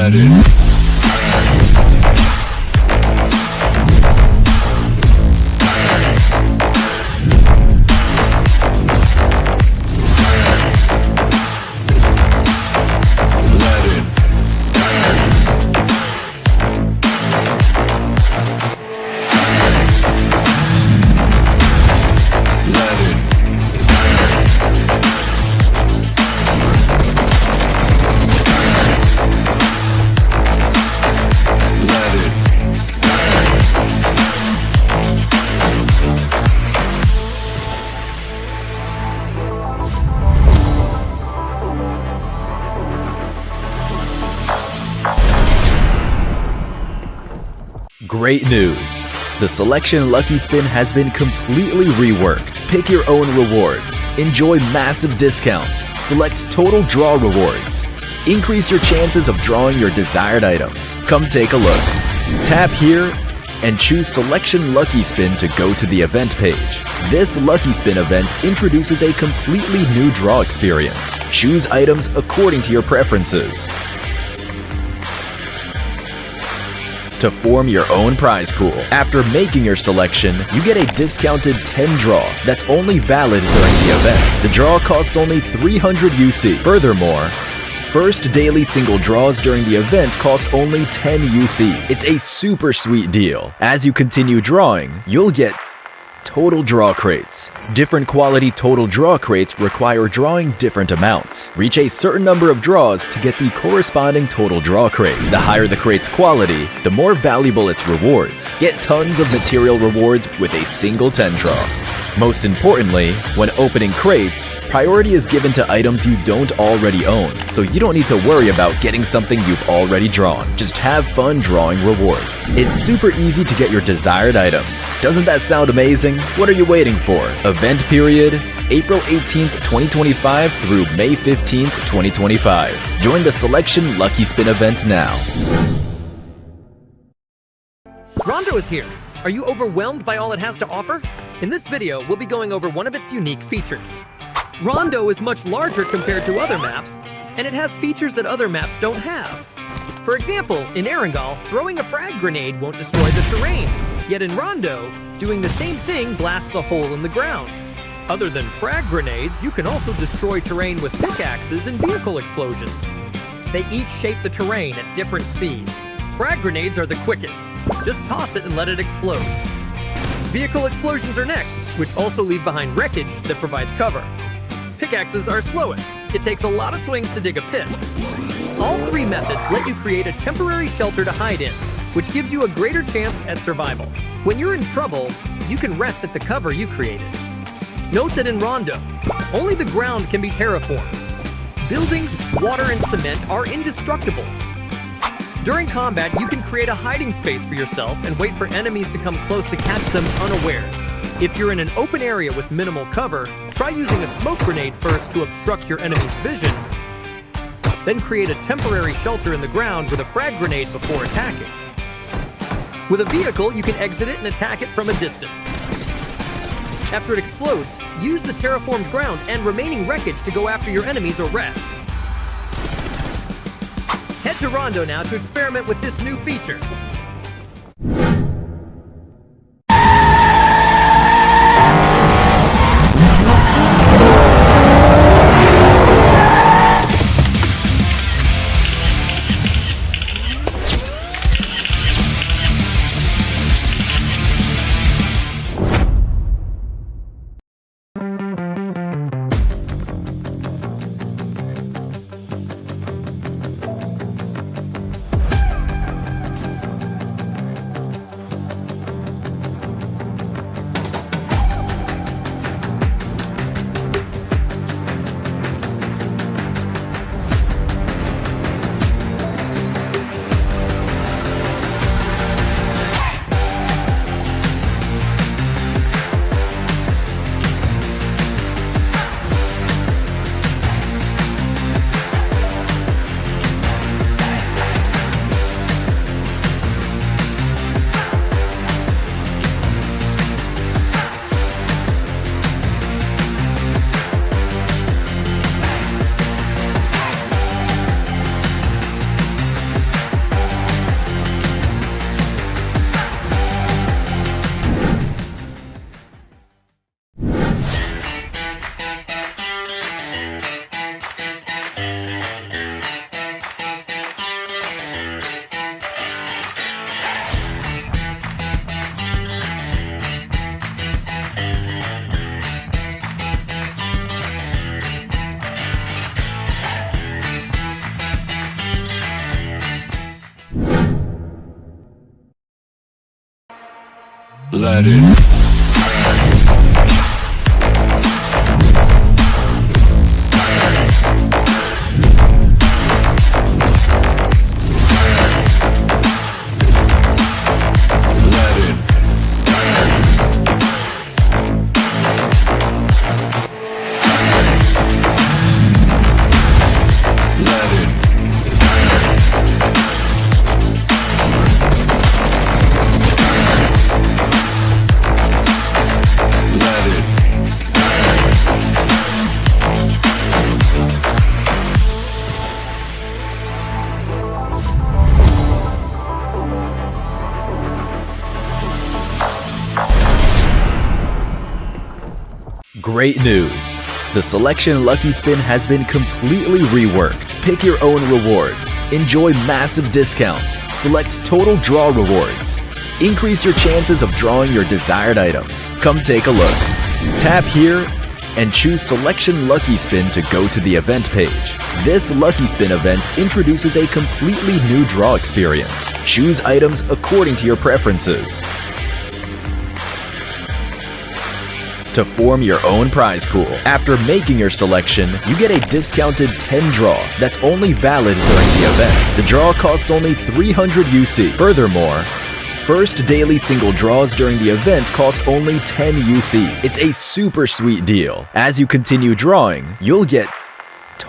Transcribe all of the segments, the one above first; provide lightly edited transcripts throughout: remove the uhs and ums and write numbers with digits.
Let it. Great news! The Selection Lucky Spin has been completely reworked. Pick your own rewards. Enjoy massive discounts. Select total draw rewards. Increase your chances of drawing your desired items. Come take a look. Tap here and choose Selection Lucky Spin to go to the event page. This Lucky Spin event introduces a completely new draw experience. Choose items according to your preferences. To form your own prize pool. After making your selection, you get a discounted 10 draw that's only valid during the event. The draw costs only 300 UC. Furthermore, first daily single draws during the event cost only 10 UC. It's a super sweet deal. As you continue drawing, you'll get total draw crates. Different quality total draw crates require drawing different amounts. Reach a certain number of draws to get the corresponding total draw crate. The higher the crate's quality, the more valuable its rewards. Get tons of material rewards with a single 10 draw. Most importantly, when opening crates, priority is given to items you don't already own, so you don't need to worry about getting something you've already drawn. Just have fun drawing rewards. It's super easy to get your desired items. Doesn't that sound amazing? What are you waiting for? Event period, April 18th, 2025 through May 15th, 2025. Join the Selection Lucky Spin event now. Rondo is here. Are you overwhelmed by all it has to offer? In this video, we'll be going over one of its unique features. Rondo is much larger compared to other maps, and it has features that other maps don't have. For example, in Erangel, throwing a frag grenade won't destroy the terrain, yet in Rondo, doing the same thing blasts a hole in the ground. Other than frag grenades, you can also destroy terrain with pickaxes and vehicle explosions. They each shape the terrain at different speeds. Frag grenades are the quickest. Just toss it and let it explode. Vehicle explosions are next, which also leave behind wreckage that provides cover. Pickaxes are slowest. It takes a lot of swings to dig a pit. All three methods let you create a temporary shelter to hide in, which gives you a greater chance at survival. When you're in trouble, you can rest at the cover you created. Note that in Rondo, only the ground can be terraformed. Buildings, water, and cement are indestructible. During combat, you can create a hiding space for yourself and wait for enemies to come close to catch them unawares. If you're in an open area with minimal cover, try using a smoke grenade first to obstruct your enemy's vision, then create a temporary shelter in the ground with a frag grenade before attacking. With a vehicle, you can exit it and attack it from a distance. After it explodes, use the terraformed ground and remaining wreckage to go after your enemies or rest. Head to Rondo now to experiment with this new feature. Let it. Great news! The Selection Lucky Spin has been completely reworked. Pick your own rewards. Enjoy massive discounts. Select total draw rewards. Increase your chances of drawing your desired items. Come take a look. Tap here and choose Selection Lucky Spin to go to the event page. This Lucky Spin event introduces a completely new draw experience. Choose items according to your preferences. To form your own prize pool. After making your selection, you get a discounted 10 draw that's only valid during the event. The draw costs only 300 UC. Furthermore, first daily single draws during the event cost only 10 UC. It's a super sweet deal. As you continue drawing, you'll get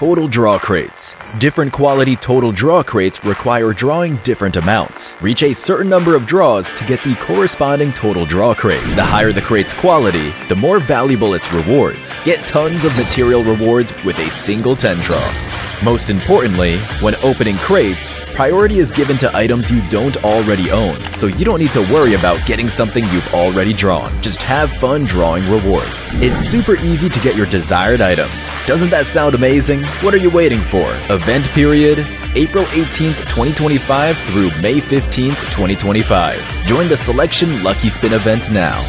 total draw crates. Different quality total draw crates require drawing different amounts. Reach a certain number of draws to get the corresponding total draw crate. The higher the crate's quality, the more valuable its rewards. Get tons of material rewards with a single 10 draw. Most importantly, when opening crates, priority is given to items you don't already own, so you don't need to worry about getting something you've already drawn. Just have fun drawing rewards. It's super easy to get your desired items. Doesn't that sound amazing? What are you waiting for? Event period, April 18th, 2025 through May 15th, 2025. Join the Selection Lucky Spin event now.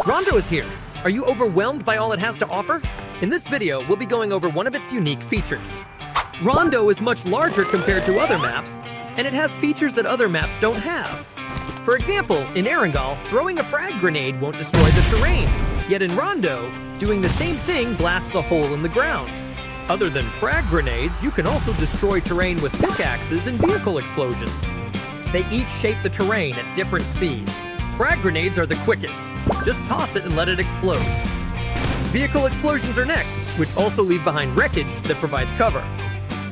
Rondo is here. Are you overwhelmed by all it has to offer? In this video, we'll be going over one of its unique features. Rondo is much larger compared to other maps, and it has features that other maps don't have. For example, in Erangel, throwing a frag grenade won't destroy the terrain, yet in Rondo, doing the same thing blasts a hole in the ground. Other than frag grenades, you can also destroy terrain with pickaxes and vehicle explosions. They each shape the terrain at different speeds. Frag grenades are the quickest. Just toss it and let it explode. Vehicle explosions are next, which also leave behind wreckage that provides cover.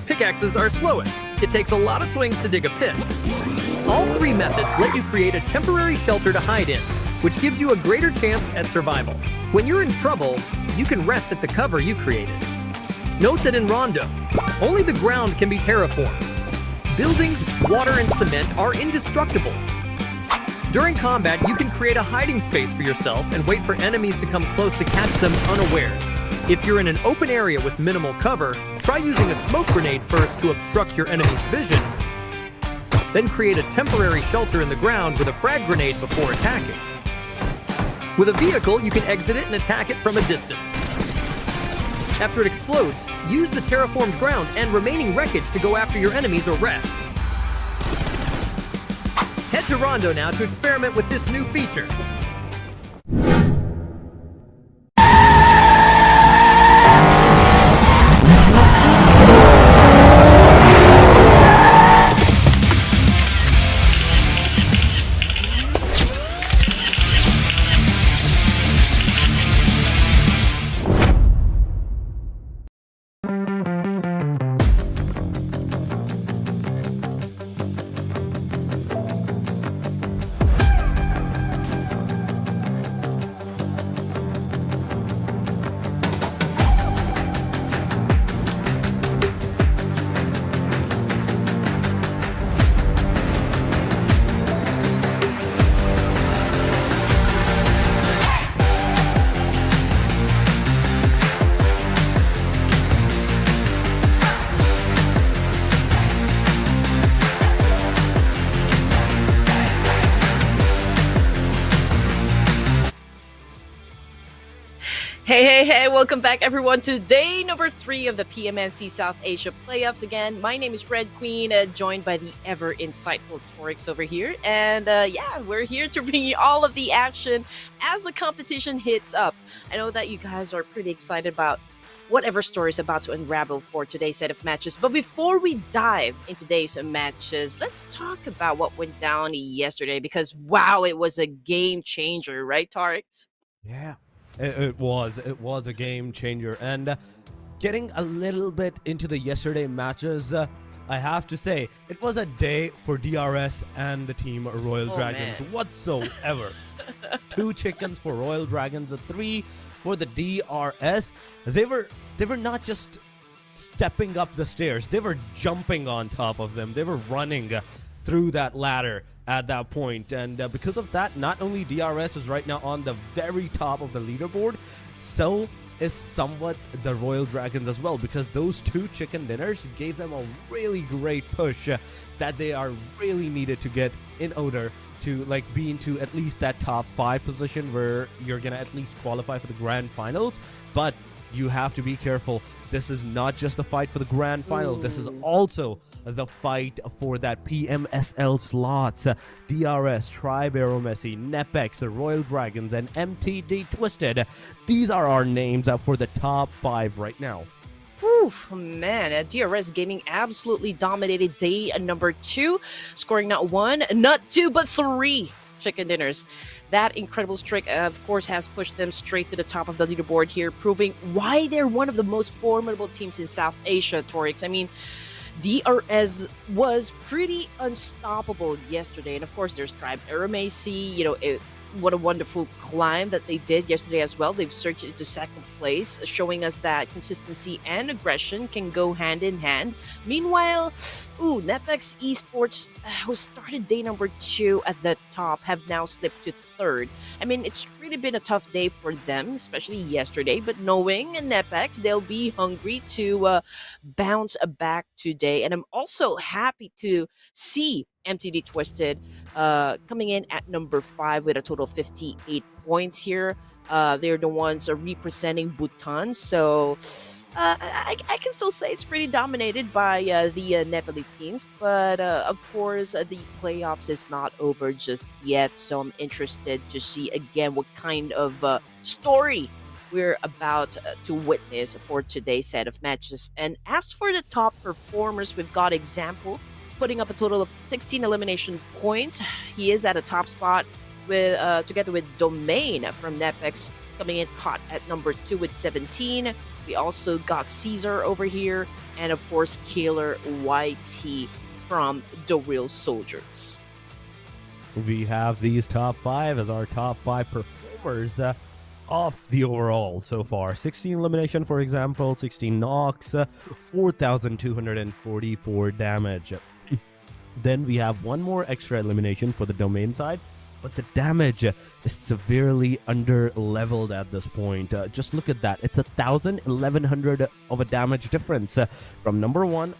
Pickaxes are slowest. It takes a lot of swings to dig a pit. All three methods let you create a temporary shelter to hide in, which gives you a greater chance at survival. When you're in trouble, you can rest at the cover you created. Note that in Rondo, only the ground can be terraformed. Buildings, water, and cement are indestructible. During combat, you can create a hiding space for yourself and wait for enemies to come close to catch them unawares. If you're in an open area with minimal cover, try using a smoke grenade first to obstruct your enemy's vision. Then create a temporary shelter in the ground with a frag grenade before attacking. With a vehicle, you can exit it and attack it from a distance. After it explodes, use the terraformed ground and remaining wreckage to go after your enemies or rest. Head to Rondo now to experiment with this new feature. welcome back everyone to day number 3 of the PMNC South Asia playoffs. Again, my name is Red Queen, joined by the ever insightful Torix over here. And yeah, we're here to bring you all of the action as the competition hits up. I know that you guys are pretty excited about whatever story is about to unravel for today's set of matches. But before we dive into today's matches, let's talk about what went down yesterday, because wow, it was a game changer, right, Torix? Yeah, it was a game changer. And getting a little bit into the yesterday matches, I have to say it was a day for DRS and the team Royal Dragons whatsoever. 2 chickens for Royal Dragons, 3 for the DRS. They were not just stepping up the stairs, they were jumping on top of them. They were running through that ladder at that point. And because of that, not only DRS is right now on the very top of the leaderboard, so is somewhat the Royal Dragons as well, because those 2 chicken dinners gave them a really great push that they are really needed to get in order to be into at least that top 5 position where you're gonna at least qualify for the grand finals. But you have to be careful. This is not just the fight for the grand final. This is also the fight for that PMSL slots. DRS, Tribe AEROMACY, NEPX, Royal Dragons, and MTD Twisted. These are our names for the top 5 right now. Whew, man, DRS Gaming absolutely dominated day number 2, scoring not 1, not 2, but 3 chicken dinners. That incredible streak, of course, has pushed them straight to the top of the leaderboard here, proving why they're one of the most formidable teams in South Asia, Torix. I mean, DRS was pretty unstoppable yesterday. And of course, there's Tribe AEROMACY. What a wonderful climb that they did yesterday as well. They've surged into 2nd place, showing us that consistency and aggression can go hand in hand. Meanwhile, NEPX Esports, who started day number 2 at the top, have now slipped to 3rd. I mean, it's really been a tough day for them, especially yesterday. But knowing NEPX, they'll be hungry to bounce back today. And I'm also happy to see MTD Twisted coming in at number 5 with a total of 58 points here. They're the ones representing Bhutan, so I can still say it's pretty dominated by the Nepali teams. But of course, the playoffs is not over just yet, so I'm interested to see again what kind of story we're about to witness for today's set of matches. And as for the top performers, we've got Example putting up a total of 16 elimination points. He is at a top spot with together with Domain from NEPX coming in hot at number 2 with 17. We also got Caesar over here, and of course Killer YT from The Real Soldiers. We have these top 5 as our top 5 performers of the overall so far. 16 elimination, for example, 16 knocks, 4,244 damage. Then we have 1 more extra elimination for the Domain side, but the damage is severely under-leveled at this point. Just look at that. It's 1,100 of a damage difference from number 1.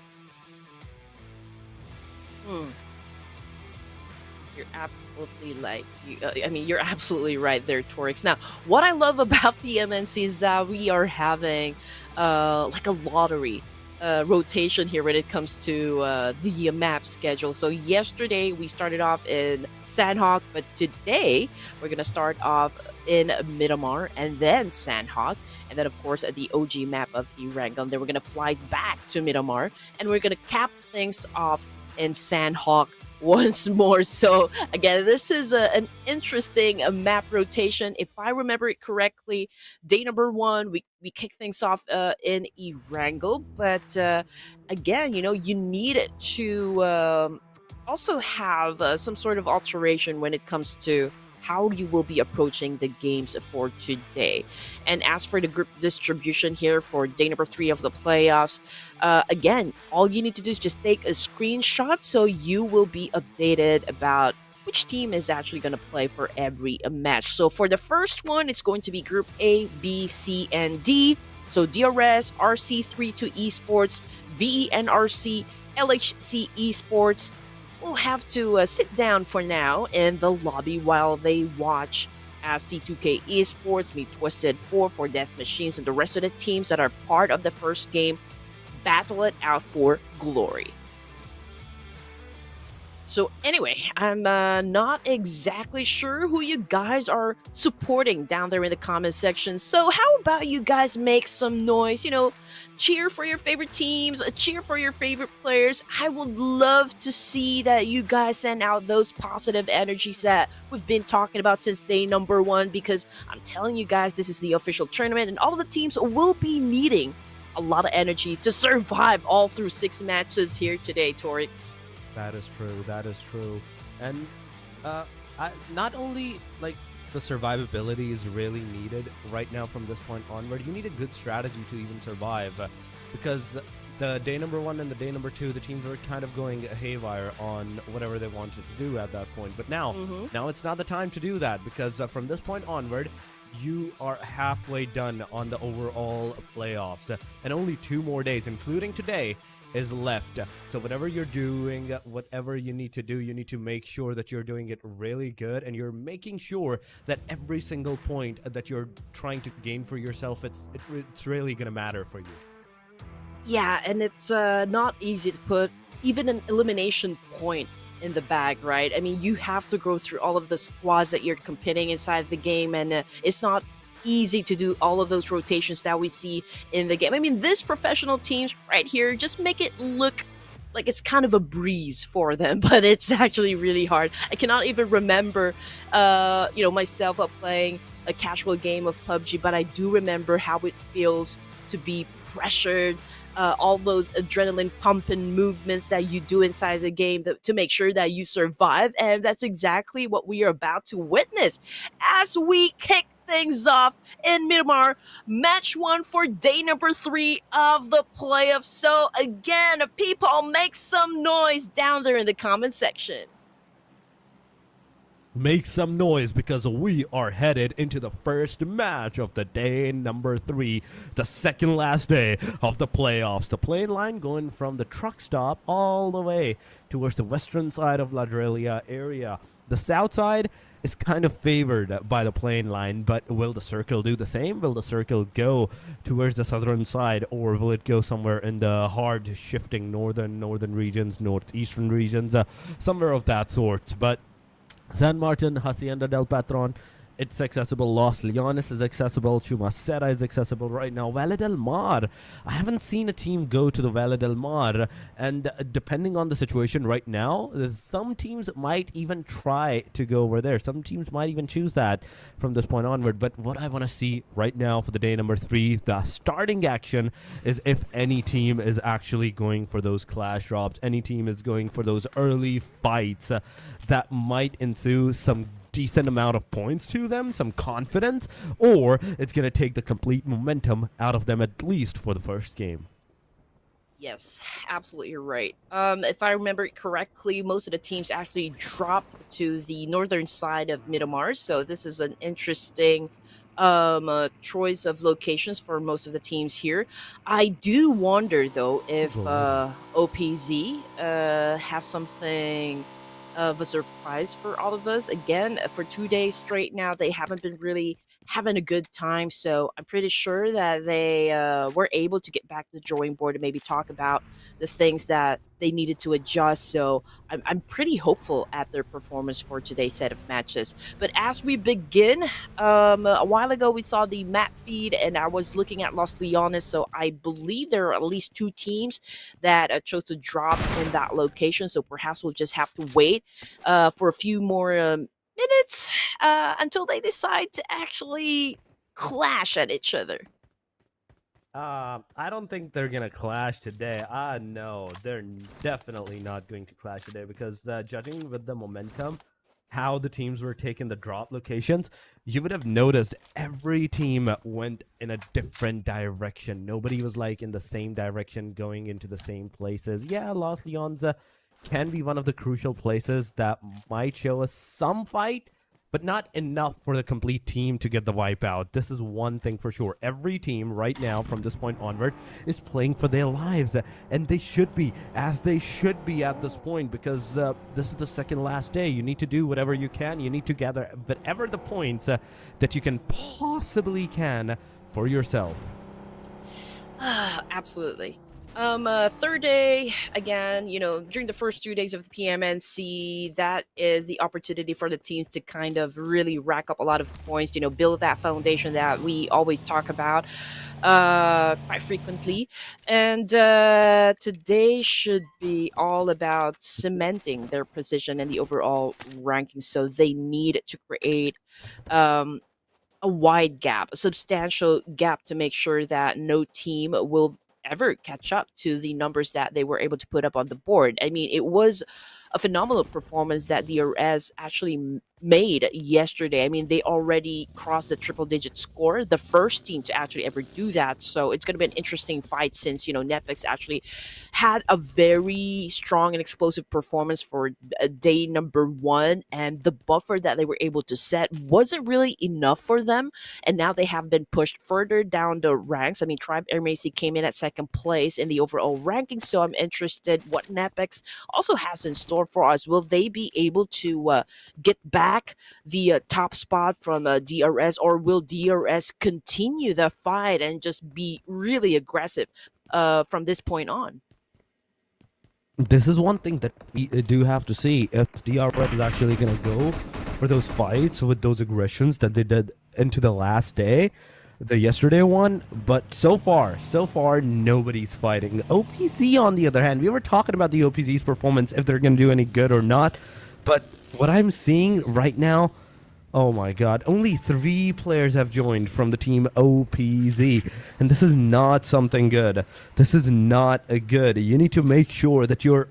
You're absolutely right there, Torix. Now, what I love about PMNC is that we are having like a lottery rotation here when it comes to the map schedule. So yesterday we started off in Sanhok, but today we're gonna start off in Miramar and then Sanhok, and then of course the OG map of Erangel. Then we're gonna fly back to Miramar and we're gonna cap things off in Sanhok once more. So again, this is an interesting map rotation. If I remember it correctly, day number 1 we kick things off in Erangel, but again, you need to also have some sort of alteration when it comes to how you will be approaching the games for today. And as for the group distribution here for day number 3 of the playoffs, again, all you need to do is just take a screenshot so you will be updated about which team is actually going to play for every match. So for the first one, it's going to be Group A, B, C, and D. So DRS, RC32 Esports, VENRC, LHC Esports will have to sit down for now in the lobby while they watch as T2K Esports meet Twisted 4 for Death Machines, and the rest of the teams that are part of the first game battle it out for glory. So anyway, I'm not exactly sure who you guys are supporting down there in the comment section. So how about you guys make some noise, cheer for your favorite teams, cheer for your favorite players. I would love to see that you guys send out those positive energies that we've been talking about since day number 1, because I'm telling you guys, this is the official tournament and all the teams will be needing a lot of energy to survive all through 6 matches here today, Torix. That is true. That is true. And not only like the survivability is really needed right now from this point onward, you need a good strategy to even survive, because the day number 1 and the day number 2, the teams were kind of going haywire on whatever they wanted to do at that point. But now it's not the time to do that, because from this point onward, you are halfway done on the overall playoffs, and only 2 more days, including today, is left. So whatever you're doing, whatever you need to do, you need to make sure that you're doing it really good, and you're making sure that every single point that you're trying to gain for yourself, it's really gonna matter for you. Yeah, and it's not easy to put even an elimination point in the bag, right? I mean, you have to go through all of the squads that you're competing inside the game, and it's not easy to do all of those rotations that we see in the game. I mean, this professional teams right here just make it look like it's kind of a breeze for them, but it's actually really hard. I cannot even remember, myself playing a casual game of PUBG, but I do remember how it feels to be pressured, all those adrenaline pumping movements that you do inside the game to make sure that you survive, and that's exactly what we are about to witness as we kick things off in Miramar, match 1 for day number 3 of the playoffs. So again, people, make some noise down there in the comment section. Make some noise, because we are headed into the first match of the day number 3, the second last day of the playoffs. The plane line going from the truck stop all the way towards the western side of La Drelia area. The south side is kind of favored by the plane line, but will the circle do the same? Will the circle go towards the southern side, or will it go somewhere in the hard shifting northern regions, northeastern regions, somewhere of that sort? But San Martin, Hacienda del Patron, it's accessible. Los Leones is accessible. Chumacera is accessible right now. Valle del Mar, I haven't seen a team go to the Valle del Mar, and depending on the situation right now, some teams might even try to go over there. Some teams might even choose that from this point onward. But what I want to see right now for the day number 3, the starting action, is if any team is actually going for those clash drops, any team is going for those early fights that might ensue some decent amount of points to them, some confidence, or it's going to take the complete momentum out of them, at least for the first game. Yes, absolutely, you're right. If I remember it correctly, most of the teams actually dropped to the northern side of Miramar, so this is an interesting choice of locations for most of the teams here. I do wonder, though, if OPZ has something of a surprise for all of us. Again, for 2 days straight now, they haven't been really having a good time, so I'm pretty sure that they were able to get back to the drawing board and maybe talk about the things that they needed to adjust. So I'm pretty hopeful at their performance for today's set of matches. But as we begin, a while ago we saw the map feed and I was looking at Los Leones, so I believe there are at least 2 teams that chose to drop in that location, so perhaps we'll just have to wait for a few more minutes until they decide to actually clash at each other. I don't think they're gonna clash today. No, they're definitely not going to clash today, because judging with the momentum, how the teams were taking the drop locations, you would have noticed every team went in a different direction. Nobody was like in the same direction, going into the same places. Yeah, Los Leones can be one of the crucial places that might show us some fight, but not enough for the complete team to get the wipe out. This is one thing for sure. Every team right now from this point onward is playing for their lives, and they should be, as they should be at this point, because this is the second last day. You need to do whatever you can. You need to gather whatever the points that you can possibly can for yourself. Absolutely. Third day, again, during the first 2 days of the PMNC, that is the opportunity for the teams to kind of really rack up a lot of points, build that foundation that we always talk about quite frequently. And today should be all about cementing their position in the overall ranking. So they need to create a wide gap, a substantial gap, to make sure that no team will ever catch up to the numbers that they were able to put up on the board. I mean, it was a phenomenal performance that DRS actually made yesterday. I mean, they already crossed the triple-digit score, the first team to actually ever do that. So it's going to be an interesting fight, since NEPX actually had a very strong and explosive performance for day number 1, and the buffer that they were able to set wasn't really enough for them, and now they have been pushed further down the ranks. I mean, Tribe AEROMACY came in at second place in the overall ranking, so I'm interested what NEPX also has in store for us. Will they be able to get back the top spot from DRS, or will DRS continue the fight and just be really aggressive from this point on? This is one thing that we do have to see, if DRS is actually going to go for those fights with those aggressions that they did into the last day, the yesterday one. But so far, nobody's fighting. OPZ, on the other hand, we were talking about the OPZ's performance, if they're going to do any good or not. But what I'm seeing right now, oh my god, only 3 players have joined from the team OPZ, and this is not something good. This is not a good. You need to make sure that you're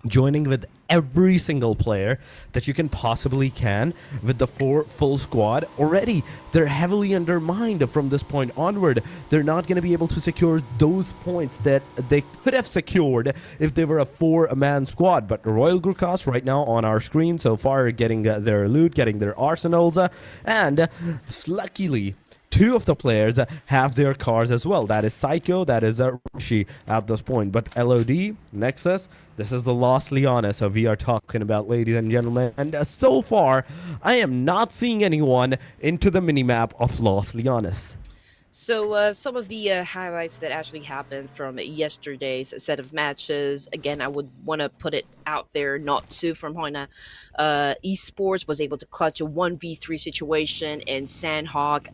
joining with every single player that you can possibly can with the 4 full squad. Already, they're heavily undermined from this point onward. They're not going to be able to secure those points that they could have secured if they were a 4-man squad. But Royal GURKHAS right now on our screen so far, getting their loot, getting their arsenals, and luckily 2 of the players have their cars as well. That is Psycho, that is Rishi at this point. But LOD, Nexus, this is the Los Leones we are talking about, ladies and gentlemen. And so far, I am not seeing anyone into the minimap of Los Leones. So some of the highlights that actually happened from yesterday's set of matches, again, I would want to put it out there, not to from HAINA. Esports was able to clutch a 1v3 situation in Sanhok,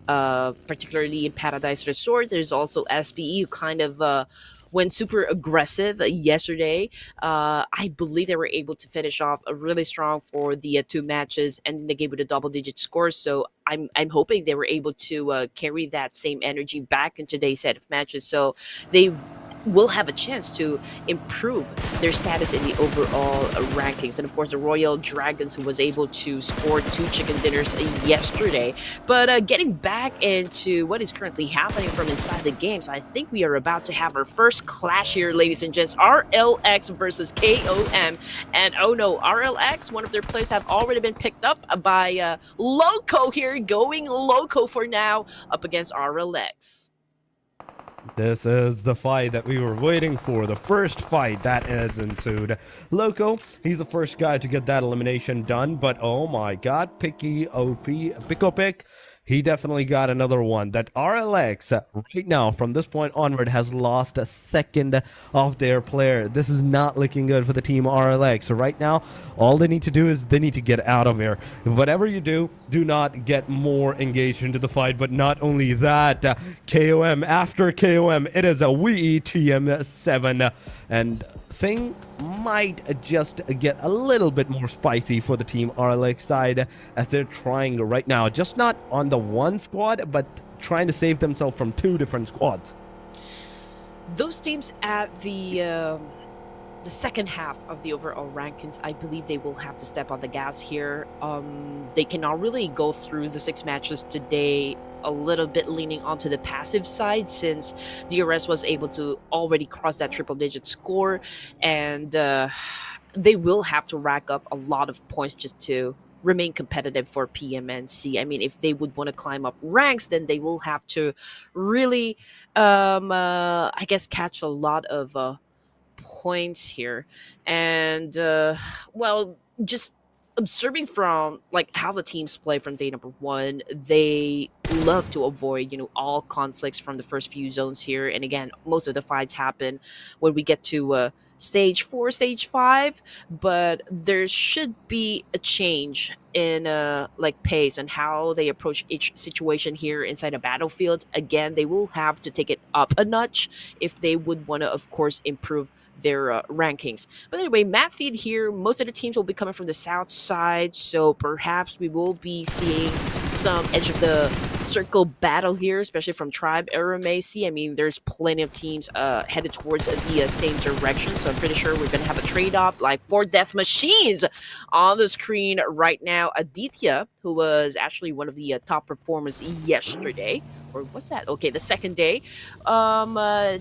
particularly in Paradise Resort. There's also SPE, who kind of went super aggressive yesterday. I believe they were able to finish off really strong for the 2 matches, and they gave it a double-digit score. So I'm hoping they were able to carry that same energy back in today's set of matches. So they will have a chance to improve their status in the overall rankings. And of course, the Royal Dragons, who was able to score 2 chicken dinners yesterday. But getting back into what is currently happening from inside the games, I think we are about to have our first clash here, ladies and gents. RLX versus KOM. And oh no, RLX, one of their players have already been picked up by Loco here, going Loco for now, up against RLX. This is the fight that we were waiting for, the first fight that has ensued. Loco, he's the first guy to get that elimination done, but oh my god, Pico Pick, he definitely got another one. That RLX, right now, from this point onward, has lost a second of their player. This is not looking good for the team RLX. So right now, all they need to do is they need to get out of here. Whatever you do, do not get more engaged into the fight. But not only that, KOM, after KOM, it is a WETM7. And thing might just get a little bit more spicy for the team RLX side, as they're trying right now, just not on the 1 squad, but trying to save themselves from 2 different squads. Those teams at the second half of the overall rankings, I believe they will have to step on the gas here. They cannot really go through the 6 matches today a little bit leaning onto the passive side, since DRS was able to already cross that triple-digit score, and they will have to rack up a lot of points just to remain competitive for PMNC. I mean, if they would want to climb up ranks, then they will have to really, I guess, catch a lot of points here. And, well, just observing from like how the teams play from day number one, they love to avoid, all conflicts from the first few zones here. And again, most of the fights happen when we get to stage 4, stage 5, but there should be a change in like pace and how they approach each situation here inside a battlefield. Again, they will have to take it up a notch if they would want to, of course, improve their rankings. But anyway, map feed here, most of the teams will be coming from the south side, so perhaps we will be seeing some edge of the circle battle here, especially from Tribe AEROMACY. I mean, there's plenty of teams headed towards the same direction, so I'm pretty sure we're going to have a trade-off like 4 death machines on the screen right now. Aditya, who was actually one of the top performers yesterday, or what's that? Okay, the second day,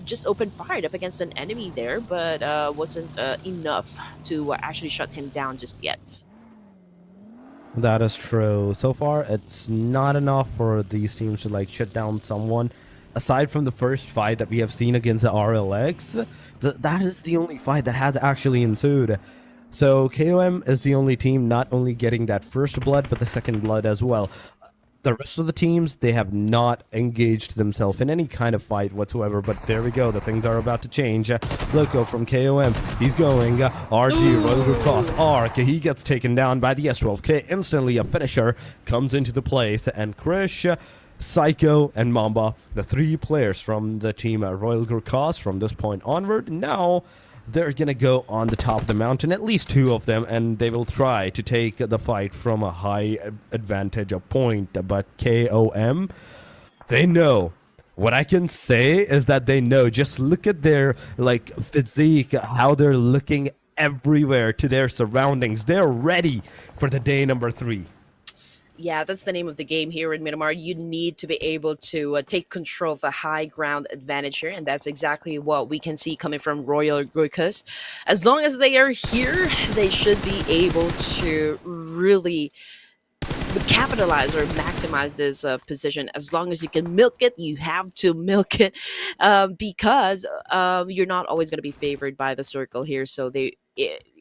just opened fire up against an enemy there, but wasn't enough to actually shut him down just yet. That is true. So far, it's not enough for these teams to like shut down someone. Aside from the first fight that we have seen against the RLX, that is the only fight that has actually ensued. So KOM is the only team not only getting that first blood, but the second blood as well. The rest of the teams, they have not engaged themselves in any kind of fight whatsoever, but there we go, the things are about to change. Loco from KOM, he's going, RG, Royal Cross, Arc, he gets taken down by the S12K, instantly a finisher comes into the place, and Krish, Psycho, and Mamba, the 3 players from the team Royal GurKHAS from this point onward, now they're gonna go on the top of the mountain, at least 2 of them, and they will try to take the fight from a high advantage point. But KOM, they know. What I can say is that they know. Just look at their like physique, how they're looking everywhere to their surroundings. They're ready for the day number 3. Yeah, that's the name of the game here in Miramar. You need to be able to take control of a high ground advantage here, and that's exactly what we can see coming from Royal GurKHAS. As long as they are here, they should be able to really capitalize or maximize this position. As long as you can milk it, you have to milk it, because you're not always going to be favored by the circle here. So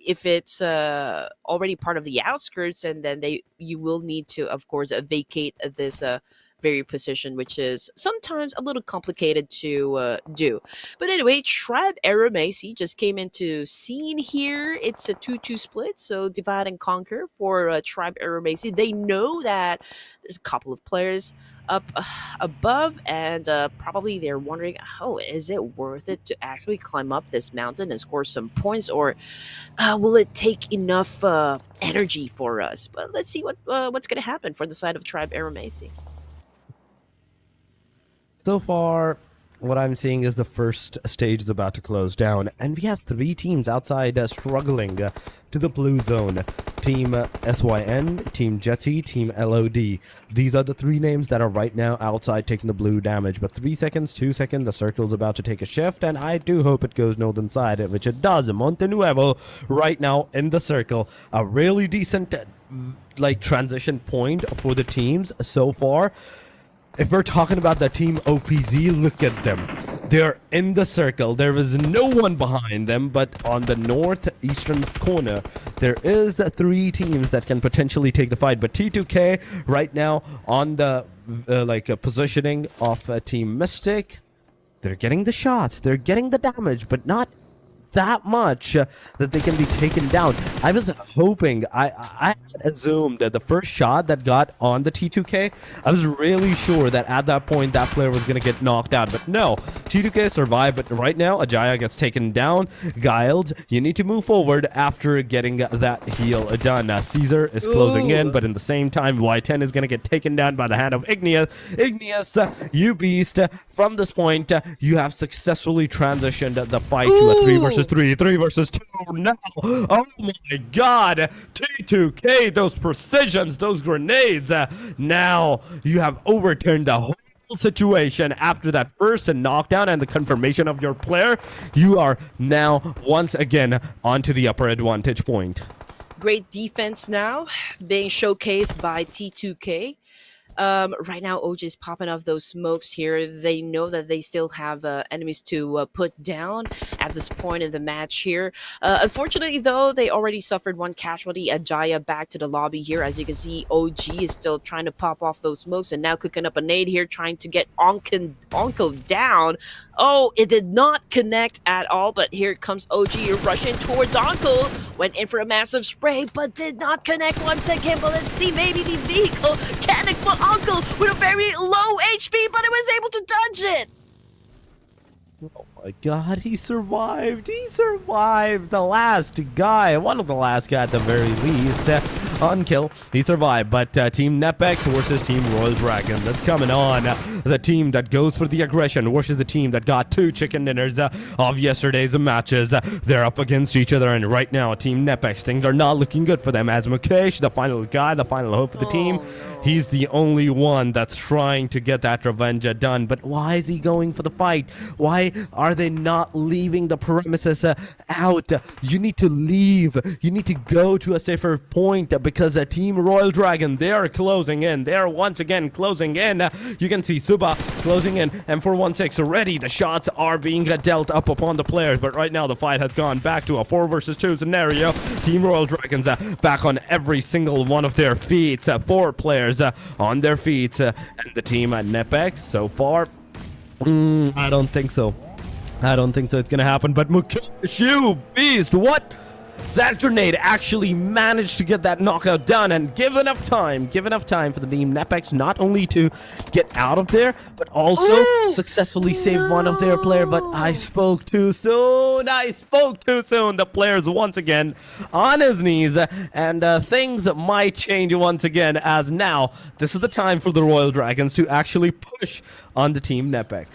if it's already part of the outskirts, and then you will need to, of course, vacate this very position, which is sometimes a little complicated to do. But anyway, Tribe AEROMACY just came into scene here. It's a 2-2 split, so divide and conquer for Tribe AEROMACY. They know that there's a couple of players up above, and probably they're wondering, oh, is it worth it to actually climb up this mountain and score some points, or will it take enough energy for us? But let's see what's going to happen for the side of Tribe AEROMACY. So far, what I'm seeing is the first stage is about to close down, and we have 3 teams outside struggling to the blue zone. Team SYN, Team JUTTI, Team LOD. These are the 3 names that are right now outside taking the blue damage. But 3 seconds, 2 seconds, the circle's about to take a shift, and I do hope it goes northern side, which it does. Monte Nuevo right now in the circle. A really decent like transition point for the teams so far. If we're talking about the team OPZ, look at them. They're in the circle. There is no one behind them, but on the northeastern corner, there is 3 teams that can potentially take the fight. But T2K right now on the positioning of Team Mystic, they're getting the shots, they're getting the damage, but not that much that they can be taken down. I was hoping, I had assumed that the first shot that got on the T2K, I was really sure that at that point that player was going to get knocked out, but no, T2K survived. But right now Ajaya gets taken down. Guiled, you need to move forward after getting that heal done. Caesar is closing in, but in the same time Y10 is going to get taken down by the hand of Igneous. Igneous, you beast, from this point you have successfully transitioned the fight to a 3 versus 3 versus 2 now. Oh my god, T2K, those precisions, those grenades. Now you have overturned the whole situation. After that first knockdown and the confirmation of your player, you are now once again onto the upper advantage point. Great defense now being showcased by T2K. Right now, OG is popping off those smokes here. They know that they still have enemies to put down at this point in the match here. Unfortunately, though, they already suffered one casualty. Ajaya back to the lobby here. As you can see, OG is still trying to pop off those smokes and now cooking up a nade here, trying to get Onkel down. Oh, it did not connect at all, but here comes OG rushing towards Onkel. Went in for a massive spray, but did not connect once again. But let's see, maybe the vehicle can explode. Uncle with a very low HP, but it was able to dodge it. Oh my god, he survived! He survived! The last guy, one of the last guy at the very least, on kill. He survived, but Team NEPX versus Team Royal Dragon. That's coming on. The team that goes for the aggression versus the team that got 2 chicken dinners of yesterday's matches. They're up against each other, and right now, Team NEPX, things are not looking good for them. As Mukesh, the final guy, the final hope of the team, he's the only one that's trying to get that revenge done. But why is he going for the fight? Why are they not leaving the premises out? You need to leave. You need to go to a safer point because Team Royal Dragon, they are closing in. They are once again closing in. You can see Suba closing in. M416 already. The shots are being dealt up upon the players. But right now the fight has gone back to a 4 versus 2 scenario. Team Royal Dragons back on every single one of their feet. 4 players on their feet. And the team at NEPX so far, I don't think so. I don't think so. It's gonna happen. But Mukesh, you beast! What? That grenade actually managed to get that knockout done and give enough time for the team NEPX not only to get out of there, but also successfully save one of their player. But I spoke too soon. I spoke too soon. The player's once again on his knees, and things might change once again, as now this is the time for the Royal Dragons to actually push on the team NEPX.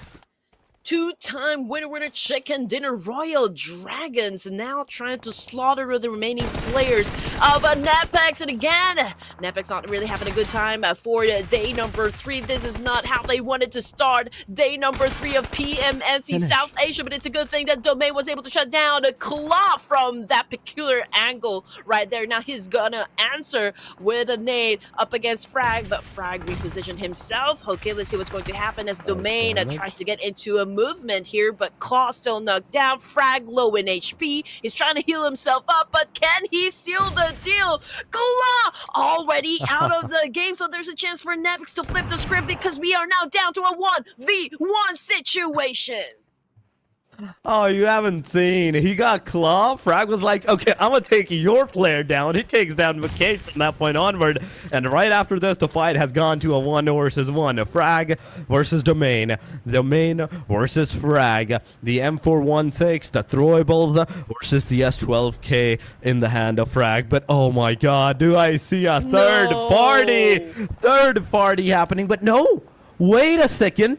2-time winner chicken dinner Royal Dragons now trying to slaughter the remaining players of NEPX. And again, NEPX not really having a good time for day number 3. This is not how they wanted to start day number 3 of PMNC South Asia, but it's a good thing that Domain was able to shut down a claw from that peculiar angle right there. Now he's gonna answer with a nade up against Frag, but Frag repositioned himself. Okay, let's see what's going to happen as Domain tries to get into a movement here, but Claw still knocked down. Frag low in HP. He's trying to heal himself up, but can he seal the deal? Claw already out of the game, so there's a chance for NEPX to flip the script because we are now down to a 1v1 situation. Oh, you haven't seen. He got Claw. Frag was like, okay, I'm going to take your player down. He takes down McCabe from that point onward. And right after this, the fight has gone to a 1 versus 1. Frag versus Domain. Domain versus Frag. The M416, the throwables versus the S12K in the hand of Frag. But oh my god, do I see a third party? Third party happening. But no, wait a second.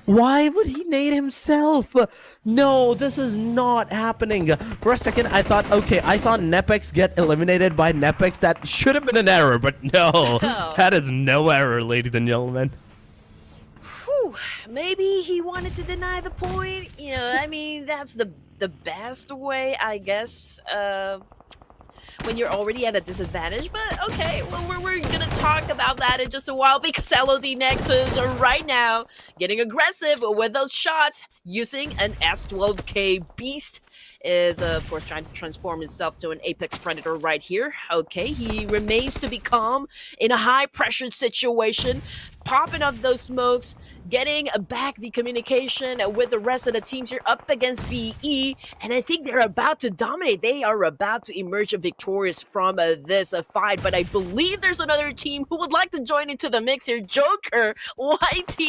Why would he nade himself? No, this is not happening. For a second, I thought, okay, I saw NEPX get eliminated by NEPX. That should have been an error, but no. That is no error, ladies and gentlemen. Whew, maybe he wanted to deny the point. You know, I mean, that's the best way, I guess, when you're already at a disadvantage. But okay, well, we're gonna talk about that in just a while, because LOD Nexus are right now getting aggressive with those shots using an S12K beast. Is of course trying to transform himself to an Apex Predator right here. Okay, he remains to be calm in a high pressure situation, popping up those smokes, getting back the communication with the rest of the teams here up against VE, and I think they're about to dominate. They are about to emerge victorious from this fight, but I believe there's another team who would like to join into the mix here. Joker YT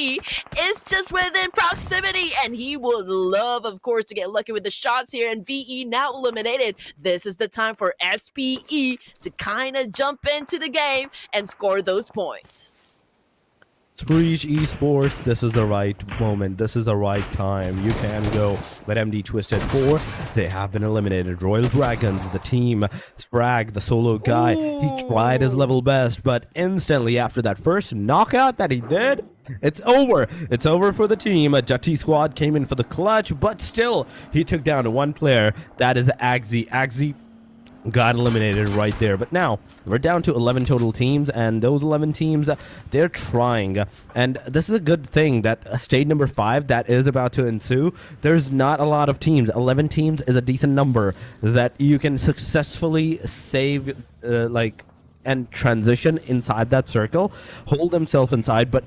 is just within proximity, and he would love, of course, to get lucky with the shots here, and VE now eliminated. This is the time for SPE to kind of jump into the game and score those points. Screech Esports, this is the right moment. This is the right time. You can go. But MD Twisted 4, they have been eliminated. Royal Dragons, the team. Sprag, the solo guy, he tried his level best, but instantly after that first knockout that he did, it's over. It's over for the team. JUTTI squad came in for the clutch, but still, he took down one player. That is Agzi. got eliminated right there. But now we're down to 11 total teams, and those 11 teams, they're trying. And this is a good thing that stage number 5 that is about to ensue, there's not a lot of teams. 11 teams is a decent number that you can successfully save and transition inside that circle, hold themselves inside. But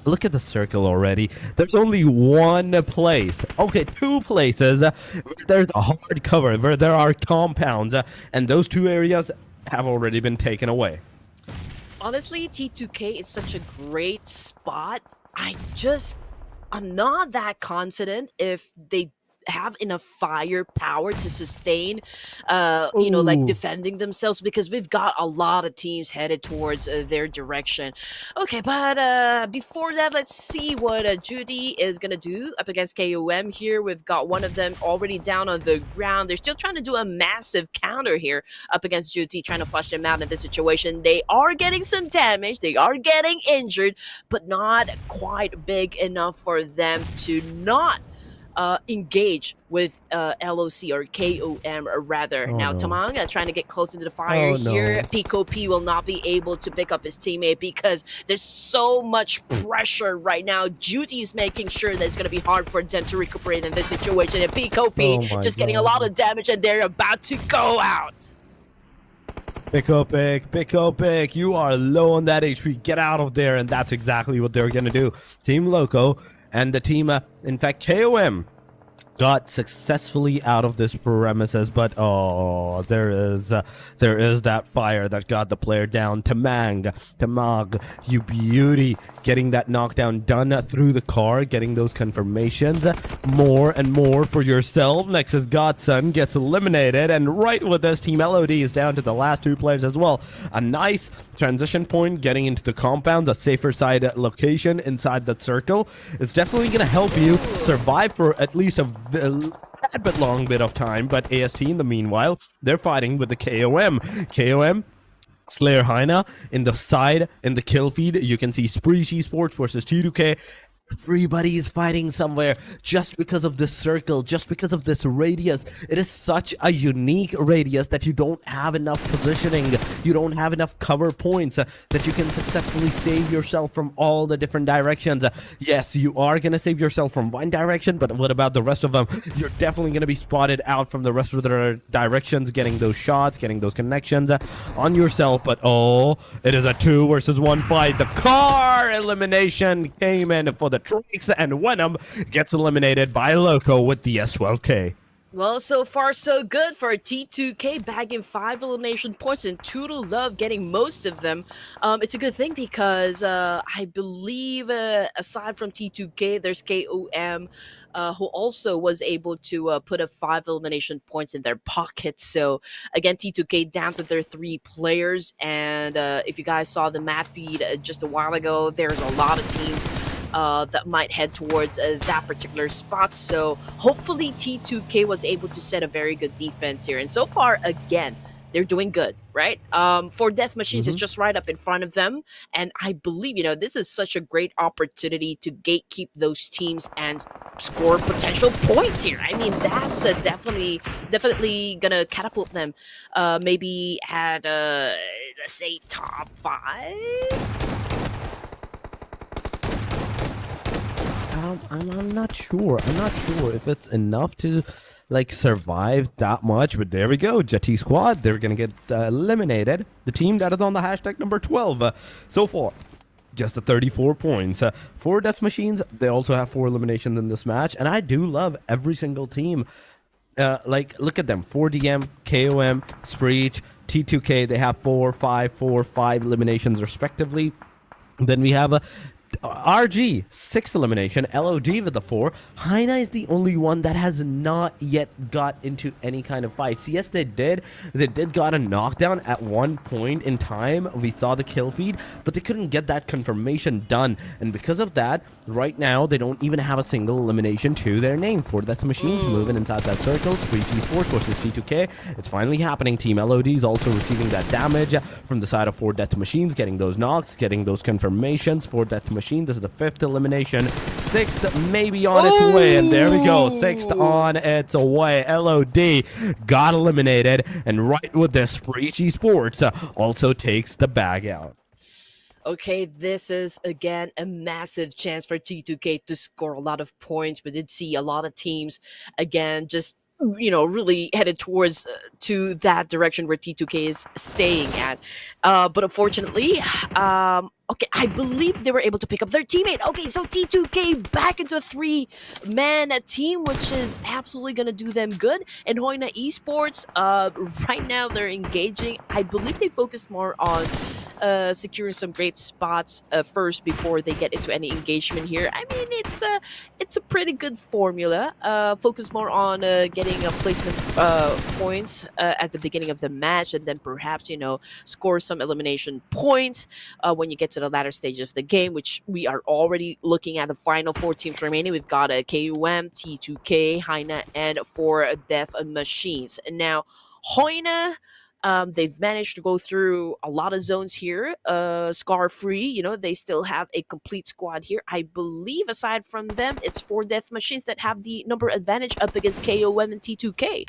look at the circle already. There's only one place. Okay, 2 places where there's a hard cover, where there are compounds, and those 2 areas have already been taken away. Honestly, T2K is such a great spot. I'm not that confident if they have enough firepower to sustain like defending themselves, because we've got a lot of teams headed towards their direction. Okay, but before that, let's see what JUTTI is gonna do up against KOM here. We've got one of them already down on the ground. They're still trying to do a massive counter here up against JUTTI, trying to flush them out in this situation. They are getting some damage, they are getting injured, but not quite big enough for them to not engage with LOC or KOM rather. Now Tamang trying to get close into the fire here. Pico P will not be able to pick up his teammate because there's so much pressure right now. JUTTI is making sure that it's going to be hard for them to recuperate in this situation, and Pico P just getting a lot of damage, and they're about to go out. Pico Pick, you are low on that HP. Get out of there, and that's exactly what they're going to do. Team Loco and the team, in fact, KOM got successfully out of this premises, but there is that fire that got the player down. Tamag, you beauty, getting that knockdown done through the car, getting those confirmations. More and more for yourself. Nexus Godson gets eliminated, and right with this, Team LOD is down to the last 2 players as well. A nice transition point, getting into the compound, a safer side location inside that circle. It's definitely going to help you survive for at least a bit long bit of time. But AST, in the meanwhile, they're fighting with the KOM Slayer HAINA in the side. In the kill feed, you can see SHREEPECH Esports versus T2K. Everybody is fighting somewhere just because of this circle, just because of this radius. It is such a unique radius that you don't have enough positioning, you don't have enough cover points that you can successfully save yourself from all the different directions. Yes, you are going to save yourself from one direction, but what about the rest of them? You're definitely going to be spotted out from the rest of the directions, getting those shots, getting those connections on yourself. But it is a 2 versus 1 fight. The car elimination came in for the Tricks, and Venom gets eliminated by Loco with the S12K. Well, so far so good for T2K, bagging 5 elimination points, and Toodle Love getting most of them. It's a good thing because I believe aside from T2K, there's KOM who also was able to put up 5 elimination points in their pockets. So again, T2K down to their 3 players, and if you guys saw the map feed just a while ago, there's a lot of teams that might head towards that particular spot. So hopefully T2K was able to set a very good defense here. And so far, again, they're doing good, right? For Death Machines, it's just right up in front of them. And I believe, this is such a great opportunity to gatekeep those teams and score potential points here. I mean, that's definitely gonna catapult them maybe at, let's say, top 5? I'm not sure. I'm not sure if it's enough to survive that much, but there we go. JUTTI squad, they're gonna get eliminated. The team that is on the hashtag number 12 so far, just the 34 points. 4 Death Machines, they also have 4 eliminations in this match, and I do love every single team. Look at them: 4DM, KOM, SHREEPECH, T2K. They have 4, 5 eliminations respectively. Then we have RG, 6 elimination, LOD with the 4. HAINA is the only one that has not yet got into any kind of fights. Yes, they did got a knockdown at one point in time. We saw the kill feed, but they couldn't get that confirmation done. And because of that, right now, they don't even have a single elimination to their name. For Death Machines moving inside that circle. SHREEPECH Esports versus T2K. It's finally happening. Team LOD is also receiving that damage from the side of 4 Death Machines, getting those knocks, getting those confirmations. For Death Machines Machine. This is the 5th elimination. 6th maybe on its way, and there we go. 6th on its way. LOD got eliminated, and right with this, SHREEPECH Esports also takes the bag out. Okay, this is again a massive chance for T2K to score a lot of points. We did see a lot of teams again just really headed towards to that direction where T2K is staying at. But unfortunately, okay, I believe they were able to pick up their teammate. Okay, so T2K back into a 3-man team, which is absolutely going to do them good. And HAINA Esports, right now they're engaging. I believe they focused more on securing some great spots first before they get into any engagement here. I mean, it's a pretty good formula. Focus more on getting a placement points at the beginning of the match, and then perhaps score some elimination points when you get to the latter stages of the game, which we are already looking at the final 4 teams remaining. We've got a KUM, T2K, HAINA, and 4 Death Machines. And now HAINA, they've managed to go through a lot of zones here, scar-free. They still have a complete squad here. I believe aside from them, it's 4 Death Machines that have the number advantage up against KOM and T2K.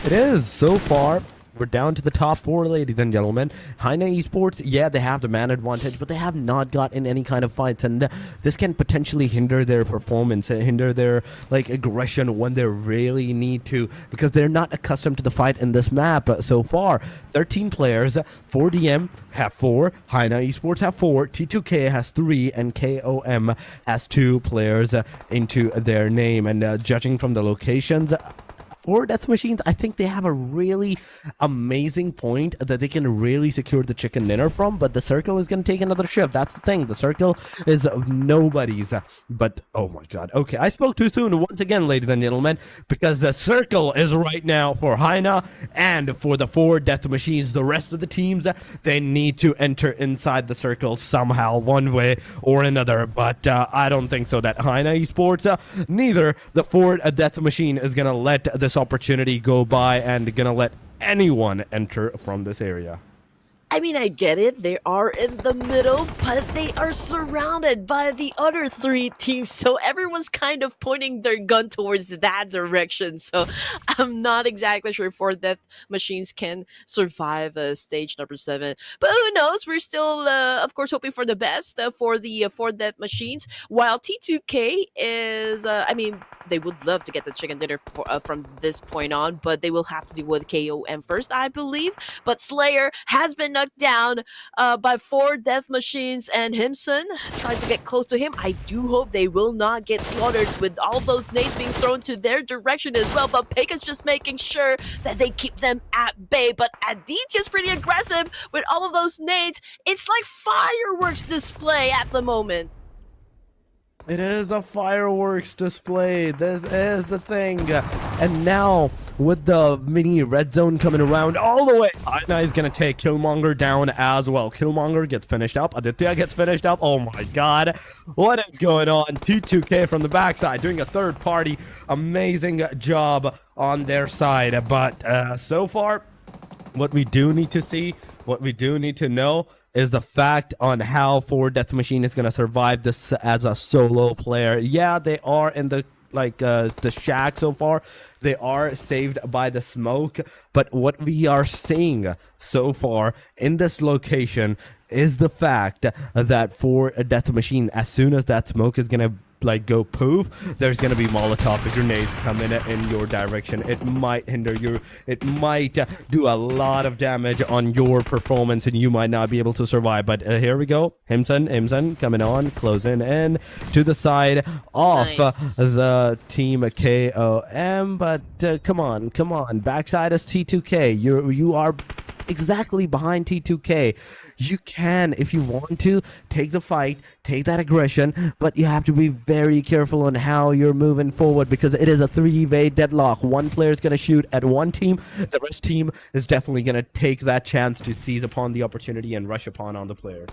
It is so far. We're down to the top 4, ladies and gentlemen. HAINA Esports, yeah, they have the man advantage, but they have not gotten any kind of fights, and this can potentially hinder their performance, hinder their aggression when they really need to, because they're not accustomed to the fight in this map so far. 13 players, 4DM have 4, HAINA Esports have 4, T2K has 3, and KOM has 2 players into their name. And judging from the locations, 4 Death Machines, I think they have a really amazing point that they can really secure the chicken dinner from, but the circle is going to take another shift. That's the thing. The circle is nobody's, but oh my god. Okay, I spoke too soon once again, ladies and gentlemen, because the circle is right now for HAINA and for the 4 Death Machines. The rest of the teams, they need to enter inside the circle somehow, one way or another, but I don't think so that HAINA Esports, neither the 4 Death Machine is going to let this opportunity go by and gonna let anyone enter from this area. I mean, I get it. They are in the middle, but they are surrounded by the other 3 teams. So everyone's kind of pointing their gun towards that direction. So I'm not exactly sure if 4 Death Machines can survive stage number 7. But who knows? We're still, of course, hoping for the best for the 4 Death Machines. While T2K is, I mean, they would love to get the chicken dinner from this point on, but they will have to deal with KOM first, I believe. But Slayer has been knocked down by 4 Death Machines, and Himson tried to get close to him. I do hope they will not get slaughtered with all those nades being thrown to their direction as well, but Peka's just making sure that they keep them at bay. But Aditya's pretty aggressive with all of those nades. It's like fireworks display at the moment. It is a fireworks display. This is the thing. And now, with the mini red zone coming around all the way, HAINA is going to take Killmonger down as well. Killmonger gets finished up. Aditya gets finished up. Oh my god. What is going on? T2K from the backside doing a third party. Amazing job on their side. But so far, what we do need to see, what we do need to know, is the fact on how 4 Death Machine is going to survive this as a solo player. Yeah, they are in the shack so far. They are saved by the smoke, but what we are seeing so far in this location is the fact that 4 Death Machine, as soon as that smoke is going to go poof, there's gonna be Molotov grenades coming in your direction. It might hinder you, it might do a lot of damage on your performance, and you might not be able to survive. But here we go. Himson coming on, closing in to the side of the team KOM. But come on, backside is T2K. You are exactly behind T2K. You can, if you want to, take the fight, take that aggression, but you have to be very careful on how you're moving forward, because it is a 3-way deadlock. One player is going to shoot at one team, the rest team is definitely going to take that chance to seize upon the opportunity and rush upon on the player.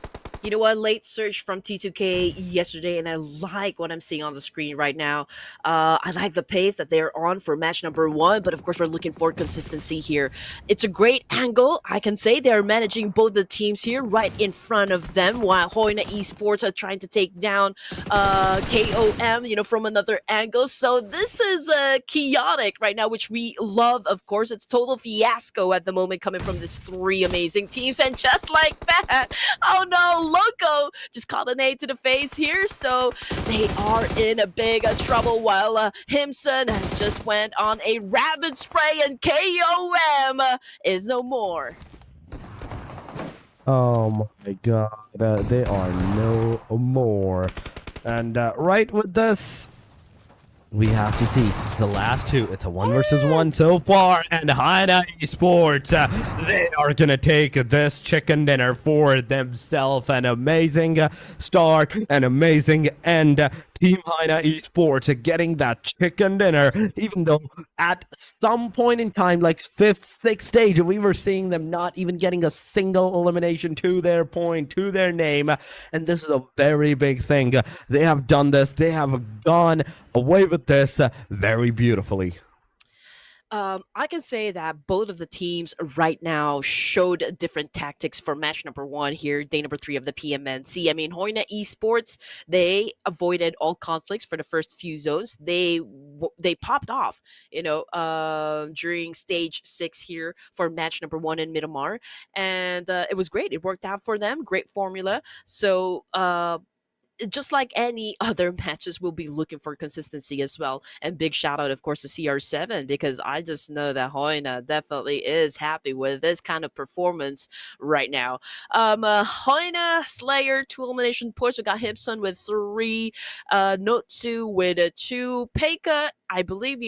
You know what? Late surge from T2K yesterday, and I like what I'm seeing on the screen right now. I like the pace that they're on for match number one, but of course, we're looking for consistency here. It's a great angle. I can say they're managing both the teams here right in front of them, while HAINA Esports are trying to take down KOM, from another angle. So this is chaotic right now, which we love, of course. It's total fiasco at the moment coming from these three amazing teams, and just like that, oh no, Loco just caught an A to the face here, so they are in a big trouble, while Himson just went on a rapid spray, and KOM is no more. Oh my god, they are no more. And right with this, we have to see the last two. It's a 1 versus 1 so far, and HAINA Esports, they are gonna take this chicken dinner for themselves. An amazing start, an amazing end. Team HAINA Esports getting that chicken dinner, even though at some point in time, like 5th, 6th stage, we were seeing them not even getting a single elimination to their point, to their name. And this is a very big thing. They have done this. They have gone away with this very beautifully. I can say that both of the teams right now showed different tactics for match number one here, day number 3 of the PMNC. I mean, HAINA Esports, they avoided all conflicts for the first few zones. They popped off, during stage 6 here for match number 1 in Miramar, and it was great. It worked out for them. Great formula. So just like any other matches, we'll be looking for consistency as well. And big shout out, of course, to CR7, because I just know that HAINA definitely is happy with this kind of performance right now. HAINA Slayer 2 elimination points. We got Hibson with 3, Notsu with 2, Peika, I believe,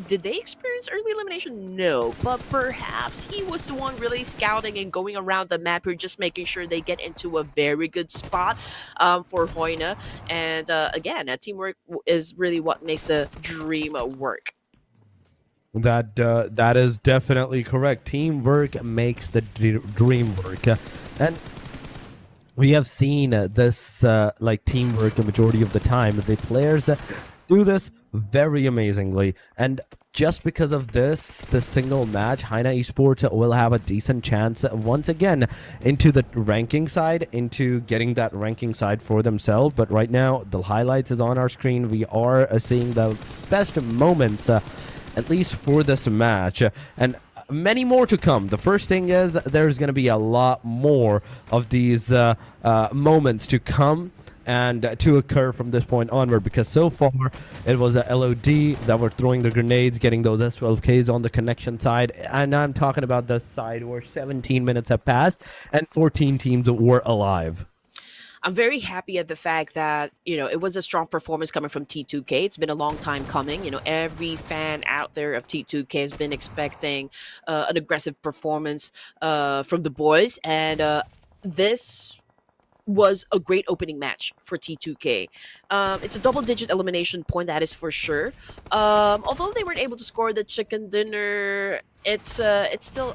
did they experience early elimination? No, but perhaps he was the one really scouting and going around the map here, just making sure they get into a very good spot for HAINA. And again, teamwork is really what makes the dream work. That is definitely correct. Teamwork makes the dream work, and we have seen this like teamwork a majority of the time. The players do this very amazingly, and just because of this single match, HAINA Esports will have a decent chance once again into the ranking side, into getting that ranking side for themselves. But right now, the highlights is on our screen. We are seeing the best moments, at least for this match, and many more to come. The first thing is there's going to be a lot more of these moments to come and to occur from this point onward, because so far it was a LOD that were throwing the grenades, getting those S12Ks on the connection side, and I'm talking about the side where 17 minutes have passed and 14 teams were alive. I'm very happy at the fact that, it was a strong performance coming from T2K. It's been a long time coming. Every fan out there of T2K has been expecting an aggressive performance from the boys, and this was a great opening match for T2K. It's a double-digit elimination point, that is for sure. Although they weren't able to score the chicken dinner, it's still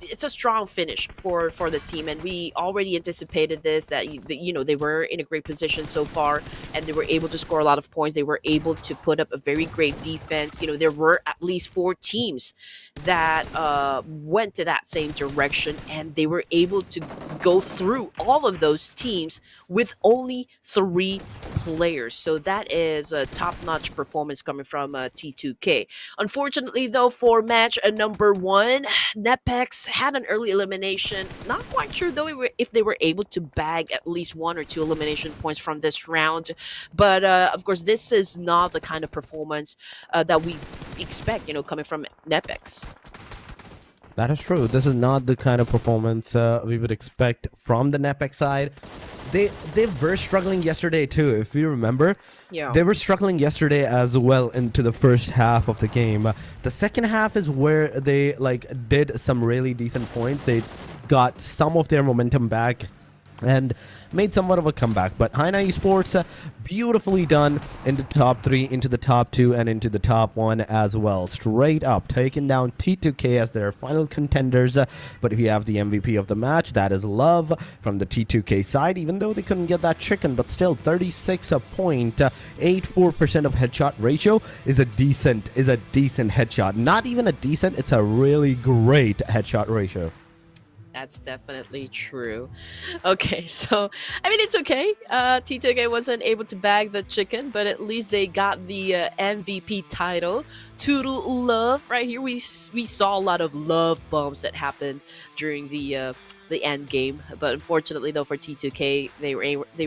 it's a strong finish for the team, and we already anticipated this, that they were in a great position so far, and they were able to score a lot of points. They were able to put up a very great defense. There were at least 4 teams that went to that same direction, and they were able to go through all of those teams with only 3 players. So that is a top-notch performance coming from T2K. Unfortunately, though, for match number 1, NEPX had an early elimination. Not quite sure, though, if they were able to bag at least 1 or 2 elimination points from this round. But, of course, this is not the kind of performance that we expect, coming from NEPX. That is true. This is not the kind of performance we would expect from the NEPX side. They were struggling yesterday too, if you remember. Yeah. They were struggling yesterday as well into the first half of the game. The second half is where they did some really decent points. They got some of their momentum back and made somewhat of a comeback. But HAINA Esports, beautifully done into top 3, into the top 2, and into the top 1 as well. Straight up, taking down T2K as their final contenders. But we have the MVP of the match, that is Love from the T2K side, even though they couldn't get that chicken, but still 36.84% of headshot ratio is a decent headshot. Not even a decent, it's a really great headshot ratio. That's definitely true. Okay, so I mean it's okay. T2K wasn't able to bag the chicken, but at least they got the MVP title. Toodle love right here. We saw a lot of love bombs that happened during the end game, but unfortunately though for T2K they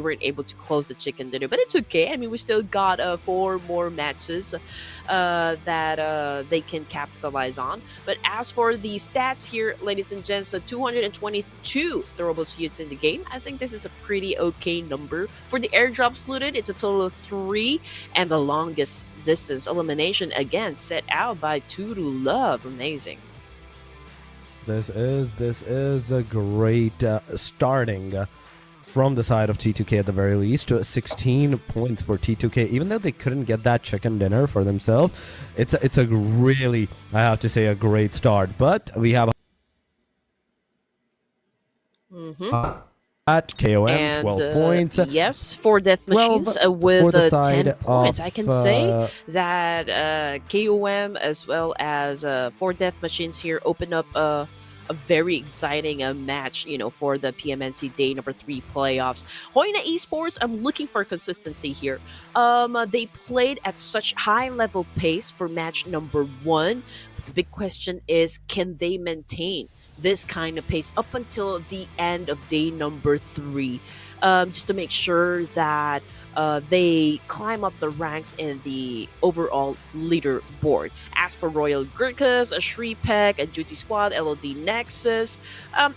weren't able to close the chicken dinner. But it's okay. I mean we still got 4 more matches that they can capitalize on. But as for the stats here, ladies and gents, 222 throwables used in the game. I think this is a pretty okay number. For the airdrops looted, it's a total of 3, and the longest distance elimination again set out by Toodle Love. Amazing. This is a great starting from the side of T2K at the very least. 16 points for T2K, even though they couldn't get that chicken dinner for themselves. It's a really, I have to say, a great start. But we have at KOM and, 12 points. Yes, 4 death machines with 10 points. I can say that KOM as well as 4 death machines here open up a very exciting match, you know, for the PMNC day number 3 playoffs. HAINA Esports, I'm looking for consistency here. They played at such high level pace for match number 1. But the big question is, can they maintain this kind of pace up until the end of day number 3, just to make sure that they climb up the ranks in the overall leaderboard. As for Royal GURKHAS, SHREEPECH, a JUTTI squad, LOD NEXUS,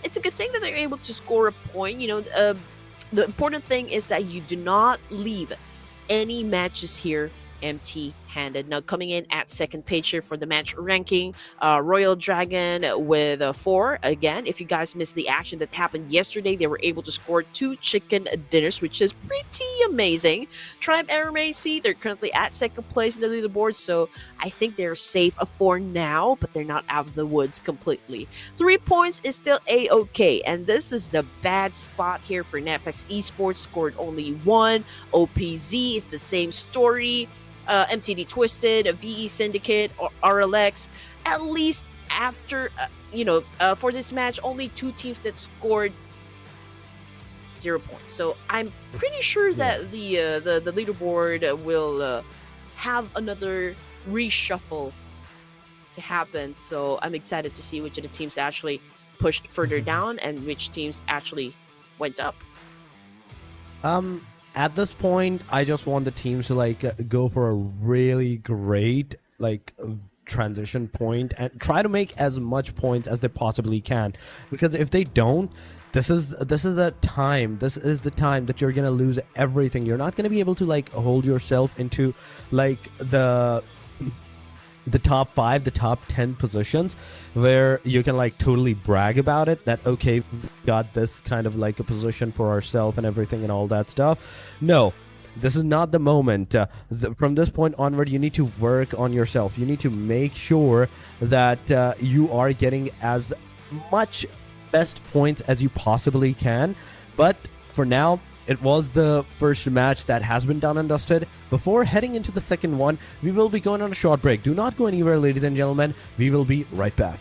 it's a good thing that they're able to score a point. You know, the important thing is that you do not leave any matches here empty-handed. Now coming in at second page here for the match ranking, Royal Dragon with 4. Again, if you guys missed the action that happened yesterday, they were able to score 2 chicken dinners, which is pretty amazing. Tribe AEROMACY, they're currently at second place in the leaderboard, so I think they're safe for now, but they're not out of the woods completely. 3 points is still a-okay, and this is the bad spot here for NEPX Esports, scored only 1. OPZ is the same story. MTD Twisted, VE Syndicate, or RLX, at least after, for this match, only 2 teams that scored 0 points. So I'm pretty sure that the leaderboard will have another reshuffle to happen. So I'm excited to see which of the teams actually pushed further down and which teams actually went up. At this point, I just want the teams to go for a really great transition point and try to make as much points as they possibly can, because if they don't, this is the time that you're gonna lose everything. You're not gonna be able to hold yourself into the top 5, the top 10 positions where you can totally brag about it, that okay, we got this kind of a position for ourselves and everything and all that stuff. No, this is not the moment. From this point onward, you need to work on yourself. You need to make sure that you are getting as much best points as you possibly can. But for now, it was the first match that has been done and dusted. Before heading into the second one, we will be going on a short break. Do not go anywhere, ladies and gentlemen. We will be right back.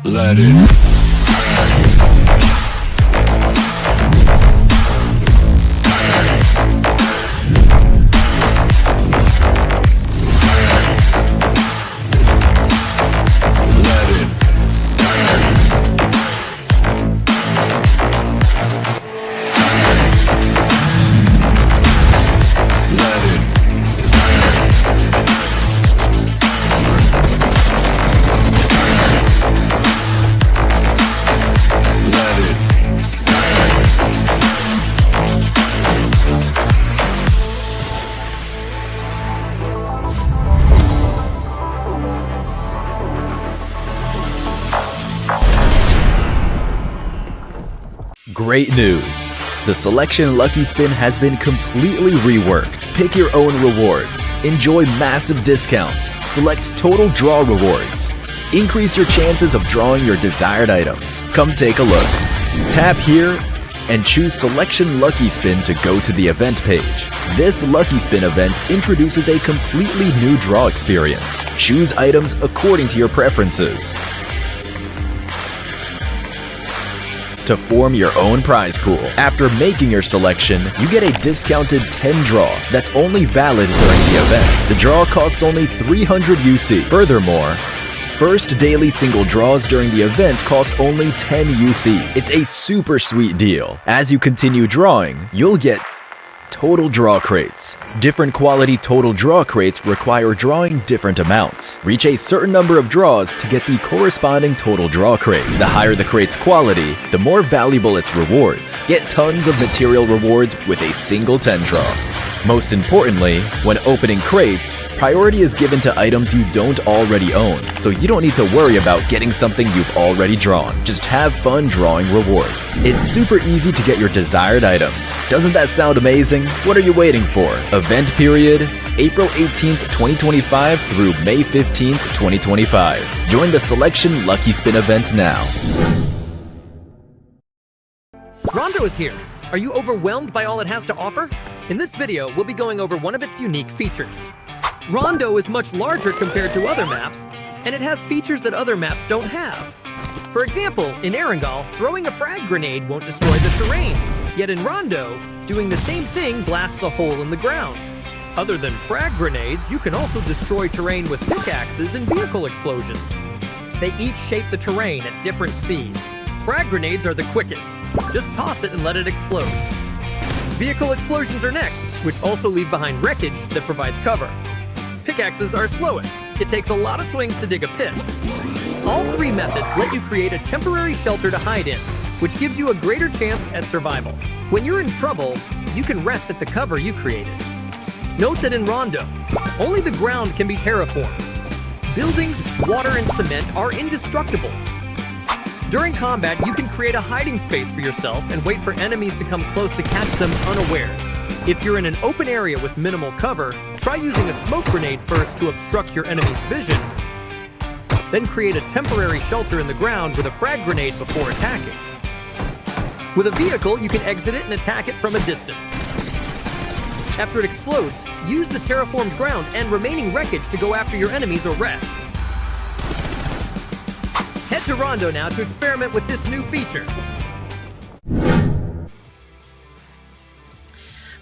Let it. Great news! The Selection Lucky Spin has been completely reworked. Pick your own rewards. Enjoy massive discounts. Select total draw rewards. Increase your chances of drawing your desired items. Come take a look. Tap here and choose Selection Lucky Spin to go to the event page. This Lucky Spin event introduces a completely new draw experience. Choose items according to your preferences. To form your own prize pool. After making your selection, you get a discounted 10 draw that's only valid during the event. The draw costs only 300 UC. Furthermore, first daily single draws during the event cost only 10 UC. It's a super sweet deal. As you continue drawing, you'll get total draw crates. Different quality total draw crates require drawing different amounts. Reach a certain number of draws to get the corresponding total draw crate. The higher the crate's quality, the more valuable its rewards. Get tons of material rewards with a single 10 draw. Most importantly, when opening crates, priority is given to items you don't already own, so you don't need to worry about getting something you've already drawn. Just have fun drawing rewards. It's super easy to get your desired items. Doesn't that sound amazing? What are you waiting for? Event period, April 18th, 2025 through May 15th, 2025. Join the Selection Lucky Spin event now. Rondo is here. Are you overwhelmed by all it has to offer? In this video, we'll be going over one of its unique features. Rondo is much larger compared to other maps, and it has features that other maps don't have. For example, in Erangel, throwing a frag grenade won't destroy the terrain, yet in Rondo, doing the same thing blasts a hole in the ground. Other than frag grenades, you can also destroy terrain with pickaxes and vehicle explosions. They each shape the terrain at different speeds. Frag grenades are the quickest. Just toss it and let it explode. Vehicle explosions are next, which also leave behind wreckage that provides cover. Pickaxes are slowest. It takes a lot of swings to dig a pit. All three methods let you create a temporary shelter to hide in, which gives you a greater chance at survival. When you're in trouble, you can rest at the cover you created. Note that in Rondo, only the ground can be terraformed. Buildings, water, and cement are indestructible. During combat, you can create a hiding space for yourself and wait for enemies to come close to catch them unawares. If you're in an open area with minimal cover, try using a smoke grenade first to obstruct your enemy's vision. Then create a temporary shelter in the ground with a frag grenade before attacking. With a vehicle, you can exit it and attack it from a distance. After it explodes, use the terraformed ground and remaining wreckage to go after your enemies or rest. Head to Rondo now to experiment with this new feature.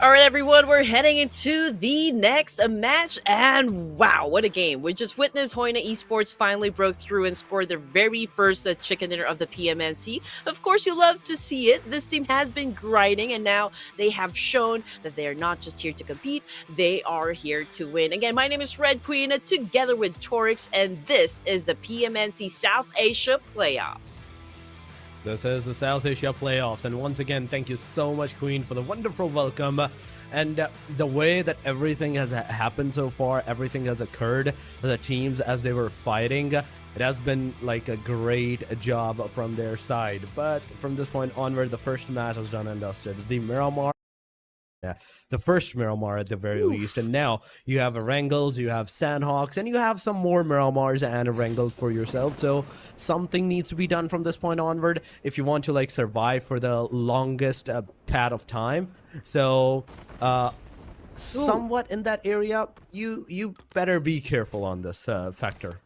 All right, everyone, we're heading into the next match, and wow, what a game. We just witnessed HAINA Esports finally broke through and scored their very first chicken dinner of the PMNC. Of course, you love to see it. This team has been grinding, and now they have shown that they are not just here to compete, they are here to win. Again, my name is Red Queen, together with Torix, and this is the PMNC South Asia Playoffs. This is the South Asia Playoffs, and once again, thank you so much, Queen, for the wonderful welcome. And the way that everything has happened so far, everything has occurred, the teams as they were fighting, it has been like a great job from their side. But from this point onward, the first match was done and dusted. The Miramar. Yeah, the first Miramar at the very least, and now you have Erangels, you have Sanhoks, and you have some more Miramars and Erangels for yourself. So something needs to be done from this point onward if you want to like survive for the longest tad of time. So somewhat in that area, you better be careful on this factor.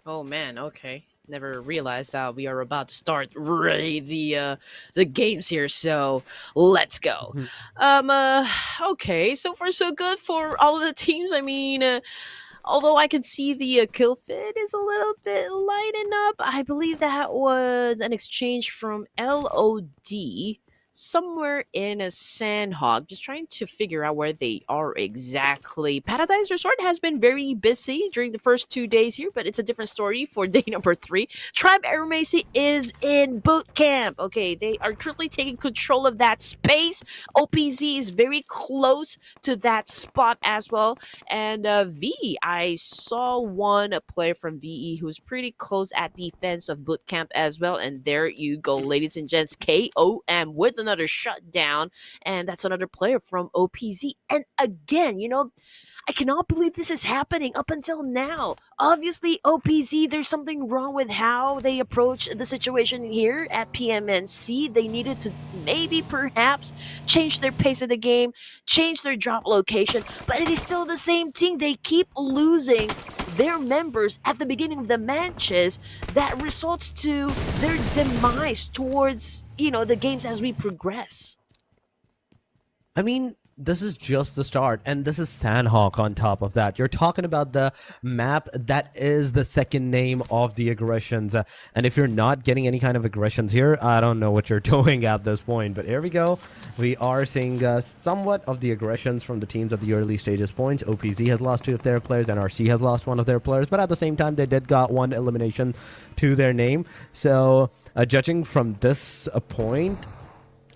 Oh man, okay. Never realized that we are about to start really the games here, so let's go. Okay, so far so good for all of the teams. I mean, although I can see the kill fit is a little bit lighting up, I believe that was an exchange from LOD. somewhere in a Sanhok, just trying to figure out where they are exactly. Paradise Resort has been very busy during the first 2 days here, but it's a different story for day number 3. Tribe AEROMACY is in boot camp. Okay, they are currently taking control of that space. OPZ is very close to that spot as well. And I saw one player from VE who's pretty close at defense of boot camp as well. And there you go, ladies and gents, KOM with another shutdown. And that's another player from OPZ. And again, I cannot believe this is happening up until now. Obviously, OPZ, there's something wrong with how they approach the situation here at PMNC. They needed to maybe perhaps change their pace of the game, change their drop location, but it is still the same team. They keep losing their members at the beginning of the matches. That results to their demise towards, the games as we progress. I mean, this is just the start, and this is Sanhok on top of that. You're talking about the map that is the second name of the aggressions. And if you're not getting any kind of aggressions here, I don't know what you're doing at this point. But here we go. We are seeing somewhat of the aggressions from the teams at the early stages points. OPZ has lost 2 of their players, NRC has lost 1 of their players. But at the same time, they did got 1 elimination to their name. So judging from this point,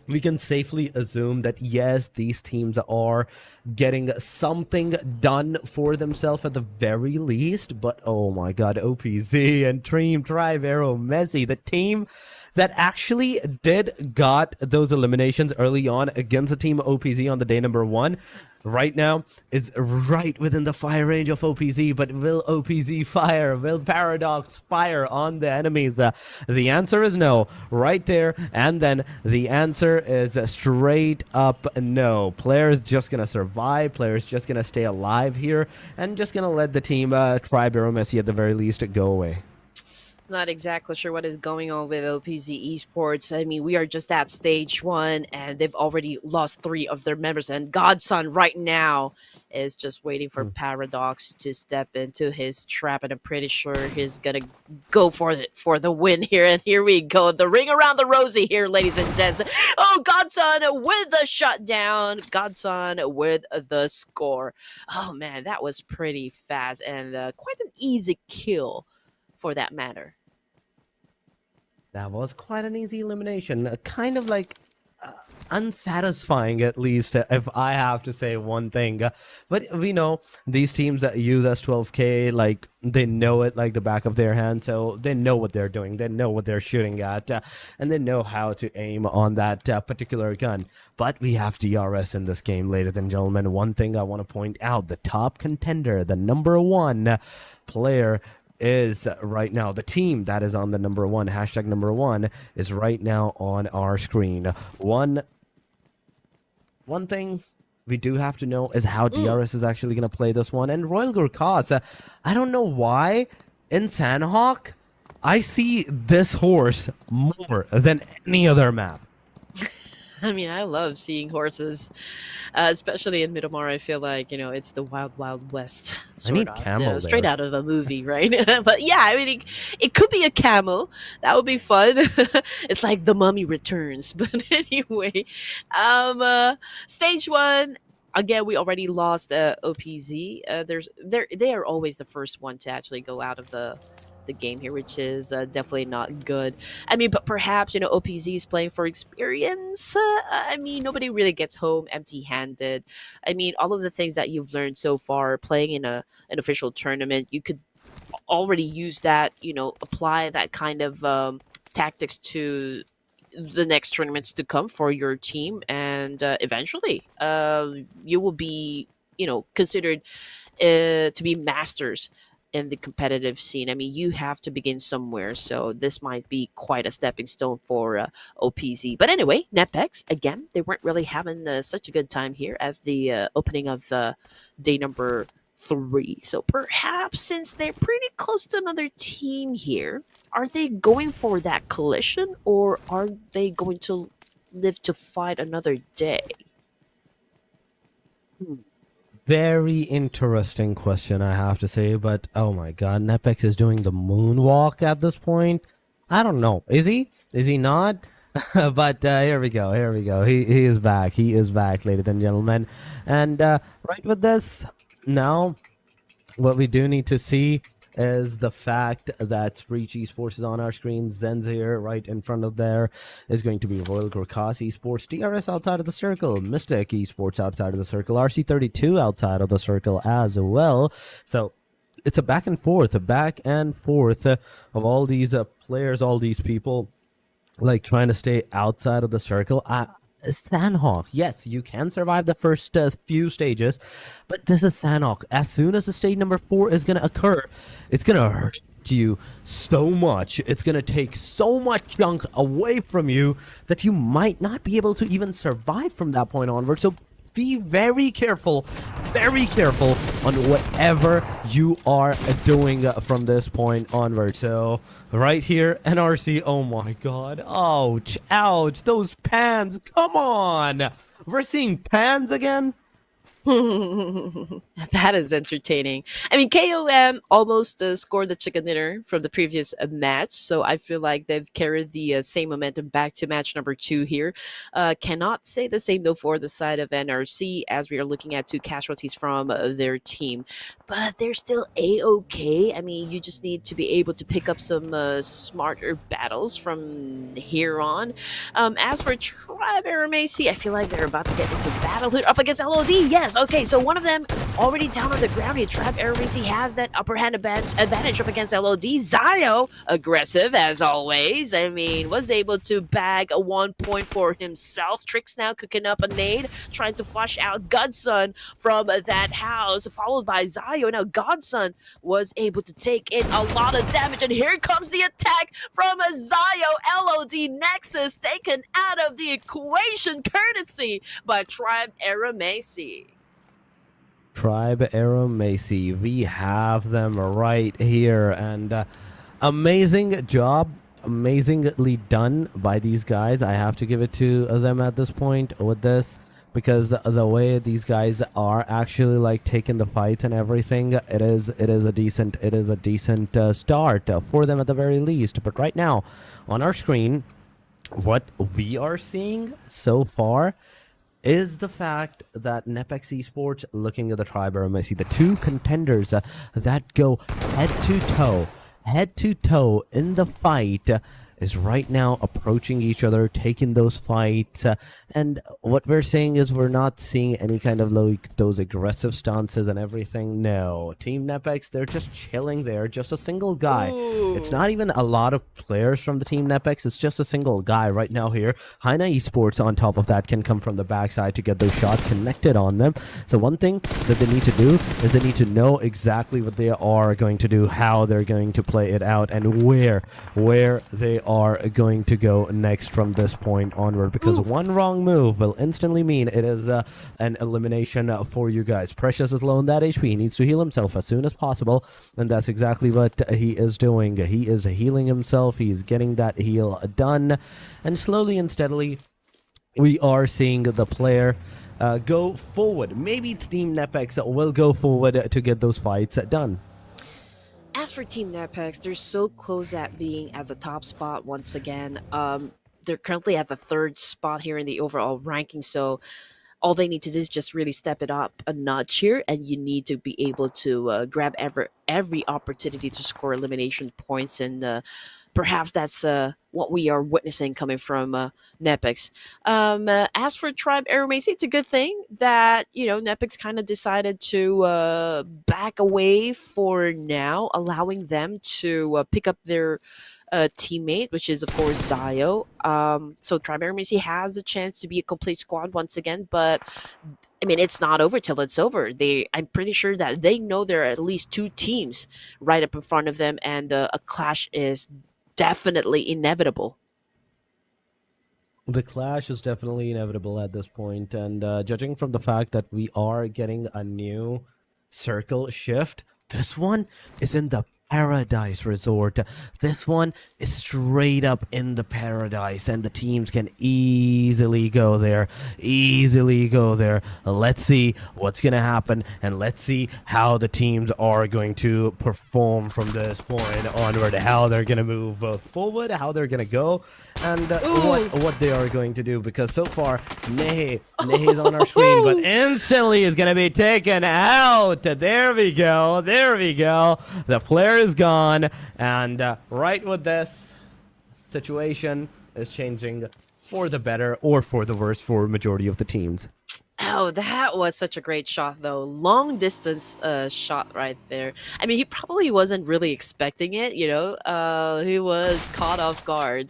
we can safely assume that yes, these teams are getting something done for themselves at the very least. But oh my god, OPZ and Dream Tribe AEROMACY, the team that actually did got those eliminations early on against the team OPZ on the day number 1, right now is right within the fire range of OPZ. But will OPZ fire? Will Paradox fire on the enemies? The answer is no, right there. And then the answer is straight up no. Players just gonna survive. Players just gonna stay alive here, and just gonna let the team Tribe AEROMACY at the very least go away. Not exactly sure what is going on with OPZ Esports. I mean, we are just at stage 1, and they've already lost 3 of their members. And Godson right now is just waiting for Paradox to step into his trap, and I'm pretty sure he's gonna go for the win here. And here we go, the ring around the rosy here, ladies and gents. Oh, Godson with the shutdown. Godson with the score. Oh man, that was pretty fast and quite an easy kill for that matter. That was quite an easy elimination. Kind of like unsatisfying, at least, if I have to say one thing. But we know these teams that use S12K, like, they know it like the back of their hand, so they know what they're doing. They know what they're shooting at, and they know how to aim on that particular gun. But we have DRS in this game, ladies and gentlemen. One thing I want to point out, the top contender, the number 1 player is right now, the team that is on the number 1, hashtag number 1, is right now on our screen. One thing we do have to know is how DRS is actually going to play this one. And Royal GurKHAS, I don't know why in Sanhok I see this horse more than any other map. I mean, I love seeing horses, especially in Miramar. I feel like, it's the wild, wild west. I need camel straight there. out of a movie, right? But yeah, I mean, it could be a camel. That would be fun. It's like The Mummy Returns. But anyway, stage 1. Again, we already lost OPZ. They are always the first one to actually go out of the game here, which is definitely not good. I mean, but perhaps, OPZ is playing for experience. I mean, nobody really gets home empty-handed. I mean, all of the things that you've learned so far playing in an official tournament, you could already use that, apply that kind of tactics to the next tournaments to come for your team, and eventually you will be, considered to be masters in the competitive scene. I mean, you have to begin somewhere, so this might be quite a stepping stone for OPZ. But anyway, NEPX, again, they weren't really having such a good time here at the opening of day number 3. So perhaps, since they're pretty close to another team here, are they going for that collision, or are they going to live to fight another day? Very interesting question, I have to say. But oh my god, NEPX is doing the moonwalk at this point. I don't know. Is he? Is he not? But here we go. Here we go. He is back. He is back, ladies and gentlemen. And right with this, now what we do need to see is the fact that SHREEPECH Esports is on our screen. Zen's here, right in front of there is going to be Royal GurKHAS Esports, DRS outside of the circle, Mystic Esports outside of the circle, RC32 outside of the circle as well. So it's a back and forth of all these players, all these people, like trying to stay outside of the circle. Sanhok, yes, you can survive the first few stages, but this is Sanhok. As soon as the stage number 4 is going to occur, it's going to hurt you so much. It's going to take so much chunk away from you that you might not be able to even survive from that point onward. So be very careful on whatever you are doing from this point onward. So right here, NRC, oh my god, ouch, those pans, come on, we're seeing pans again. That is entertaining. I mean, KOM almost scored the chicken dinner from the previous match, so I feel like they've carried the same momentum back to match number 2 here. Cannot say the same though for the side of NRC, as we are looking at 2 casualties from their team, but they're still a-okay. I mean, you just need to be able to pick up some smarter battles from here on. As for Tribe AEROMACY, I feel like they're about to get into battle here up against LOD. Yes, okay, so one of them already down on the ground here. Tribe AEROMACY has that upper hand advantage up against LOD. Zio, aggressive as always. I mean, was able to bag a 1 point for himself. Tricks now cooking up a nade, trying to flush out Godson from that house, followed by Zio. Now Godson was able to take in a lot of damage, and here comes the attack from Zio. LOD NEXUS taken out of the equation courtesy by Tribe AEROMACY. Tribe AEROMACY, we have them right here, and amazing job, amazingly done by these guys. I have to give it to them at this point with this, because the way these guys are actually like taking the fight and everything, it is a decent start for them at the very least. But right now on our screen, what we are seeing so far is the fact that NEPX Esports, looking at the Tribe AEROMACY, the 2 contenders that go head to toe in the fight, is right now approaching each other, taking those fights, and what we're saying is we're not seeing any kind of like those aggressive stances and everything. No, Team NEPX, they're just chilling there, just a single guy. Ooh. It's not even a lot of players from the Team NEPX, it's just a single guy right now here. HAINA Esports on top of that can come from the backside to get those shots connected on them. So one thing that they need to do is they need to know exactly what they are going to do, how they're going to play it out, and where they are going to go next from this point onward, because one wrong move will instantly mean it is an elimination for you guys. Precious is low on that HP. He needs to heal himself as soon as possible, and that's exactly what he is doing. He is healing himself. He's getting that heal done, and slowly and steadily we are seeing the player go forward. Maybe Team NEPX will go forward to get those fights done. As for Team NEPX, they're so close at being at the top spot once again. They're currently at the 3rd spot here in the overall ranking, so all they need to do is just really step it up a notch here, and you need to be able to grab every opportunity to score elimination points, and perhaps that's what we are witnessing coming from NEPX. As for Tribe AEROMACY, it's a good thing that, you know, NEPX kind of decided to back away for now, allowing them to pick up their teammate, which is of course Zio. So Tribe AEROMACY has a chance to be a complete squad once again, but I mean, it's not over till it's over. I'm pretty sure that they know there are at least 2 teams right up in front of them, and a clash is definitely inevitable. The clash is definitely inevitable at this point, and judging from the fact that we are getting a new circle shift, this one is in the Paradise Resort. This one is straight up in the Paradise, and the teams can easily go there. Let's see what's gonna happen, and let's see how the teams are going to perform from this point onward, how they're gonna move forward, how they're gonna go, and what they are going to do, because so far Nehe is on our screen, but instantly is going to be taken out. There we go. The player is gone, and right with this, situation is changing for the better or for the worse for majority of the teams. Oh, that was such a great shot, though. Long distance shot right there. I mean, he probably wasn't really expecting it, you know. He was caught off guard,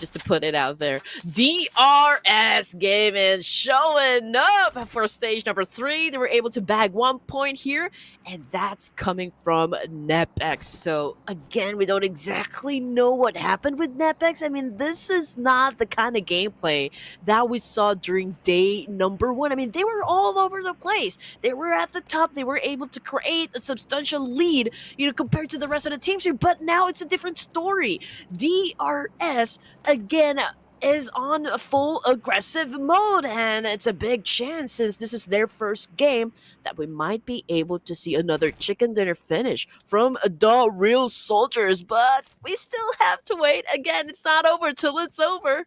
just to put it out there. DRS Gaming showing up for stage number 3. They were able to bag 1 point here, and that's coming from NEPX. So, again, we don't exactly know what happened with NEPX. I mean, this is not the kind of gameplay that we saw during day number 1. I mean, they were all over the place. They were at the top. They were able to create a substantial lead, you know, compared to the rest of the teams here. But now it's a different story. DRS, again, is on a full aggressive mode, and it's a big chance, since this is their first game, that we might be able to see another chicken dinner finish from the real soldiers. But we still have to wait. Again, it's not over till it's over.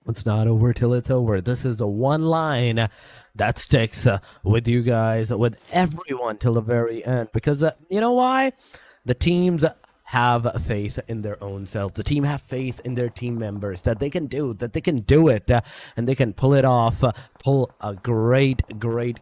It's not over till it's over. This is the one line that sticks with you guys, with everyone till the very end. Because you know why? The teams have faith in their own selves. The team have faith in their team members that they can do it, and they can pull it off, pull a great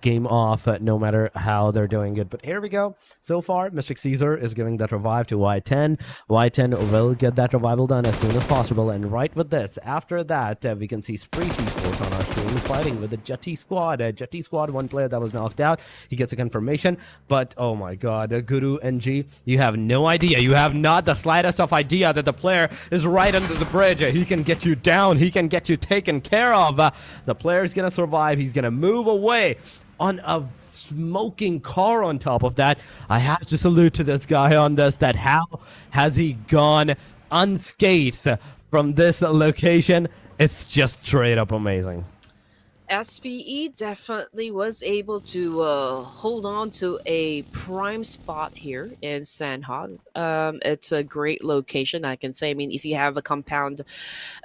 game off, no matter how they're doing it. But here we go. So far, Mystic Caesar is giving that revive to Y10. Y10 will get that revival done as soon as possible. And right with this, after that, we can see SHREEPECH Esports on our screen fighting with the JUTTI squad. JUTTI squad, one player that was knocked out. He gets a confirmation. But, oh my god, Guru NG, you have no idea. You have not the slightest of idea that the player is right under the bridge. He can get you down. He can get you taken care of. The player is going to survive. He's going to move away on a smoking car on top of that. I have to salute to this guy on this, that how has he gone unscathed from this location? It's just straight up amazing. SPE definitely was able to hold on to a prime spot here in Sanhok. It's a great location, I can say. I mean, if you have a compound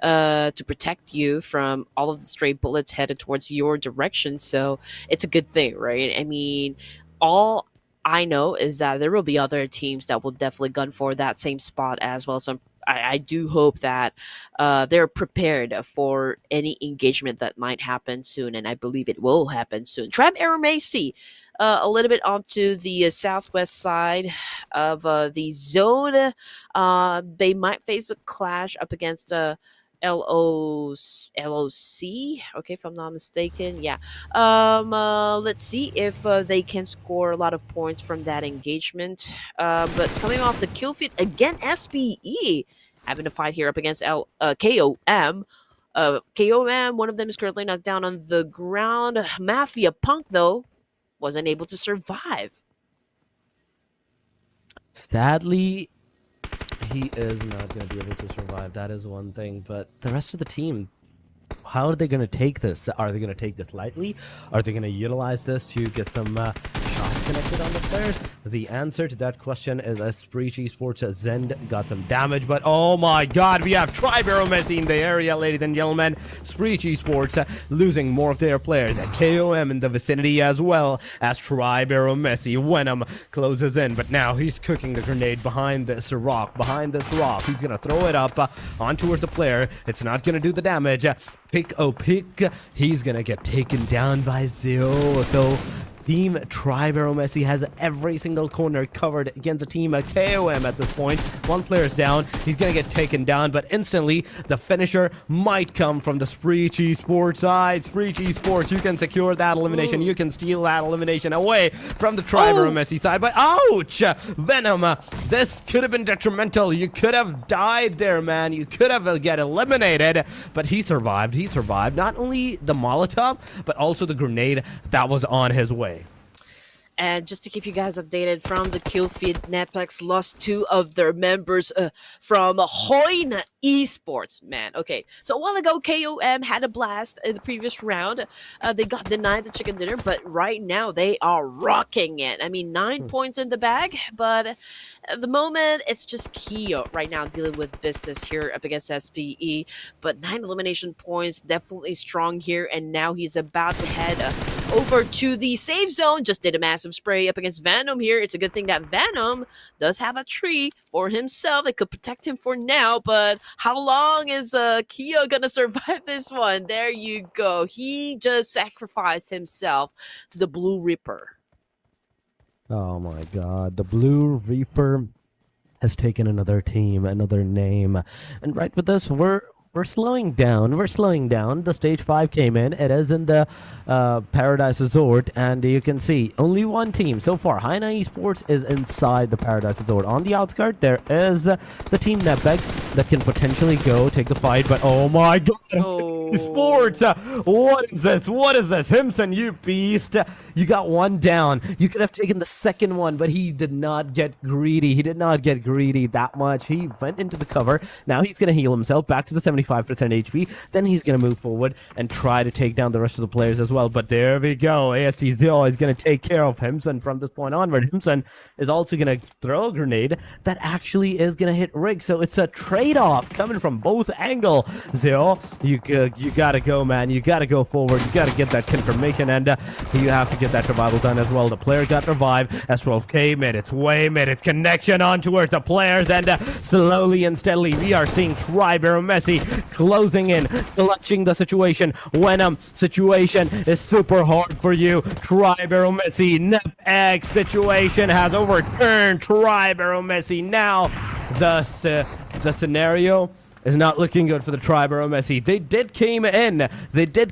to protect you from all of the stray bullets headed towards your direction, so it's a good thing, right? I mean, all I know is that there will be other teams that will definitely gun for that same spot as well. So I do hope that they're prepared for any engagement that might happen soon, and I believe it will happen soon. AEROMACY, a little bit onto the southwest side of the zone. They might face a clash up against LOC, okay, if I'm not mistaken. Yeah. Let's see if they can score a lot of points from that engagement. But coming off the kill feed again, SPE having to fight here up against KOM. KOM, one of them is currently knocked down on the ground. Mafia Punk, though, wasn't able to survive. Sadly, he is not going to be able to survive. That is one thing. But the rest of the team, how are they going to take this? Are they going to take this lightly? Are they going to utilize this to get some shots connected on the players? The answer to that question is SHREEPECH Esports. Zend got some damage, but oh my god, we have AEROMACY in the area, ladies and gentlemen. SHREEPECH Esports losing more of their players. KOM in the vicinity as well as AEROMACY. Venom closes in, but now he's cooking the grenade behind this rock. He's gonna throw it up on towards the player. It's not gonna do the damage. Pick. He's gonna get taken down by Zero. So Team AEROMACY has every single corner covered against a team KOM at this point. One player's down. He's going to get taken down, but instantly the finisher might come from the SHREEPECH Esports side. SHREEPECH Esports, you can secure that elimination. You can steal that elimination away from the AEROMACY side. But ouch! Venom, this could have been detrimental. You could have died there, man. You could have get eliminated, but he survived. He survived not only the Molotov, but also the grenade that was on his way. And just to keep you guys updated from the kill feed, NEPX lost 2 of their members from HAINA Esports. Man, okay. So a while ago, KOM had a blast in the previous round. They got denied the chicken dinner, but right now they are rocking it. I mean, 9 points in the bag, but at the moment, it's just Keo right now dealing with business here up against SPE. But 9 elimination points, definitely strong here. And now he's about to head over to the safe zone. Just did a massive spray up against Venom here. It's a good thing that Venom does have a tree for himself. It could protect him for now. But how long is Keo gonna survive this one? There you go. He just sacrificed himself to the Blue Reaper. Oh my god, the Blue Reaper has taken another team, another name. And right with this, we're slowing down. We're slowing down. The stage 5 came in. It is in the Paradise Resort, and you can see only one team so far. HAINA Esports is inside the Paradise Resort. On the outskirts, there is the team NEPX that can potentially go take the fight, but oh my god, Esports! What is this? What is this? Himson, you beast! You got one down. You could have taken the second one, but he did not get greedy. He did not get greedy that much. He went into the cover. Now he's going to heal himself back to the 75% HP. Then he's going to move forward and try to take down the rest of the players as well. But there we go. AST0 is going to take care of Himson from this point onward. Himson is also going to throw a grenade that actually is going to hit Rig. So it's a trade-off coming from both angles. Zero, you got to go, man. You got to go forward. You got to get that confirmation, and you have to get that revival done as well. The player got revived. S12K mid. It's way mid. It's connection on towards the players, and slowly and steadily we are seeing AEROMACY closing in, clutching the situation. Venom situation is super hard for you. AEROMACY, NEPX situation has overturned AEROMACY. Now the scenario is not looking good for the AEROMACY. They did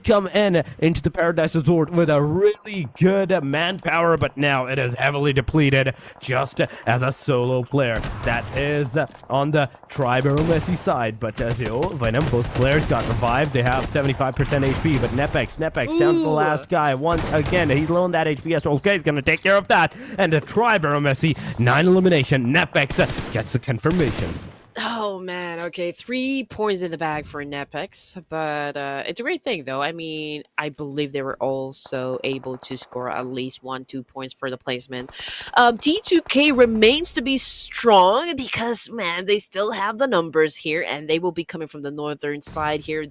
come in into the Paradise Resort with a really good manpower, but now it is heavily depleted just as a solo player. That is on the AEROMACY side, but Venom, both players got revived. They have 75% HP, but NEPX down to the last guy once again. He's low on that HP. Okay, he's gonna take care of that, and the AEROMACY 9 elimination. NEPX gets the confirmation. Oh man, okay, 3 points in the bag for NEPX, but it's a great thing though. I mean, I believe they were also able to score at least 1-2 points for the placement. T2K remains to be strong because man, they still have the numbers here, and they will be coming from the northern side here.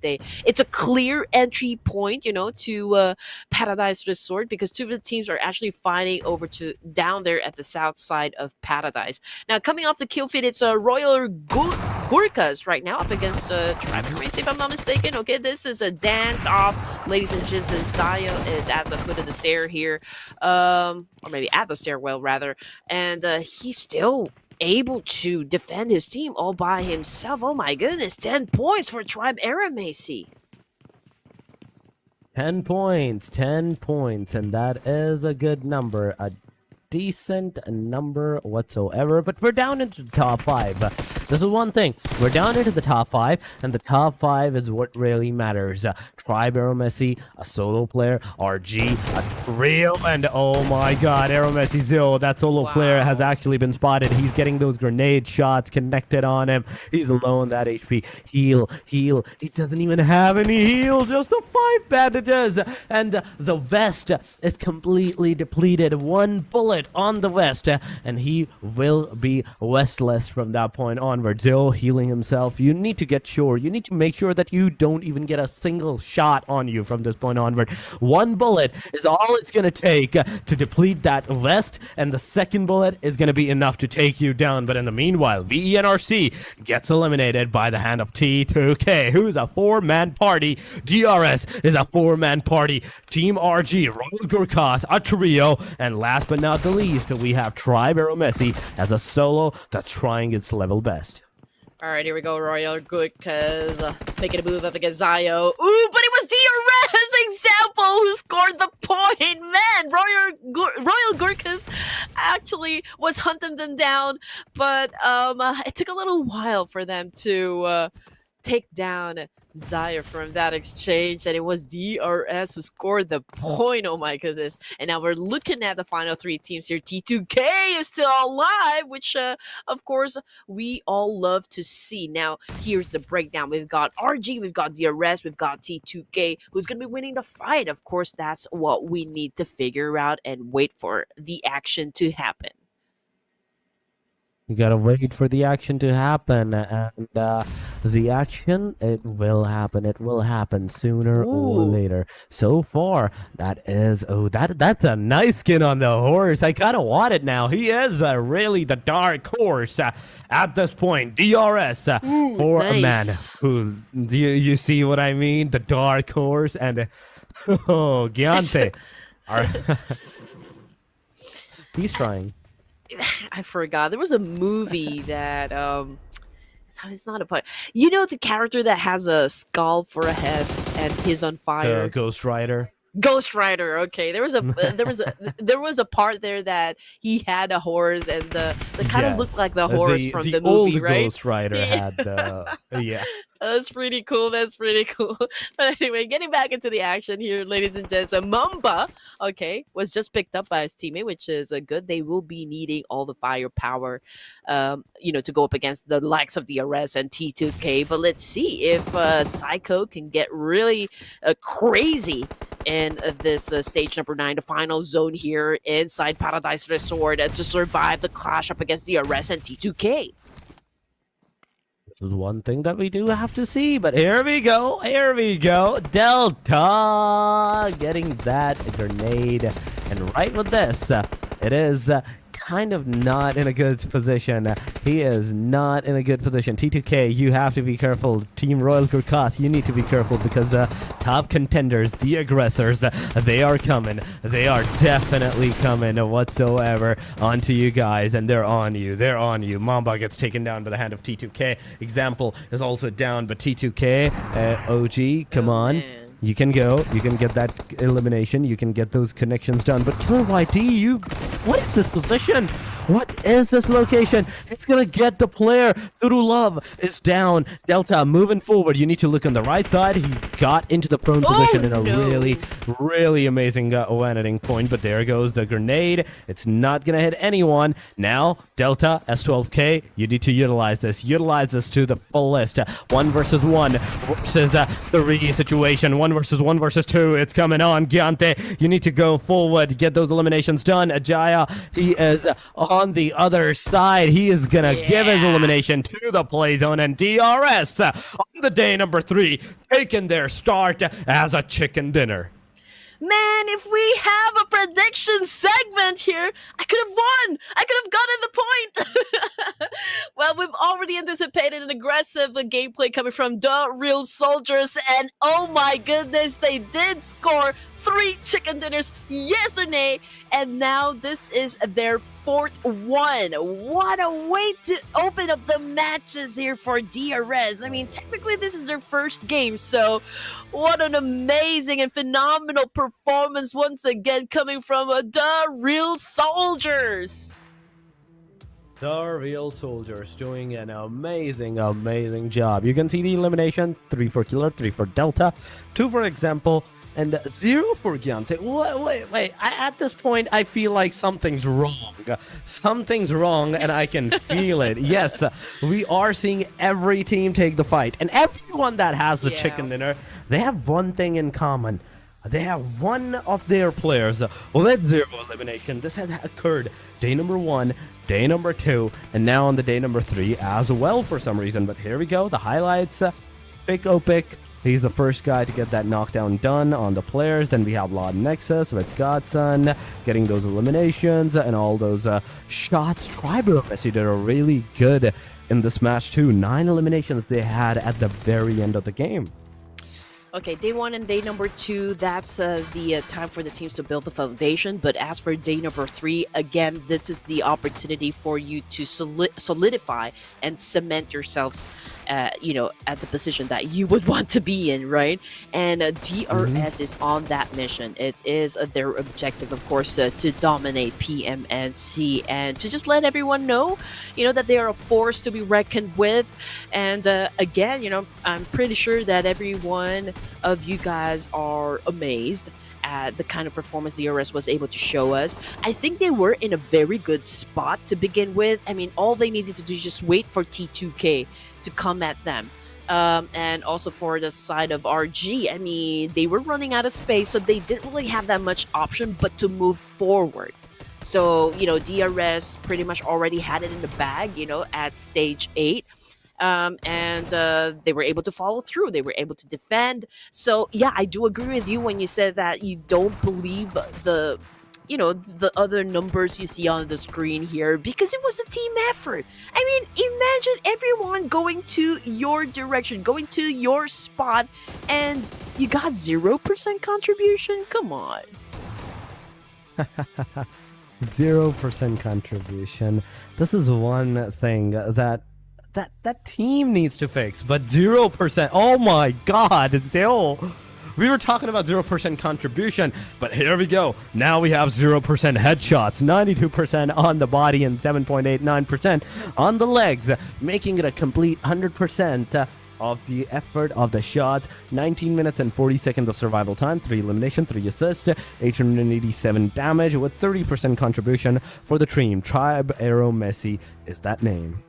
It's a clear entry point, you know, to Paradise Resort, because 2 of the teams are actually fighting over to down there at the south side of Paradise. Now, coming off the kill feed, it's a Royal GURKHAS right now up against TRIBE, if I'm not mistaken. Okay, this is a dance off, ladies and gents, and Zio is at the foot of the stair here, or maybe at the stairwell rather, and he's still able to defend his team all by himself. Oh my goodness, 10 points for AEROMACY. 10 points, and that is a good number, a decent number whatsoever. But we're down into the top 5. This is one thing. We're down into the top 5, and the top 5 is what really matters. AEROMACY, a solo player, RG, a real, and oh my god, AEROMACY Zero, that solo player has actually been spotted. He's getting those grenade shots connected on him. He's low on that HP. Heal. He doesn't even have any heal, just the 5 bandages. And the vest is completely depleted. 1 bullet on the vest, and he will be vestless from that point onward. Zero healing himself. You need to get sure. You need to make sure that you don't even get a single shot on you from this point onward. 1 bullet is all it's going to take to deplete that vest, and the second bullet is going to be enough to take you down. But in the meanwhile, VENRC gets eliminated by the hand of T2K, who's a 4-man party. DRS is a 4-man party. Team RG, Rondo, GURKHAS, a trio, and last but not the least, we have AEROMACY as a solo that's trying its level best. All right, here we go, Royal GURKHAS making a move up against Zio. Ooh, but it was DRS example who scored the point. Man, Royal GURKHAS actually was hunting them down, but it took a little while for them to take down Zaya from that exchange, and it was DRS who scored the point. Oh my goodness. And now we're looking at the final three teams here. T2K is still alive, which of course we all love to see. Now here's the breakdown. We've got RG, we've got DRS, we've got T2K, who's going to be winning the fight. Of course, that's what we need to figure out and wait for the action to happen. You gotta wait for the action to happen, and the action, it will happen. It will happen sooner or Ooh. later. So far, that's a nice skin on the horse. I kind of want it now. He is really the dark horse at this point. DRS for a man nice. who, you see what I mean? The dark horse and oh, Giante. He's trying. I forgot. There was a movie that it's not a part. You know the character that has a skull for a head and he's on fire. The Ghost Rider. Ghost Rider. Okay, there was a part there that he had a horse and the kind of looked like the horse from the movie, old right? Ghost Rider had the yeah. That's pretty cool. That's pretty cool. But anyway, getting back into the action here, ladies and gents. Mamba, okay, was just picked up by his teammate, which is good. They will be needing all the firepower, to go up against the likes of DRS and T2K. But let's see if Psycho can get really crazy in this stage number 9, the final zone here inside Paradise Resort, to survive the clash up against DRS and T2K. This is one thing that we do have to see, but here we go. Here we go. Delta getting that grenade. And right with this, it is kind of not in a good position. He is not in a good position. T2K, you have to be careful. Team Royal GurKHAS, you need to be careful because the top contenders, the aggressors, they are coming. They are definitely coming whatsoever onto you guys, and they're on you. They're on you. Mamba gets taken down by the hand of T2K. Example is also down, but T2K, OG, come on. Man. You can go. You can get that elimination. You can get those connections done. But Killer YT, what is this position? What is this location? It's going to get the player. Through Love is down. Delta moving forward. You need to look on the right side. He got into the prone position in a really, really amazing landing point. But there goes the grenade. It's not going to hit anyone. Now, Delta, S12K, you need to utilize this. Utilize this to the fullest. 1 versus 1 versus 3 situation. 1 versus 1 versus 2. It's coming on. Giante, you need to go forward. Get those eliminations done. Ajaya, he is on the other side. He is going to give his elimination to the play zone. And DRS on the day number 3, taking their start as a chicken dinner. Man, if we have a prediction segment here, I could have won. I could have gotten the point. Well, we've already anticipated an aggressive gameplay coming from the Real Soldiers, and oh my goodness, they did score 3 chicken dinners yesterday, and now this is their 4th one. What a way to open up the matches here for DRS. I mean, technically this is their first game, so what an amazing and phenomenal performance once again coming from the Real Soldiers. The Real Soldiers doing an amazing, amazing job. You can see the elimination: 3 for Killer, 3 for Delta, 2 for Example, and 0 for Giante. Wait. At this point, I feel like something's wrong. Something's wrong, and I can feel it. Yes, we are seeing every team take the fight. And everyone that has the chicken dinner, they have one thing in common. They have one of their players with 0 elimination. This has occurred day number 1, day number 2, and now on the day number 3 as well for some reason. But here we go. The highlights. Pick Opic. He's the first guy to get that knockdown done on the players. Then we have Lord NEXUS with Godson getting those eliminations and all those shots. AEROMACY did a really good in this match too. 9 eliminations they had at the very end of the game. Okay, day 1 and day number 2, that's the time for the teams to build the foundation. But as for day number 3, again, this is the opportunity for you to solidify and cement yourselves at the position that you would want to be in, right? And DRS is on that mission. It is their objective, of course, to dominate PMNC and to just let everyone know, that they are a force to be reckoned with. And again, I'm pretty sure that every one of you guys are amazed at the kind of performance DRS was able to show us. I think they were in a very good spot to begin with. I mean, all they needed to do is just wait for T2K to come at them. And also for the side of RG, I mean, they were running out of space, so they didn't really have that much option but to move forward. So, DRS pretty much already had it in the bag, at stage 8. And they were able to follow through. They were able to defend. So yeah, I do agree with you when you said that you don't believe the other numbers you see on the screen here, because it was a team effort. I mean, imagine everyone going to your direction, going to your spot, and you got 0% contribution. Come on. 0% contribution. This is one thing that team needs to fix, but 0%. Oh my god, we were talking about 0% contribution, but here we go. Now we have 0% headshots, 92% on the body and 7.89% on the legs, making it a complete 100% of the effort of the shots. 19 minutes and 40 seconds of survival time, 3 elimination, 3 assists, 887 damage with 30% contribution for the team. Tribe AEROMACY is that name.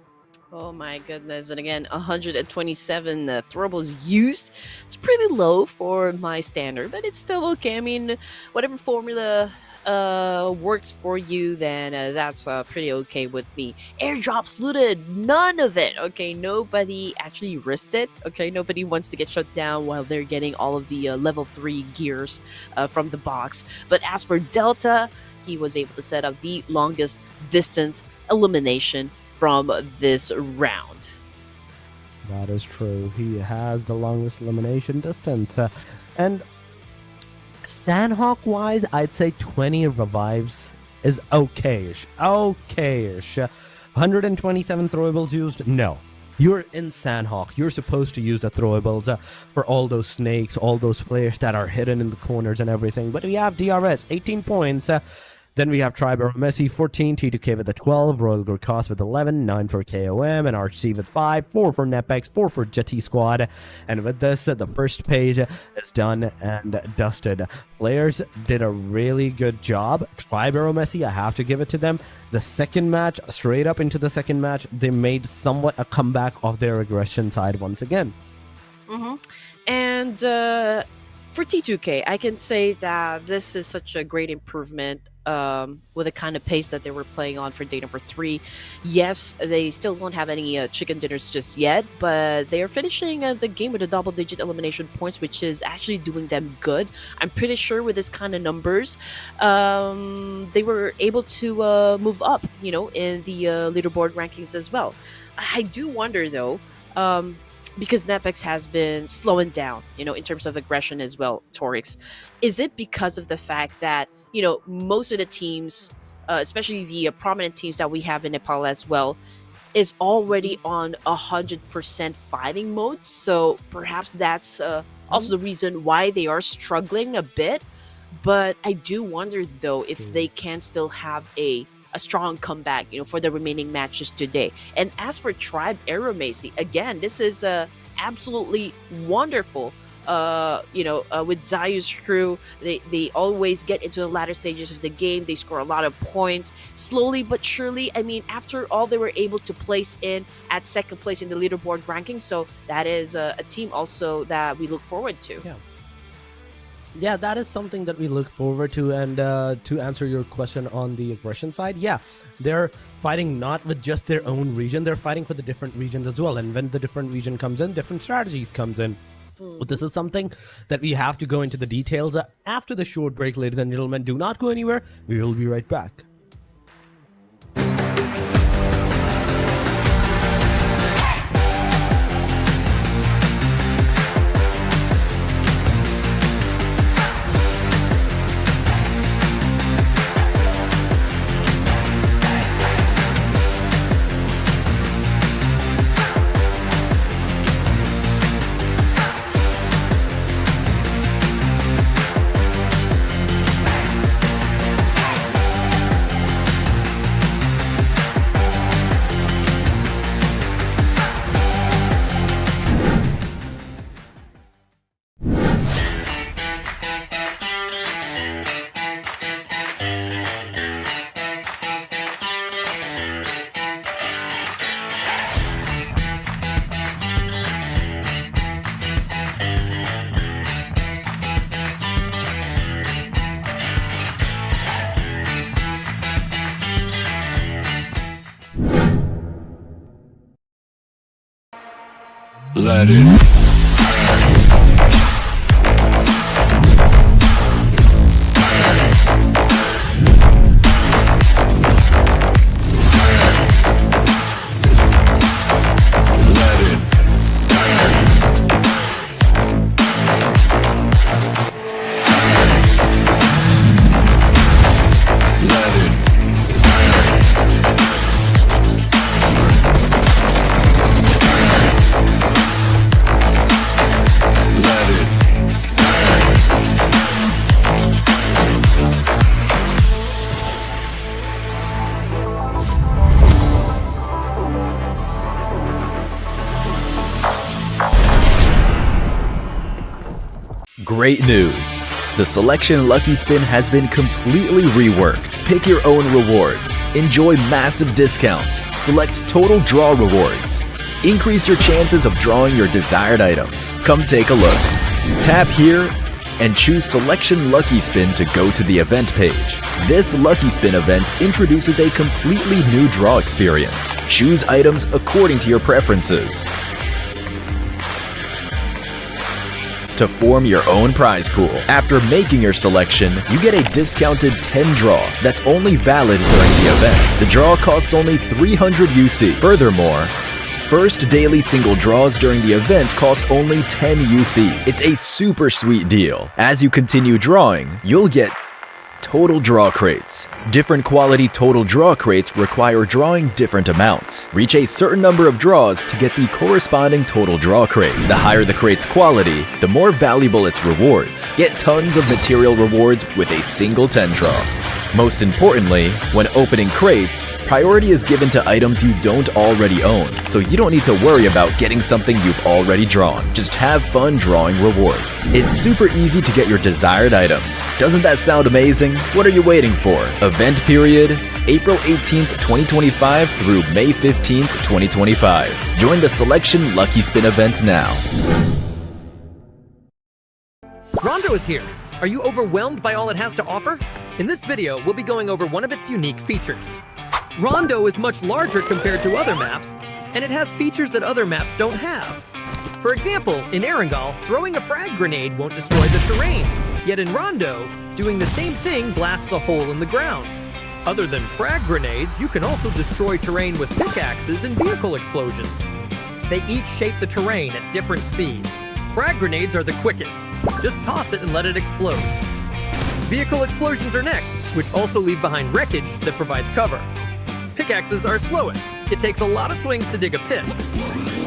Oh my goodness. And again, 127 throwables used. It's pretty low for my standard, but it's still okay. I mean, whatever formula works for you, then that's pretty okay with me. Airdrops looted, none of it. Okay, nobody actually risked it. Okay, nobody wants to get shut down while they're getting all of the level 3 gears from the box. But as for Delta, he was able to set up the longest distance elimination from this round. That is true. He has the longest elimination distance. And Sanhok wise, I'd say 20 revives is okayish. Okayish. 127 throwables used? No. You're in Sanhok. You're supposed to use the throwables for all those snakes, all those players that are hidden in the corners and everything. But we have DRS, 18 points. Then we have Tribe AEROMACY 14, T2K with the 12, Royal GURKHAS with 11, 9 for KOM, and RC with 5, 4 for NEPX, 4 for JUTTI squad. And with this, the first page is done and dusted. Players did a really good job. Tribe AEROMACY, I have to give it to them. The second match, straight up into the second match, they made somewhat a comeback of their aggression side once again. And for T2K, I can say that this is such a great improvement with the kind of pace that they were playing on for day number 3. Yes, they still don't have any chicken dinners just yet, but they are finishing the game with a double-digit elimination points, which is actually doing them good. I'm pretty sure with this kind of numbers, they were able to move up, in the leaderboard rankings as well. I do wonder, though, because NEPX has been slowing down, in terms of aggression as well, Torix. Is it because of the fact that, most of the teams, especially the prominent teams that we have in Nepal as well, is already on 100% fighting mode? So perhaps that's also the reason why they are struggling a bit. But I do wonder, though, if they can still have a strong comeback, for the remaining matches today. And as for Tribe AEROMACY, again, this is absolutely wonderful. With Zayu's crew, they always get into the latter stages of the game. They score a lot of points, slowly but surely. I mean, after all, they were able to place in at second place in the leaderboard ranking. So that is a team also that we look forward to. Yeah, that is something that we look forward to. And to answer your question on the aggression side, yeah, they're fighting not with just their own region, they're fighting for the different regions as well. And when the different region comes in, different strategies comes in. But this is something that we have to go into the details after the short break, ladies and gentlemen. Do not go anywhere. We will be right back. Let it. Let it. Let it. Let it. Great news! The Selection Lucky Spin has been completely reworked. Pick your own rewards. Enjoy massive discounts. Select total draw rewards. Increase your chances of drawing your desired items. Come take a look. Tap here and choose Selection Lucky Spin to go to the event page. This Lucky Spin event introduces a completely new draw experience. Choose items according to your preferences. To form your own prize pool. After making your selection, you get a discounted 10 draw that's only valid during the event. The draw costs only 300 UC. Furthermore, first daily single draws during the event cost only 10 UC. It's a super sweet deal. As you continue drawing, you'll get total draw crates. Different quality total draw crates require drawing different amounts. Reach a certain number of draws to get the corresponding total draw crate. The higher the crate's quality, the more valuable its rewards. Get tons of material rewards with a single 10 draw. Most importantly, when opening crates, priority is given to items you don't already own, so you don't need to worry about getting something you've already drawn. Just have fun drawing rewards. It's super easy to get your desired items. Doesn't that sound amazing? What are you waiting for? Event period, April 18th, 2025 through May 15th, 2025. Join the Selection Lucky Spin event now. Rondo is here. Are you overwhelmed by all it has to offer? In this video, we'll be going over one of its unique features. Rondo is much larger compared to other maps, and it has features that other maps don't have. For example, in Erangel, throwing a frag grenade won't destroy the terrain, yet in Rondo, doing the same thing blasts a hole in the ground. Other than frag grenades, you can also destroy terrain with pickaxes and vehicle explosions. They each shape the terrain at different speeds. Frag grenades are the quickest. Just toss it and let it explode. Vehicle explosions are next, which also leave behind wreckage that provides cover. Pickaxes are slowest. It takes a lot of swings to dig a pit.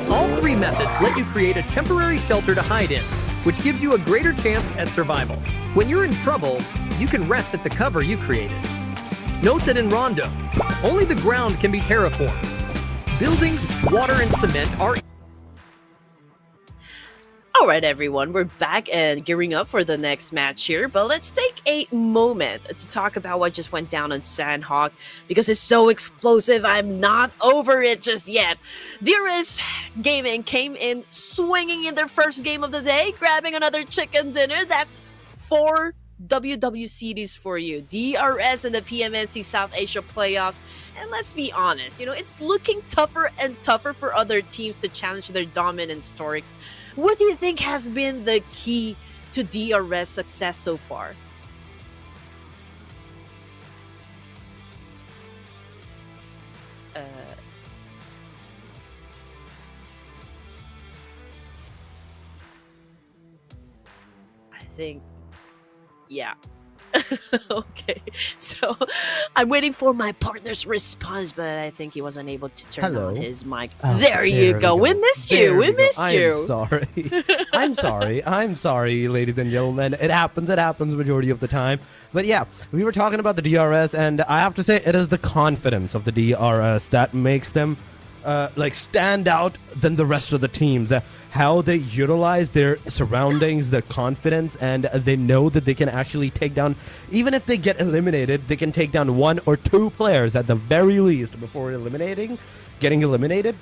All three methods let you create a temporary shelter to hide in, which gives you a greater chance at survival. When you're in trouble, you can rest at the cover you created. Note that in Rondo, only the ground can be terraformed. Buildings, water, and cement are... All right, everyone, we're back and gearing up for the next match here, but let's take a moment to talk about what just went down on Sanhok, because it's so explosive. I'm not over it just yet. DRS Gaming came in swinging in their first game of the day, grabbing another chicken dinner. That's 4 WWCDs for you. DRS in the PMNC South Asia playoffs. And let's be honest, it's looking tougher and tougher for other teams to challenge their dominant Storks. What do you think has been the key to DRS success so far? I think, yeah. Okay, so I'm waiting for my partner's response, but I think he wasn't able to turn on his mic. There you go. We missed you. We missed you. I'm sorry. I'm sorry, ladies and gentlemen. It happens majority of the time. But yeah, we were talking about the DRS, and I have to say it is the confidence of the DRS that makes them stand out than the rest of the teams. How they utilize their surroundings, their confidence, and they know that they can actually take down, even if they get eliminated, they can take down 1 or 2 players at the very least before getting eliminated.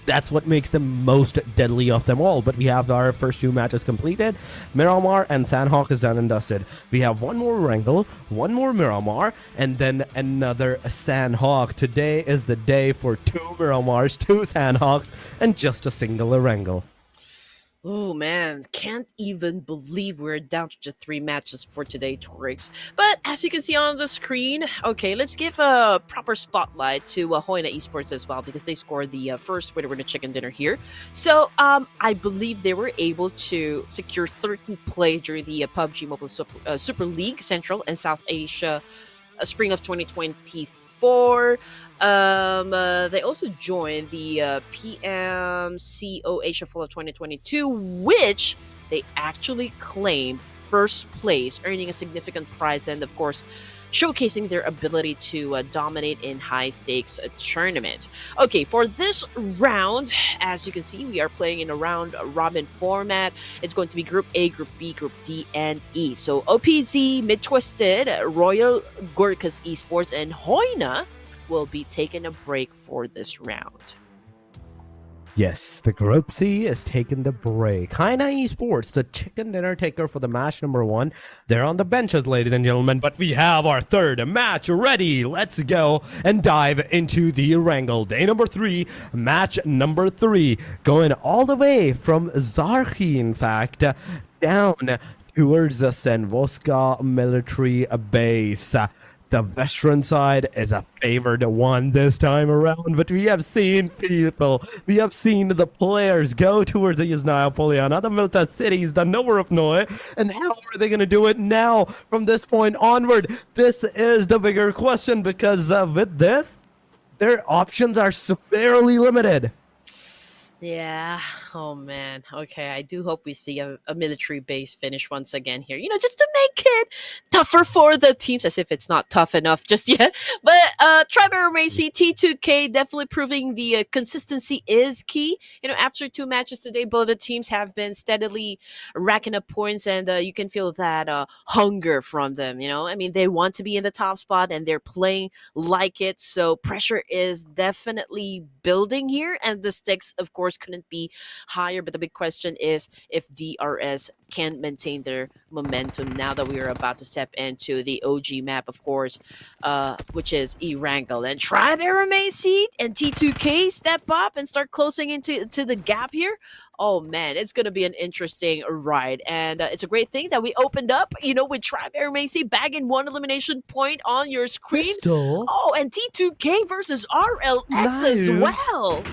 That's what makes them most deadly of them all. But we have our first 2 matches completed. Miramar and Sanhok is done and dusted. We have one more Erangel, one more Miramar, and then another Sanhok. Today is the day for 2 Miramars, 2 Sanhoks, and just a single Erangel. Oh man, can't even believe we're down to just 3 matches for today, Torix. But as you can see on the screen, okay, let's give a proper spotlight to HAINA Esports as well because they scored the first winner chicken dinner here. So I believe they were able to secure 13th place during the PUBG Mobile Super League Central and South Asia spring of 2024. They also joined the PMNC Asia Fall of 2022, which they actually claimed first place, earning a significant prize and, of course, showcasing their ability to dominate in high stakes tournament. Okay, for this round, as you can see, we are playing in a round robin format. It's going to be Group A, Group B, Group D, and E. So OPZ, Mid Twisted, Royal GURKHAS Esports, and HAINA will be taking a break for this round. Yes, the Group C is taking the break. HAINA Esports, the chicken dinner taker for the match number 1. They're on the benches, ladies and gentlemen, but we have our third match ready. Let's go and dive into the Erangel. Day number 3, match number 3. Going all the way from Zarki, in fact, down towards the Senvoska military base. The veteran side is a favored one this time around, but we have seen we have seen the players go towards the Yuzhnaya Polyana, the Milta cities, the Novorovnoye, and how are they going to do it now from this point onward? This is the bigger question because with this, their options are severely limited. Yeah. Oh man. Okay. I do hope we see a military base finish once again here. Just to make it tougher for the teams, as if it's not tough enough just yet. But Tribe AEROMACY, T2K definitely proving the consistency is key. After 2 matches today, both the teams have been steadily racking up points, and you can feel that hunger from them. I mean, they want to be in the top spot, and they're playing like it. So pressure is definitely building here, and the stakes, of course, couldn't be higher. But the big question is if DRS can maintain their momentum now that we are about to step into the OG map, of course, which is Erangel. And Tribe AEROMACY and T2K step up and start closing into the gap here. Oh man, it's going to be an interesting ride. And it's a great thing that we opened up, with Tribe AEROMACY bagging 1 elimination point on your screen. Pistol. Oh, and T2K versus RLX as well.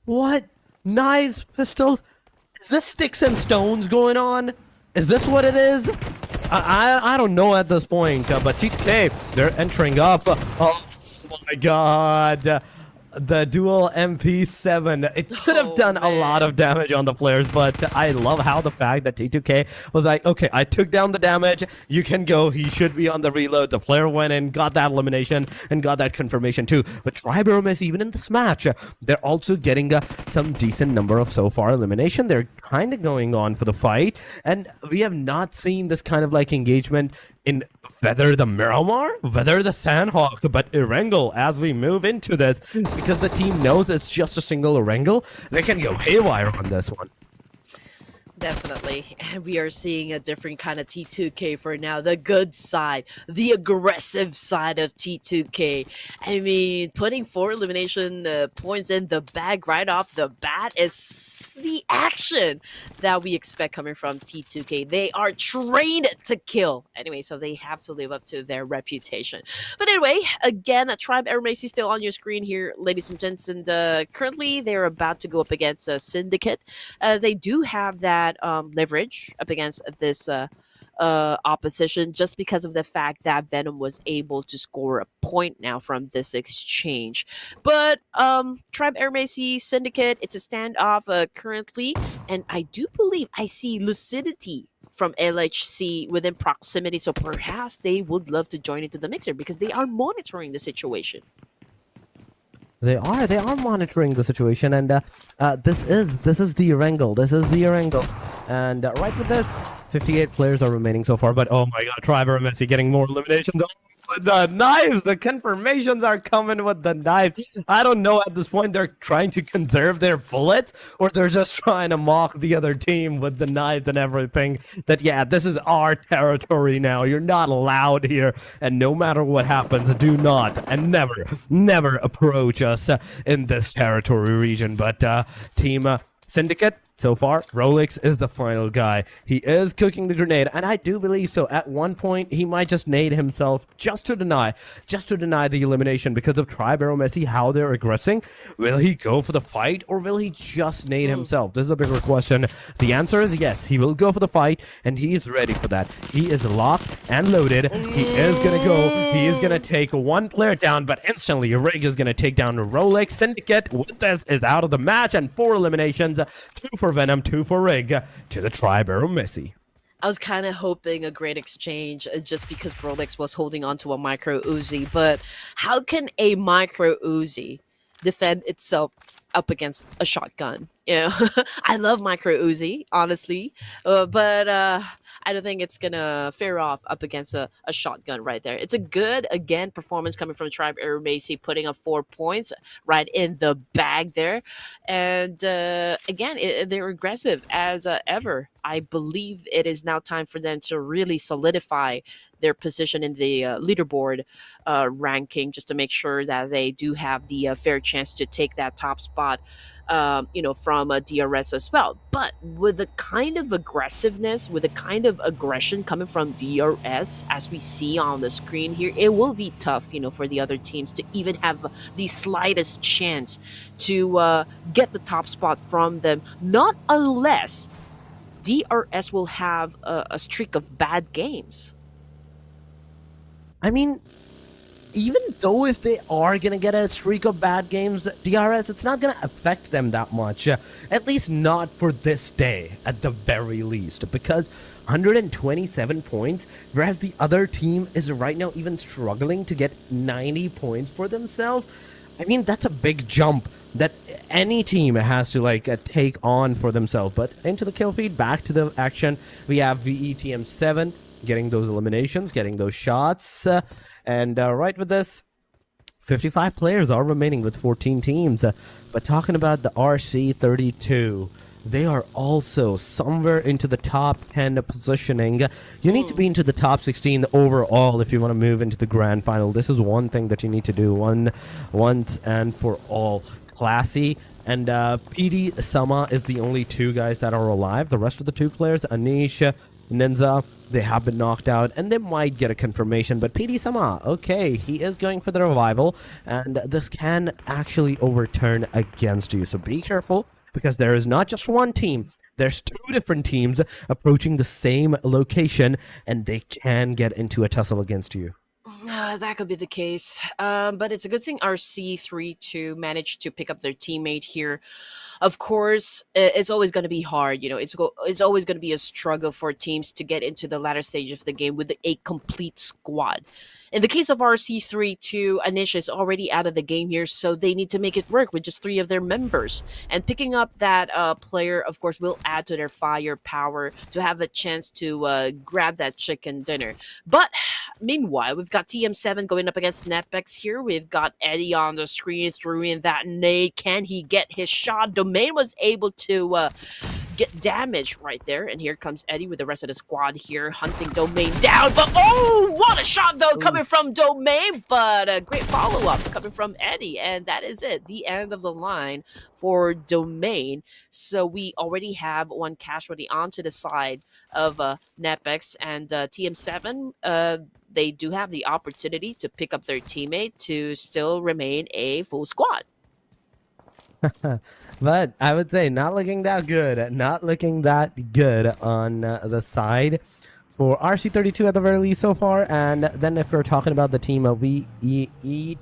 What? Knives, pistols? Is this sticks and stones going on? Is this what it is? I don't know at this point, but TK, they're entering up. Oh my god. The dual MP7. It could have done a lot of damage on the players, but I love how the fact that T2K was like, okay, I took down the damage. You can go. He should be on the reload. The player went and got that elimination and got that confirmation too. But Tribe AEROMACY, even in this match, they're also getting some decent number of so far elimination. They're kind of going on for the fight, and we have not seen this kind of engagement in whether the Miramar, whether the Sanhok, but Erangel, as we move into this, because the team knows it's just a single Erangel, they can go haywire on this one. Definitely. And we are seeing a different kind of T2K for now. The good side, the aggressive side of T2K. I mean, putting 4 elimination points in the bag right off the bat is the action that we expect coming from T2K. They are trained to kill. Anyway, so they have to live up to their reputation. But anyway, again, Tribe AEROMACY still on your screen here, ladies and gents. And currently, they're about to go up against Syndicate. They do have that leverage up against this opposition just because of the fact that Venom was able to score a point now from this exchange. But Tribe AEROMACY, Syndicate, it's a standoff currently, and I do believe I see Lucidity from LHC within proximity, so perhaps they would love to join into the mixer because they are monitoring the situation. They are monitoring the situation, and this is the Erangel. This is the Erangel, and right with this, 58 players are remaining so far. But oh my god, Tribe AEROMACY getting more eliminations. The knives, the confirmations are coming with the knives. I don't know at this point they're trying to conserve their bullets or they're just trying to mock the other team with the knives and everything. That yeah, this is our territory now. You're not allowed here, and no matter what happens, do not and never approach us in this territory region. But team Syndicate So far, Rolex is the final guy. He is cooking the grenade, and I do believe so. At one point, he might just nade himself just to deny the elimination because of AEROMACY, how they're aggressing. Will he go for the fight, or will he just nade himself? This is a bigger question. The answer is yes, he will go for the fight, and he's ready for that. He is locked and loaded. He is gonna go. He is gonna take one player down, but instantly Rig is gonna take down Rolex. Syndicate with this is out of the match, and 4 eliminations. 2 for Venom, 2 for Rig, to the AEROMACY. I was kind of hoping a great exchange just because Rolex was holding on to a micro Uzi, but how can a micro Uzi defend itself up against a shotgun? You know, I love micro Uzi, honestly, but I don't think it's gonna fare off up against a shotgun right there. It's a good, again, performance coming from AEROMACY, putting up 4 points right in the bag there. And again, they're aggressive as ever. I believe it is now time for them to really solidify their position in the leaderboard ranking, just to make sure that they do have the fair chance to take that top spot, from DRS as well. But with the kind of aggressiveness, with the kind of aggression coming from DRS, as we see on the screen here, it will be tough, for the other teams to even have the slightest chance to get the top spot from them, not unless DRS will have a streak of bad games. I mean, even though if they are going to get a streak of bad games, DRS, it's not going to affect them that much. At least not for this day, at the very least. Because 127 points, whereas the other team is right now even struggling to get 90 points for themselves. I mean, that's a big jump that any team has to take on for themselves. But into the kill feed, back to the action, we have VETM7 getting those eliminations, getting those shots. And right with this, 55 players are remaining with 14 teams. But talking about the RC32, they are also somewhere into the top 10 positioning. You need to be into the top 16 overall if you want to move into the grand final. This is one thing that you need to do once and for all. Classy and PD Sama is the only 2 guys that are alive. The rest of the 2 players, Anish, Ninja, they have been knocked out, and they might get a confirmation. But PD Sama, okay, he is going for the revival, and this can actually overturn against you. So be careful, because there is not just one team. There's 2 different teams approaching the same location, and they can get into a tussle against you. That could be the case. But it's a good thing RC32 managed to pick up their teammate here. Of course, it's always going to be hard. It's always going to be a struggle for teams to get into the latter stage of the game with a complete squad. In the case of RC32, Anish is already out of the game here, so they need to make it work with just 3 of their members. And picking up that player, of course, will add to their firepower to have a chance to grab that chicken dinner. But meanwhile, we've got TM7 going up against NEPX here. We've got Eddie on the screen throwing that nade. Can he get his shot? Domain was able to get damage right there, and here comes Eddie with the rest of the squad here hunting Domain down. But what a shot though coming from Domain, but a great follow-up coming from Eddie, and that is it, the end of the line for Domain. So we already have one casualty onto the side of NEPX, and TM7 they do have the opportunity to pick up their teammate to still remain a full squad. But I would say not looking that good. Not looking that good on the side for RC32 at the very least so far. And then if we're talking about the team of VEE2S,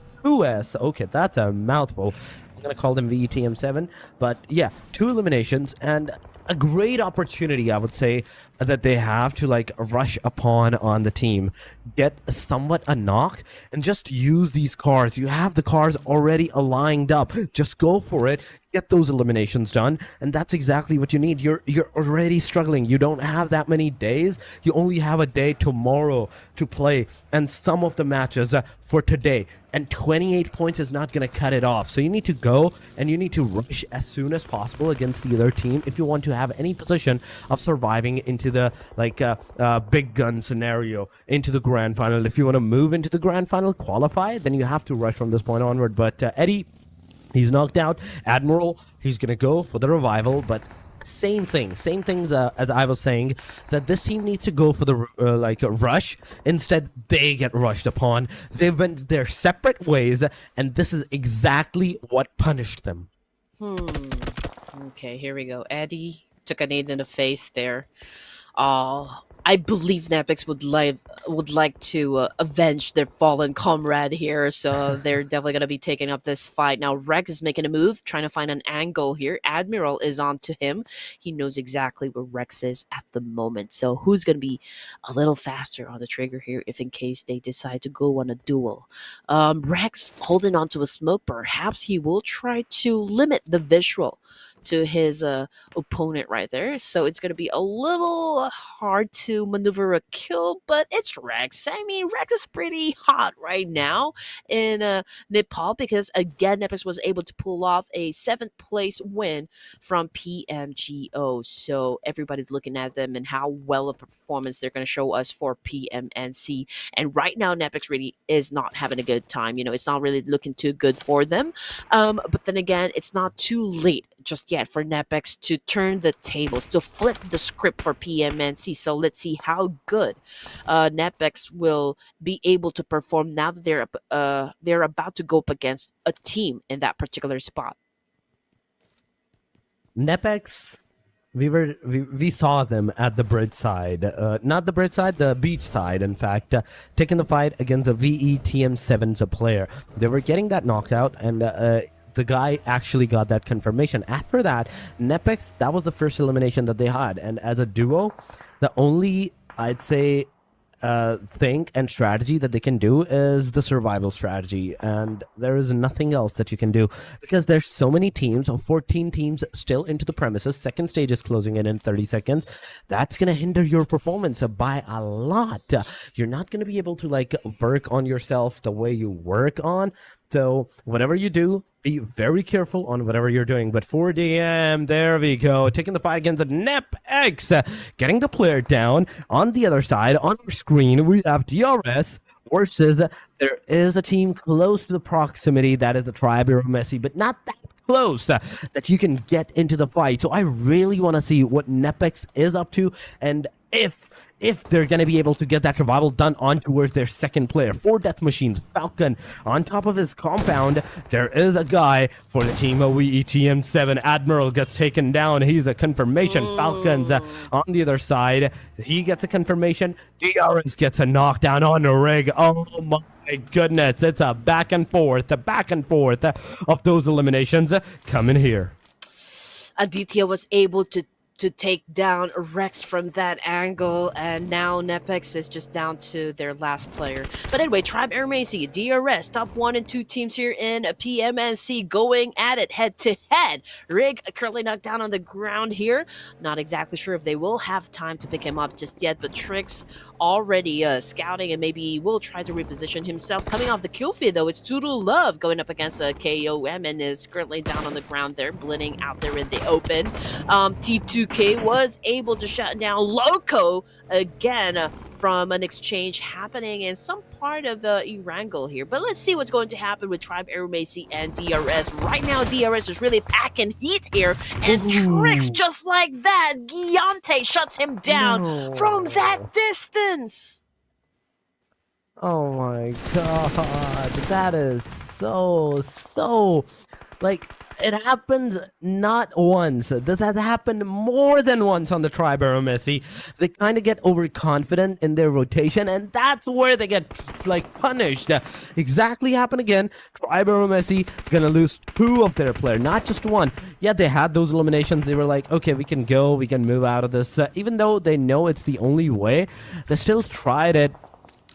okay, that's a mouthful. I'm going to call them VETM7. But yeah, 2 eliminations and a great opportunity, I would say, that they have to rush upon on the team, get somewhat a knock, and just use these cars. You have the cars already lined up. Just go for it. Get those eliminations done, and that's exactly what you need. You're already struggling. You don't have that many days. You only have a day tomorrow to play, and some of the matches for today. And 28 points is not going to cut it off. So you need to go, and you need to rush as soon as possible against the other team if you want to have any position of surviving into the big gun scenario, into the grand final. If you want to move into the grand final, qualify, then you have to rush from this point onward. But Eddie, he's knocked out. Admiral, he's going to go for the revival, but Same things as I was saying, that this team needs to go for the like a rush. Instead, they get rushed upon. They went their separate ways, and this is exactly what punished them. Okay, here we go. Eddie took a nade in the face there. I believe NEPX would like to avenge their fallen comrade here, so they're definitely gonna be taking up this fight. Now Rex is making a move, trying to find an angle here. Admiral is on to him. He knows exactly where Rex is at the moment. So who's gonna be a little faster on the trigger here if in case they decide to go on a duel? Rex holding on to a smoke. Perhaps he will try to limit the visual to his opponent right there. So it's going to be a little hard to maneuver a kill, but it's Rex. I mean, Rex is pretty hot right now in Nepal because, again, NEPX was able to pull off a 7th place win from PMGO. So everybody's looking at them and how well of a performance they're going to show us for PMNC. And right now, NEPX really is not having a good time. You know, it's not really looking too good for them. But then again, it's not too late just yet for NEPX to turn the tables, to flip the script for PMNC. So let's see how good NEPX will be able to perform now that they're about to go up against a team in that particular spot. NEPX, we saw them at the bridge side, not the bridge side, the beach side, in fact, taking the fight against a VETM7 player. They were getting that knocked out, and the guy actually got that confirmation. After that, NEPX, that was the first elimination that they had. And as a duo, the only, I'd say, thing and strategy that they can do is the survival strategy. And there is nothing else that you can do because there's so many teams, 14 teams still into the premises. Second stage is closing in 30 seconds. That's going to hinder your performance by a lot. You're not going to be able to like work on yourself the way you work on. So whatever you do, be very careful on whatever you're doing. But 4DM, there we go. Taking the fight against NEPX. Getting the player down. On the other side, on our screen, we have DRS versus there is a team close to the proximity. That is the tribe AEROMACY, but not that close that you can get into the fight. So I really want to see what NEPX is up to, and if they're going to be able to get that revival done on towards their second player. 4 death machines, Falcon on top of his compound. There is a guy for the team of ETM7. Admiral gets taken down. He's a confirmation. Falcon's on the other side. He gets a confirmation. DRS gets a knockdown on the rig. Oh my goodness. It's a back and forth of those eliminations coming here. Aditya was able to take down Rex from that angle, and now NEPX is just down to their last player. But anyway, Tribe AEROMACY, DRS, top 1 and 2 teams here in PMNC going at it head to head. Rig currently knocked down on the ground here. Not exactly sure if they will have time to pick him up just yet, but Trix already scouting and maybe will try to reposition himself. Coming off the kill feed though, it's Tudu Love going up against a KOM and is currently down on the ground there, bleeding out there in the open. T2K was able to shut down Loco again from an exchange happening in some part of the Erangel here. But let's see what's going to happen with Tribe AEROMACY and DRS. Right now, DRS is really packing heat here, and Trix, just like that, Giante shuts him down from that distance. Oh my god, that is so like, it happens not once. This has happened more than once on the Tribe AEROMACY. They kind of get overconfident in their rotation, and that's where they get like punished. Exactly happened again. Tribe AEROMACY gonna lose 2 of their players, not just 1. Yeah, they had those eliminations. They were like, okay, we can go, we can move out of this. Even though they know it's the only way, they still tried it.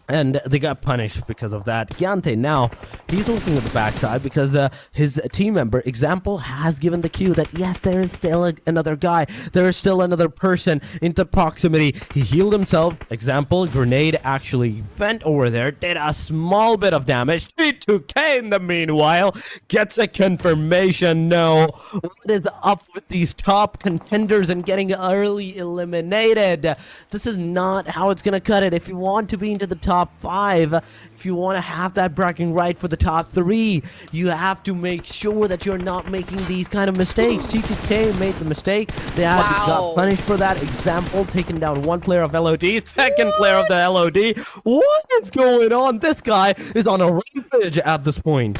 And they got punished because of that. Giante now, he's looking at the backside because his team member, Example, has given the cue that yes, there is still another guy. There is still another person in the proximity. He healed himself. Example, grenade actually went over there, did a small bit of damage. T2K in the meanwhile gets a confirmation. No, what is up with these top contenders and getting early eliminated? This is not how it's going to cut it. If you want to be into the top top 5. If you want to have that bragging right for the top 3, you have to make sure that you're not making these kind of mistakes. G2K made the mistake. They got punished for that. Example, taking down one player of LOD, second player of the LOD. What is going on? This guy is on a rampage at this point.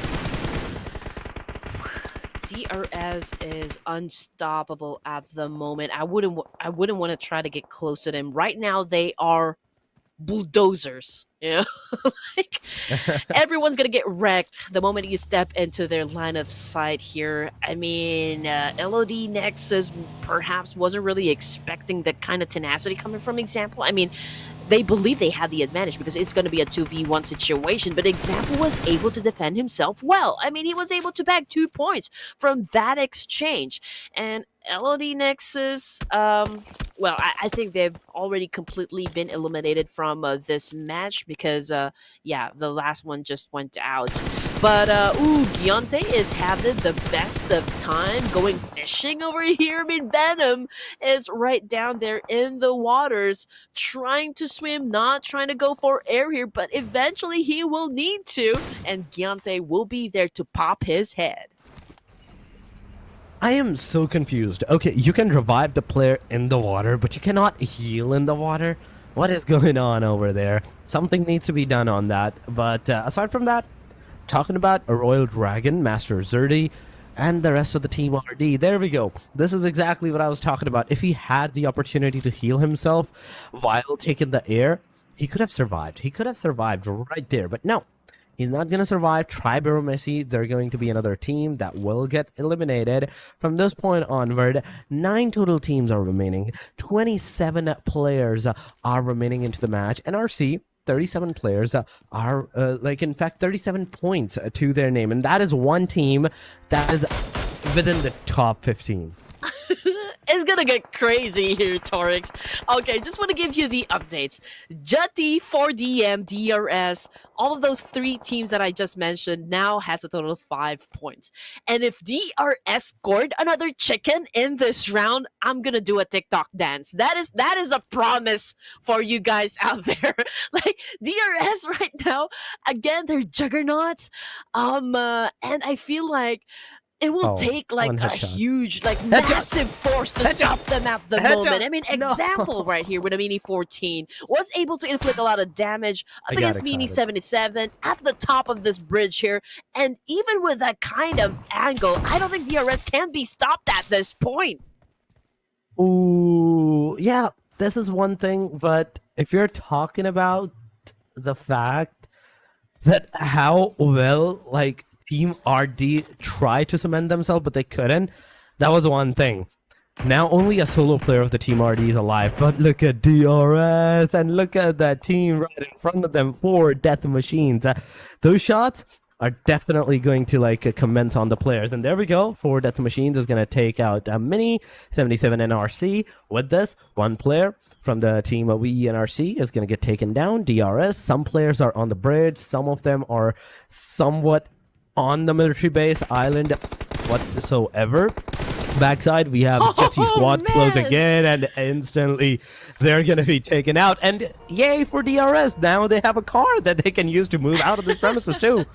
DRS is unstoppable at the moment. I wouldn't want to try to get close to them. Right now, they are bulldozers. You know, like everyone's gonna get wrecked the moment you step into their line of sight here. I mean, LOD Nexus perhaps wasn't really expecting that kind of tenacity coming from Example. I mean, they believe they had the advantage because it's going to be a 2v1 situation, but Example was able to defend himself well. I mean, he was able to bag 2 points from that exchange. And LOD Nexus, well, I think they've already completely been eliminated from this match because, yeah, the last one just went out. But, Giante is having the best of time going fishing over here. I mean, Venom is right down there in the waters trying to swim, not trying to go for air here, but eventually he will need to, and Giante will be there to pop his head. I am so confused. Okay, you can revive the player in the water, but you cannot heal in the water. What is going on over there? Something needs to be done on that. But aside from that, talking about a Royal Dragon, Master Zerdy, and the rest of the team RD. There we go. This is exactly what I was talking about. If he had the opportunity to heal himself while taking the air, he could have survived. He could have survived right there, but no. He's not going to survive. Tribe AEROMACY, they're going to be another team that will get eliminated. From this point onward, 9 total teams are remaining. 27 players are remaining into the match. NRC, 37 players are, in fact, 37 points to their name. And that is one team that is within the top 15. It's gonna get crazy here, Torix. Okay, just want to give you the updates. JUTTI, 4DM, DRS, all of those 3 teams that I just mentioned now has a total of 5 points. And if DRS scored another chicken in this round, I'm gonna do a TikTok dance. That is a promise for you guys out there. Like, DRS right now, again, they're juggernauts. And I feel like it will take like a huge, like massive force to stop them at the moment. I mean, Example right here with a Mini 14 was able to inflict a lot of damage up against Mini 77 at the top of this bridge here. And even with that kind of angle, I don't think DRS can be stopped at this point. Ooh, yeah, this is one thing. But if you're talking about the fact that how well, like, Team RD tried to cement themselves, but they couldn't. That was one thing. Now only a solo player of the Team RD is alive. But look at DRS and look at that team right in front of them. 4 death machines. Those shots are definitely going to commence on the players. And there we go. 4 death machines is going to take out a Mini 77 NRC. With this, 1 player from the team of WE NRC is going to get taken down. DRS. Some players are on the bridge. Some of them are somewhat on the military base island whatsoever. Backside, we have JUTTI squad closing in, and instantly they're going to be taken out. And yay for DRS. Now they have a car that they can use to move out of the premises too.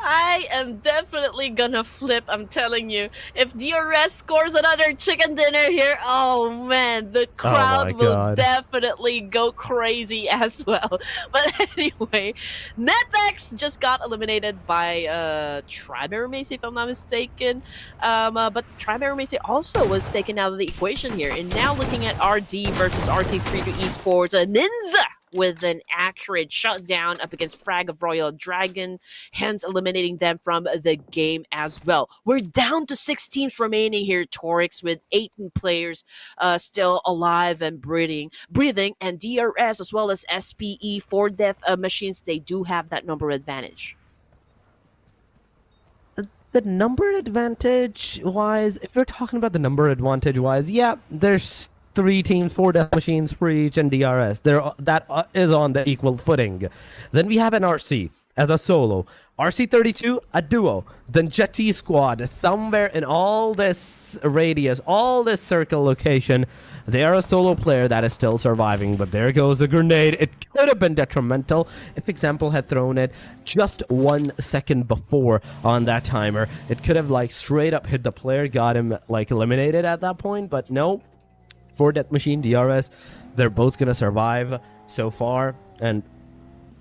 I am definitely gonna flip, I'm telling you. If DRS scores another chicken dinner here, oh man, the crowd will definitely go crazy as well. But anyway, NEPX just got eliminated by Tribe AEROMACY, if I'm not mistaken. But Tribe AEROMACY also was taken out of the equation here. And now looking at RD versus RT3 to Esports, a Ninja with an accurate shutdown up against Frag of Royal Dragon, hence eliminating them from the game as well. We're down to 6 teams remaining here, Torix, with 18 players still alive and breathing, and DRS as well as SPE, 4 death machines, they do have that number advantage. The number advantage wise, if we're talking about the number advantage wise, yeah, there's 3 teams, 4 death machines for each, and DRS. That is on the equal footing. Then we have an RC as a solo. RC32, a duo. Then JUTTI squad, somewhere in all this radius, all this circle location, They are a solo player that is still surviving, but there goes a grenade. It could have been detrimental if Example had thrown it just 1 second before on that timer. It could have like straight up hit the player, got him like eliminated at that point, but no. For Death Machine, DRS, they're both gonna survive so far, and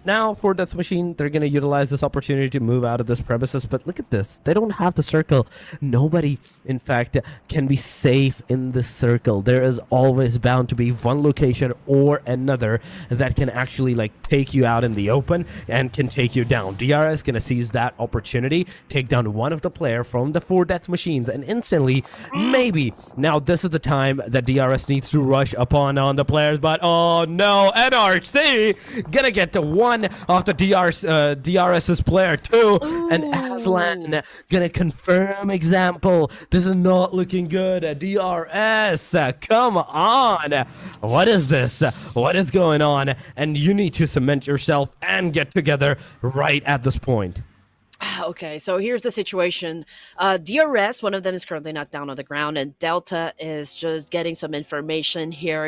now for Death Machine, they're gonna utilize this opportunity to move out of this premises. But look at this, they don't have the circle. Nobody, in fact, can be safe in this circle. There is always bound to be one location or another that can actually like take you out in the open and can take you down. DRS gonna seize that opportunity, take down one of the player from the 4 Death Machines, and instantly, maybe now this is the time that DRS needs to rush upon on the players. But oh no, NRC gonna get to one of the DRS's player too. And Aslan gonna confirm Example. This is not looking good. DRS, come on. What is this? What is going on? And you need to cement yourself and get together right at this point. Okay, so here's the situation. DRS, one of them is currently not down on the ground, and Delta is just getting some information here.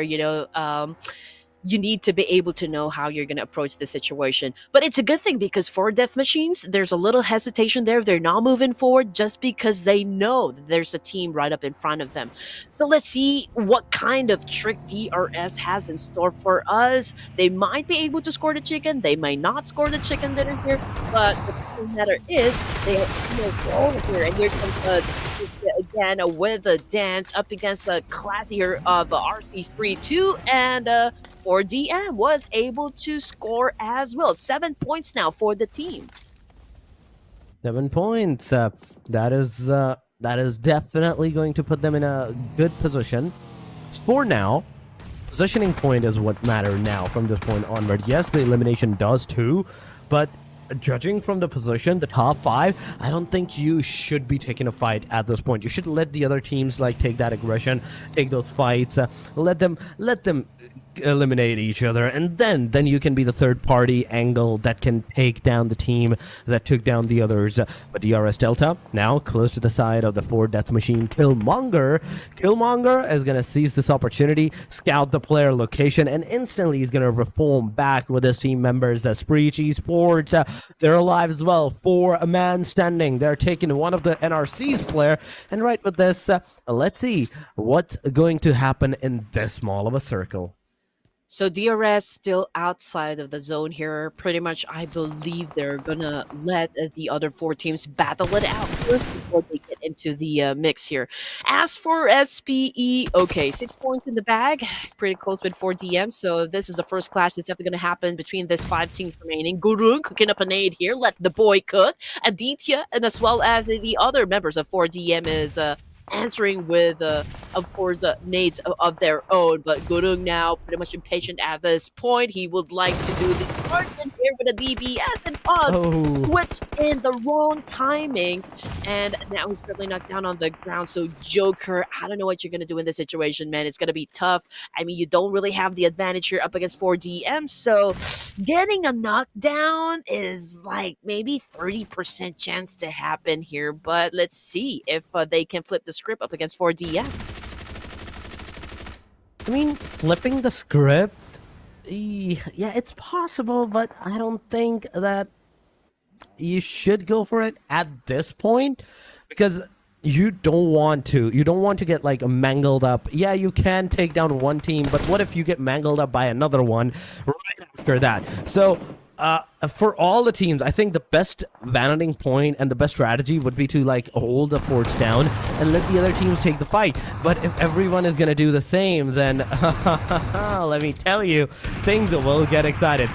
You need to be able to know how you're going to approach the situation. But it's a good thing because for Death Machines, there's a little hesitation there. They're not moving forward just because they know that there's a team right up in front of them. So let's see what kind of trick DRS has in store for us. They might be able to score the chicken. They might not score the chicken dinner here. But the matter is, they have no goal here. And here comes again with a dance up against a classier of RC3-2, and 4DM was able to score as well. 7 points now for the team. 7 points. That is definitely going to put them in a good position. For now, positioning point is what matters now from this point onward. Yes, the elimination does too, but judging from the position, the top 5, I don't think you should be taking a fight at this point. You should let the other teams like take that aggression, take those fights, let them eliminate each other, and then you can be the third party angle that can take down the team that took down the others. But DRS Delta now close to the side of the 4 Death Machine. Killmonger is gonna seize this opportunity, scout the player location, and instantly he's gonna reform back with his team members. SHREEPECH Esports, they're alive as well. 4 man standing. They're taking one of the NRC's player, and right with this, let's see what's going to happen in this small of a circle. So DRS still outside of the zone here. Pretty much, I believe they're gonna let the other 4 teams battle it out first before they get into the mix here. As for SPE, okay, 6 points in the bag, pretty close with 4DM. So this is the first clash that's definitely gonna happen between these 5 teams remaining. Gurung cooking up a nade here. Let the boy cook. Aditya, and as well as the other members of 4DM is answering with, of course, nades of their own. But Gurung now pretty much impatient at this point. He would like to do the chargement here with a DBS and switch in the wrong timing. And now he's currently knocked down on the ground. So Joker, I don't know what you're going to do in this situation, man. It's going to be tough. I mean, you don't really have the advantage here up against 4DM. So getting a knockdown is like maybe 30% chance to happen here. But let's see if they can flip the script up against 4DM. I mean, flipping the script, yeah, it's possible, but I don't think that you should go for it at this point, because you don't want to get like mangled up. Yeah, you can take down one team, but what if you get mangled up by another one right after that? So for all the teams, I think the best vanishing point and the best strategy would be to like hold the forts down and let the other teams take the fight. But if everyone is gonna do the same, then let me tell you, things will get excited.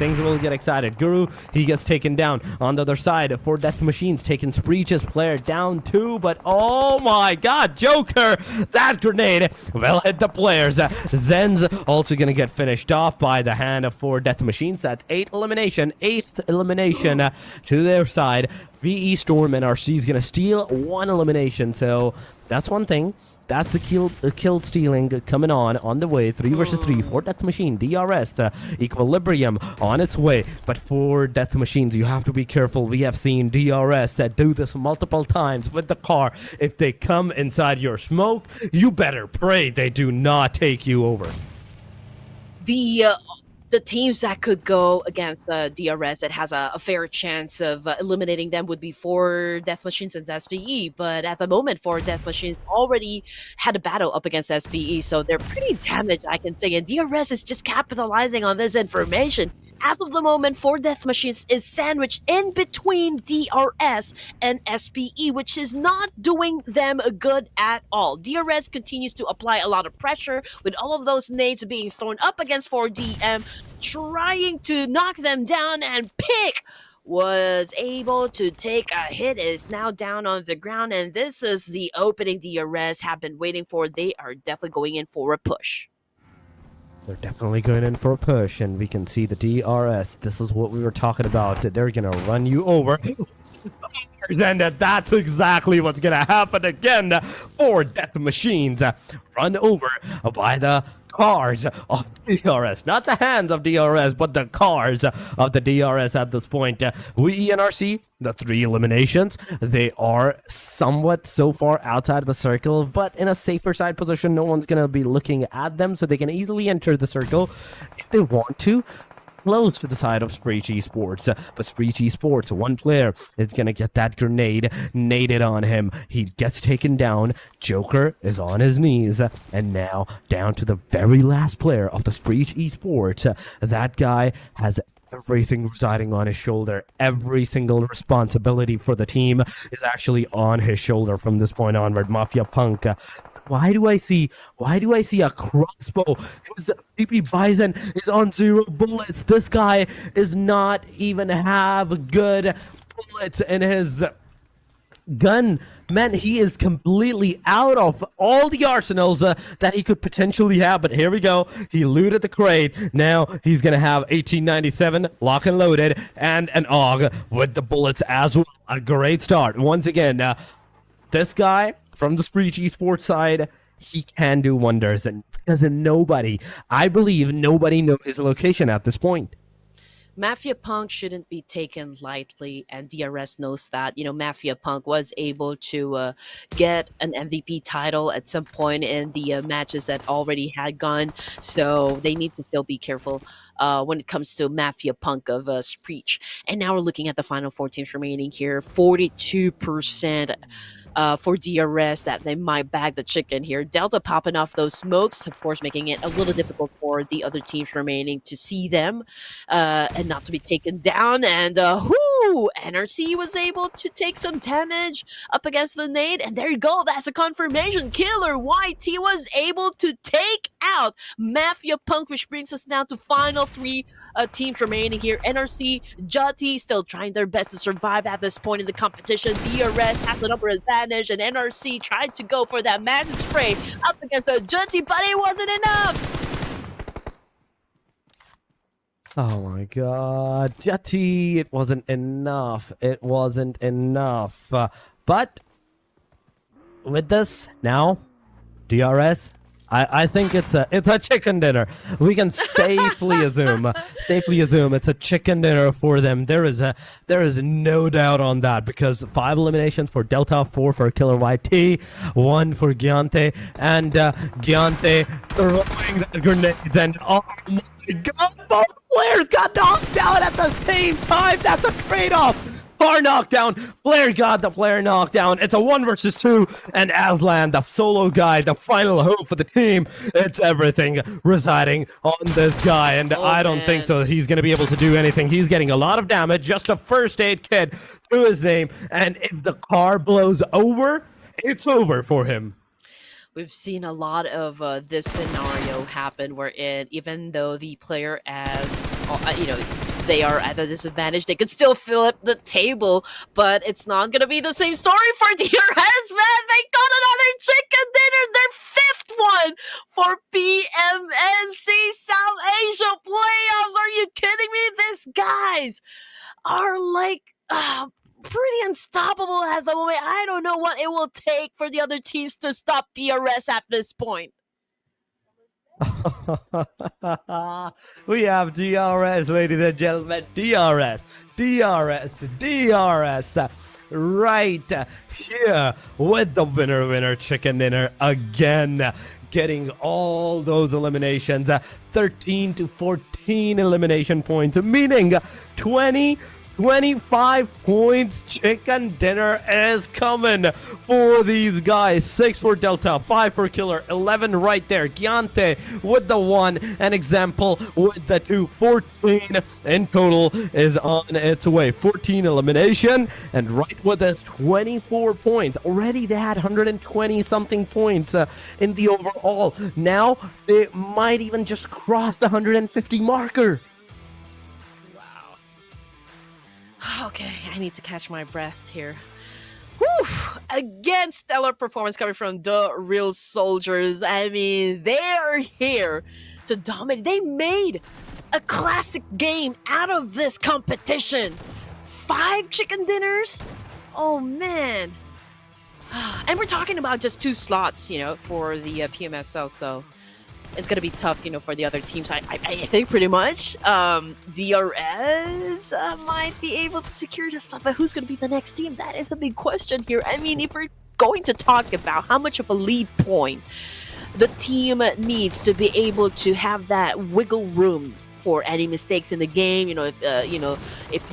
Guru, he gets taken down. On the other side, 4 Death Machines taking SHREEPECH's player down too. But oh my god, Joker, that grenade will hit the players. Zen's also gonna get finished off by the hand of 4 Death Machines. That's 8 elimination, 8 elimination to their side. VE Storm NRC is going to steal 1 elimination, so that's one thing. That's the kill stealing coming on the way. 3 versus 3 for Death Machine. DRS, Equilibrium on its way. But for Death Machines, you have to be careful. We have seen DRS that do this multiple times with the car. If they come inside your smoke, you better pray they do not take you over. The teams that could go against DRS that has a fair chance of eliminating them would be for Death Machines and SPE. But at the moment, for Death Machines already had a battle up against SPE, so they're pretty damaged, I can say. And DRS is just capitalizing on this information. As of the moment, for Death Machines is sandwiched in between DRS and SPE, which is not doing them good at all. DRS continues to apply a lot of pressure with all of those nades being thrown up against 4DM, trying to knock them down, and Pick was able to take a hit, is now down on the ground, and this is the opening DRS have been waiting for. They are definitely going in for a push. They're definitely going in for a push, and we can see the DRS. This is what we were talking about. They're going to run you over. And that's exactly what's going to happen again for Death Machines. Run over by the cars of DRS. Not the hands of DRS, but the cars of the DRS at this point. We NRC, the 3 eliminations, they are somewhat so far outside of the circle, but in a safer side position. No one's going to be looking at them, so they can easily enter the circle if they want to. Close to the side of SHREEPECH Esports, but SHREEPECH Esports, one player is gonna get that grenade naded on him. He gets taken down. Joker is on his knees, and now down to the very last player of the SHREEPECH Esports. That guy has everything residing on his shoulder. Every single responsibility for the team is actually on his shoulder from this point onward. Mafia Punk. Why do I see a crossbow? His PP Bison is on 0 bullets. This guy is not even have good bullets in his gun. Man, he is completely out of all the arsenals that he could potentially have. But here we go. He looted the crate. Now he's going to have 1897 lock and loaded and an AUG with the bullets as well. A great start. Once again, this guy from the SHREEPECH Esports side, he can do wonders, and because I believe nobody knows his location at this point. Mafia Punk shouldn't be taken lightly, and DRS knows that. You know, Mafia Punk was able to get an MVP title at some point in the matches that already had gone, so they need to still be careful when it comes to Mafia Punk of SHREEPECH. And now we're looking at the final 4 teams remaining here. 42% for DRS that they might bag the chicken here. Delta popping off those smokes, of course, making it a little difficult for the other teams remaining to see them and not to be taken down. And NRC was able to take some damage up against the nade. And there you go. That's a confirmation. Killer YT was able to take out Mafia Punk, which brings us down to final 3 teams remaining here. NRC, JUTTI still trying their best to survive at this point in the competition. DRS has the number advantage, and NRC tried to go for that massive spray up against JUTTI, but it wasn't enough. Oh my god, JUTTI, it wasn't enough. It wasn't enough. But with this now, DRS, I think it's a chicken dinner. We can safely assume it's a chicken dinner for them. There is no doubt on that, because 5 eliminations for Delta, 4 for Killer YT, 1 for Giante, and Giante throwing the grenades, and oh my god, both players got knocked down at the same time. That's a trade-off. Car knockdown, player got the player knockdown. It's a 1 versus 2, and Aslan, the solo guy, the final hope for the team. It's everything residing on this guy, and I don't think so he's going to be able to do anything. He's getting a lot of damage, just a first aid kit to his name, and if the car blows over, it's over for him. We've seen a lot of this scenario happen wherein even though the player they are at a disadvantage, they could still flip the table, but it's not gonna be the same story for DRS, man. They got another chicken dinner, their 5th one for PMNC South Asia playoffs. Are you kidding me? This guys, are like pretty unstoppable at the moment. I don't know what it will take for the other teams to stop DRS at this point. We have DRS, ladies and gentlemen. DRS. Right here with the winner chicken dinner again. Getting all those eliminations. 13 to 14 elimination points, meaning 25 points. Chicken dinner is coming for these guys. 6 for Delta, 5 for Killer, 11 right there. Giante with the 1, and Example with the 2. 14 in total is on its way. 14 elimination, and right with us, 24 points. Already they had 120 something points in the overall. Now they might even just cross the 150 marker. Okay, I need to catch my breath here. Whew! Again, stellar performance coming from the real soldiers. I mean, they're here to dominate. They made a classic game out of this competition. 5 chicken dinners? Oh, man. And we're talking about just 2 slots, for the PMSL, so it's going to be tough, for the other teams. I think pretty much DRS might be able to secure this slot, but who's going to be the next team? That is a big question here. I mean, if we're going to talk about how much of a lead point the team needs to be able to have that wiggle room for any mistakes in the game, if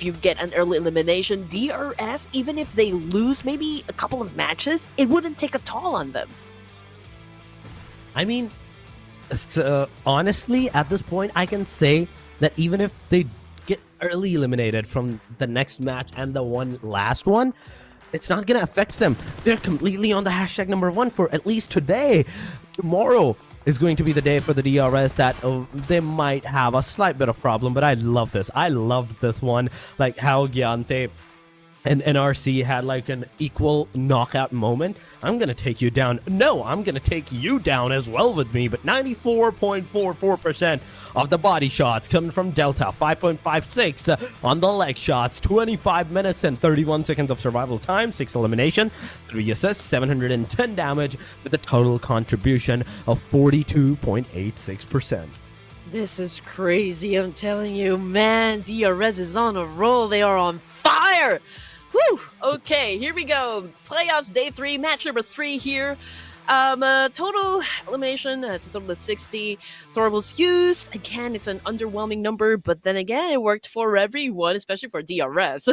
you get an early elimination, DRS, even if they lose maybe a couple of matches, it wouldn't take a toll on them. I mean, honestly, at this point, I can say that even if they get early eliminated from the next match and the last one, it's not going to affect them. They're completely on the hashtag #1 for at least today. Tomorrow is going to be the day for the DRS that they might have a slight bit of problem, but I love this. I loved this one, like how Giante and NRC had like an equal knockout moment. I'm going to take you down. No, I'm going to take you down as well with me. But 94.44% of the body shots coming from Delta. 5.56 on the leg shots. 25 minutes and 31 seconds of survival time. 6 elimination. 3 assists. 710 damage with a total contribution of 42.86%. This is crazy. I'm telling you, man. DRS is on a roll. They are on fire. Whew! Okay, here we go. Playoffs day 3, match number 3 here. Total elimination, it's a total of 60. Throwables used. Again, it's an underwhelming number, but then again, it worked for everyone, especially for DRS.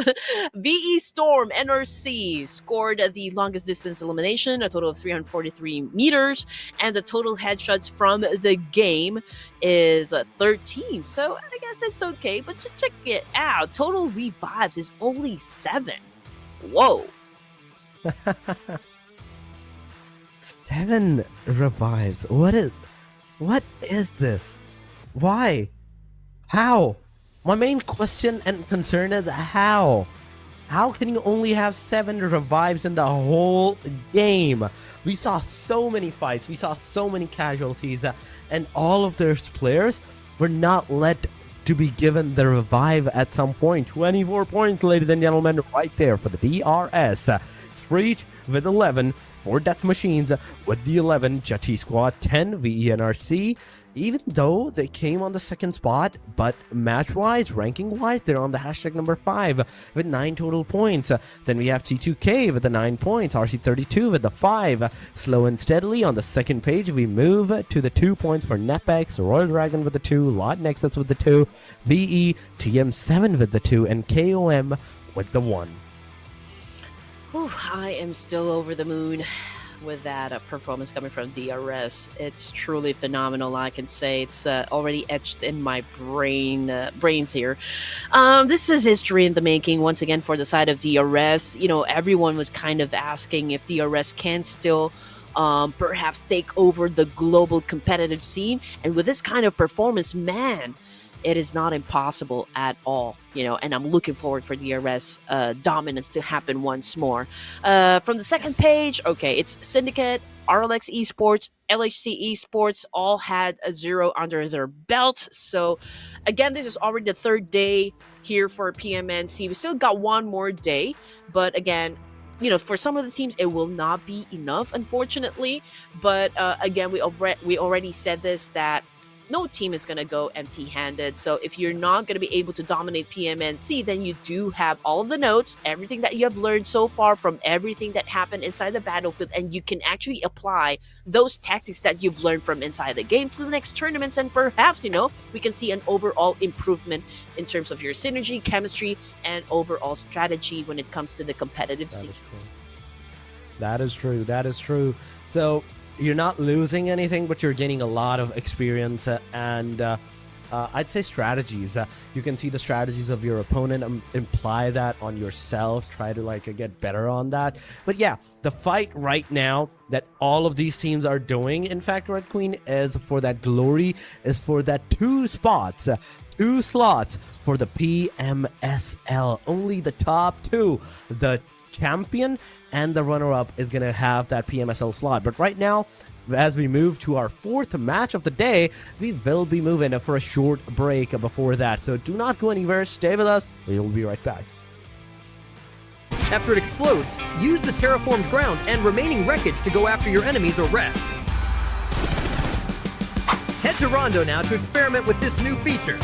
VE Storm NRC scored the longest distance elimination, a total of 343 meters, and the total headshots from the game is 13. So I guess it's okay, but just check it out. Total revives is only 7. Whoa. 7 revives. What is this? Why? How? My main question and concern is how? How can you only have 7 revives in the whole game? We saw so many fights. We saw so many casualties. And all of their players were not let to be given the revive at some point. 24 points, ladies and gentlemen, right there for the DRS. SHREEPECH with 11 for Death Machines with the 11 JUTTI squad, 10 VENRC. Even though they came on the second spot, but match-wise, ranking-wise, they're on the hashtag #5 with 9 total points. Then we have T2K with the 9 points, RC32 with the 5. Slow and steadily on the second page, we move to the 2 points for NEPX, Royal Dragon with the 2, NEXUS with the 2, VE, TM7 with the 2, and KOM with the 1. Whew, I am still over the moon with that performance coming from DRS. It's truly phenomenal. I can say it's already etched in my brains here. This is history in the making once again for the side of DRS. Everyone was kind of asking if DRS can still perhaps take over the global competitive scene, and with this kind of performance, man, it is not impossible at all, and I'm looking forward for DRS dominance to happen once more. From the second page, okay, it's Syndicate, RLX Esports, LHC Esports all had a 0 under their belt. So again, this is already the third day here for PMNC. We still got one more day, but again, for some of the teams, it will not be enough, unfortunately. But again, we already said this, that no team is going to go empty-handed. So if you're not going to be able to dominate PMNC, then you do have all of the notes, everything that you have learned so far from everything that happened inside the battlefield, and you can actually apply those tactics that you've learned from inside the game to the next tournaments, and perhaps, we can see an overall improvement in terms of your synergy, chemistry, and overall strategy when it comes to the competitive scene. That is true. That is true. So you're not losing anything, but you're gaining a lot of experience and I'd say strategies. You can see the strategies of your opponent, imply that on yourself, try to get better on that. But yeah, the fight right now that all of these teams are doing, in fact, Red Queen, is for that glory, is for that 2 spots. 2 slots for the PMSL. Only the top 2, the champion and the runner-up, is gonna have that PMSL slot. But right now, as we move to our 4th match of the day, we will be moving for a short break before that. So do not go anywhere, stay with us, we will be right back. After it explodes, use the terraformed ground and remaining wreckage to go after your enemies or rest. Head to Rondo now to experiment with this new feature.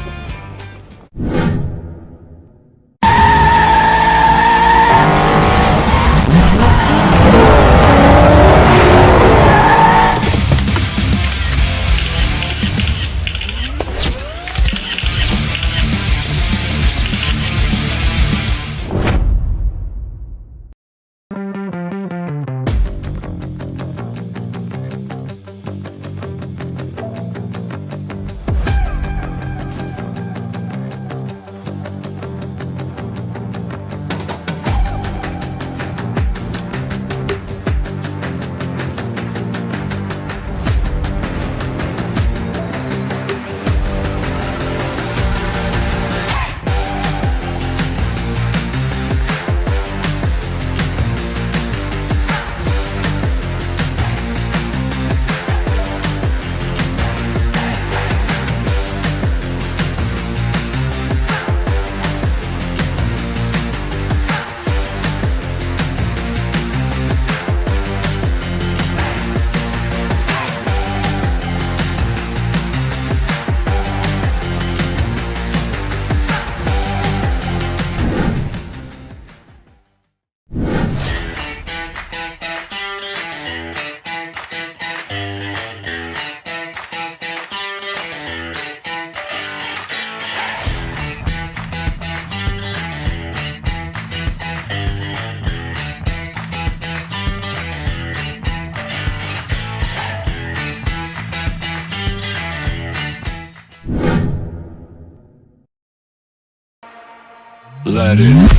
Let it.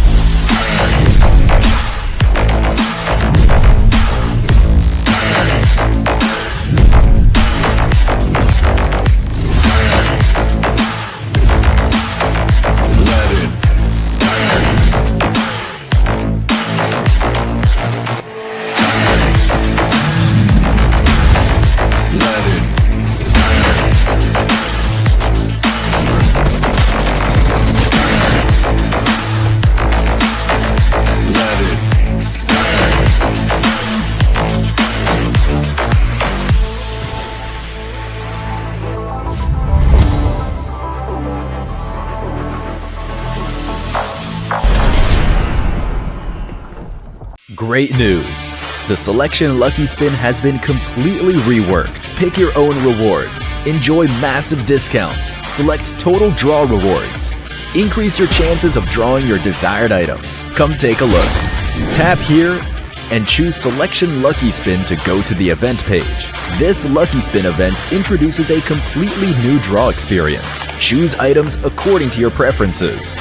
Great news! The Selection Lucky Spin has been completely reworked. Pick your own rewards. Enjoy massive discounts. Select total draw rewards. Increase your chances of drawing your desired items. Come take a look. Tap here and choose Selection Lucky Spin to go to the event page. This Lucky Spin event introduces a completely new draw experience. Choose items according to your preferences.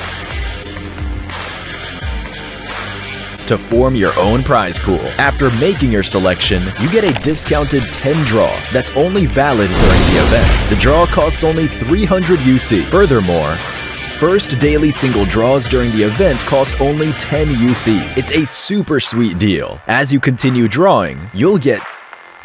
to form your own prize pool. After making your selection, you get a discounted 10 draw that's only valid during the event. The draw costs only 300 UC. Furthermore, first daily single draws during the event cost only 10 UC. It's a super sweet deal. As you continue drawing, you'll get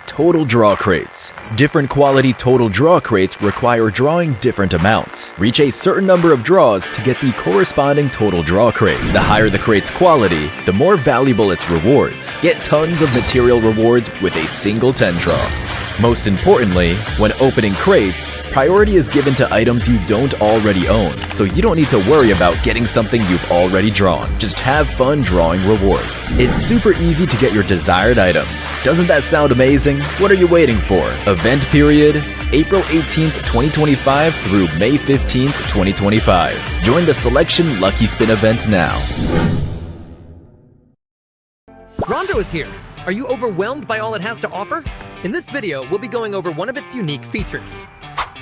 total draw crates. Different quality total draw crates require drawing different amounts. Reach a certain number of draws to get the corresponding total draw crate. The higher the crate's quality, the more valuable its rewards. Get tons of material rewards with a single 10 draw. Most importantly, when opening crates, priority is given to items you don't already own, so you don't need to worry about getting something you've already drawn. Just have fun drawing rewards. It's super easy to get your desired items. Doesn't that sound amazing? What are you waiting for? Event period, April 18th, 2025 through May 15th, 2025. Join the Selection Lucky Spin event now. Rondo is here. Are you overwhelmed by all it has to offer? In this video, we'll be going over one of its unique features.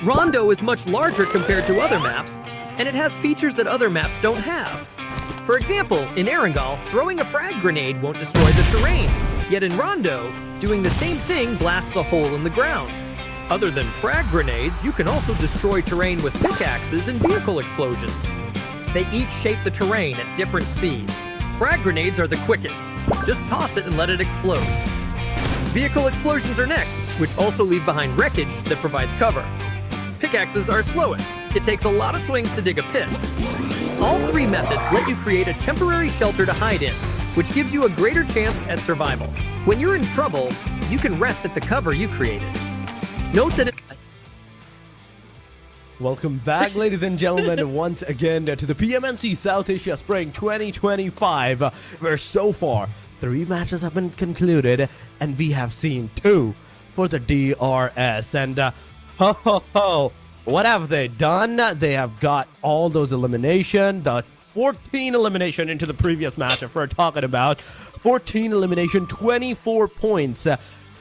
Rondo is much larger compared to other maps, and it has features that other maps don't have. For example, in Erangel, throwing a frag grenade won't destroy the terrain, yet in Rondo, doing the same thing blasts a hole in the ground. Other than frag grenades, you can also destroy terrain with pickaxes and vehicle explosions. They each shape the terrain at different speeds. Frag grenades are the quickest. Just toss it and let it explode. Vehicle explosions are next, which also leave behind wreckage that provides cover. Pickaxes are slowest. It takes a lot of swings to dig a pit. All three methods let you create a temporary shelter to hide in, which gives you a greater chance at survival. When you're in trouble, you can rest at the cover you created. Note that Welcome back, ladies and gentlemen, once again to the PMNC South Asia Spring 2025, where so far 3 matches have been concluded, and we have seen 2 for the DRS. And what have they done? They have got all those elimination, the 14 elimination into the previous match if we're talking about 14 elimination, 24 points.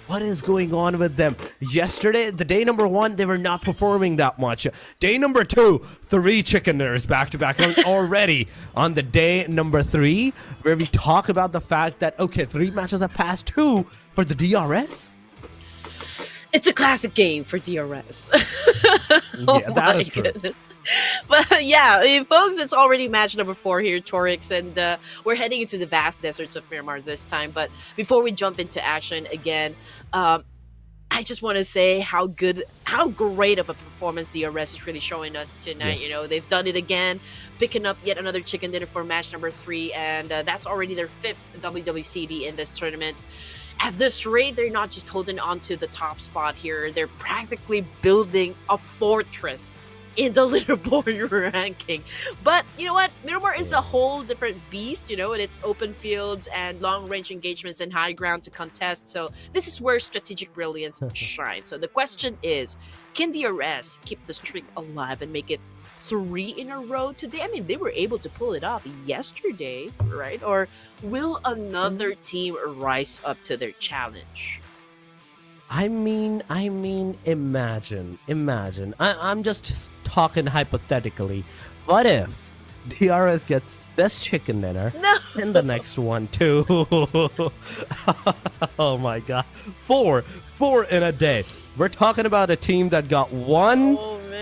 What is going on with them? Yesterday, the day number 1, they were not performing that much. Day number 2, 3 chicken dinners back-to-back already. On the day number 3, where we talk about the fact that, okay, 3 matches have passed, 2 for the DRS? It's a classic game for DRS. Yeah, that is true. But yeah, I mean, folks, it's already match number 4 here, Torix, and we're heading into the vast deserts of Miramar this time. But before we jump into action again, I just want to say how great of a performance DRS is really showing us tonight. Yes. You know, they've done it again, picking up yet another chicken dinner for match number 3, and that's already their 5th WWCD in this tournament. At this rate, they're not just holding on to the top spot here, they're practically building a fortress in the leaderboard ranking. But you know what? Miramar is a whole different beast, you know, and it's open fields and long-range engagements and high ground to contest. So this is where strategic brilliance shines. So the question is, can DRS keep the streak alive and make it 3 in a row today? I mean, they were able to pull it off yesterday, right? Or will another team rise up to their challenge? I mean, imagine. I'm just talking hypothetically. What if DRS gets this chicken dinner and the next one too? Oh my god. 4 in a day. We're talking about a team that got 1,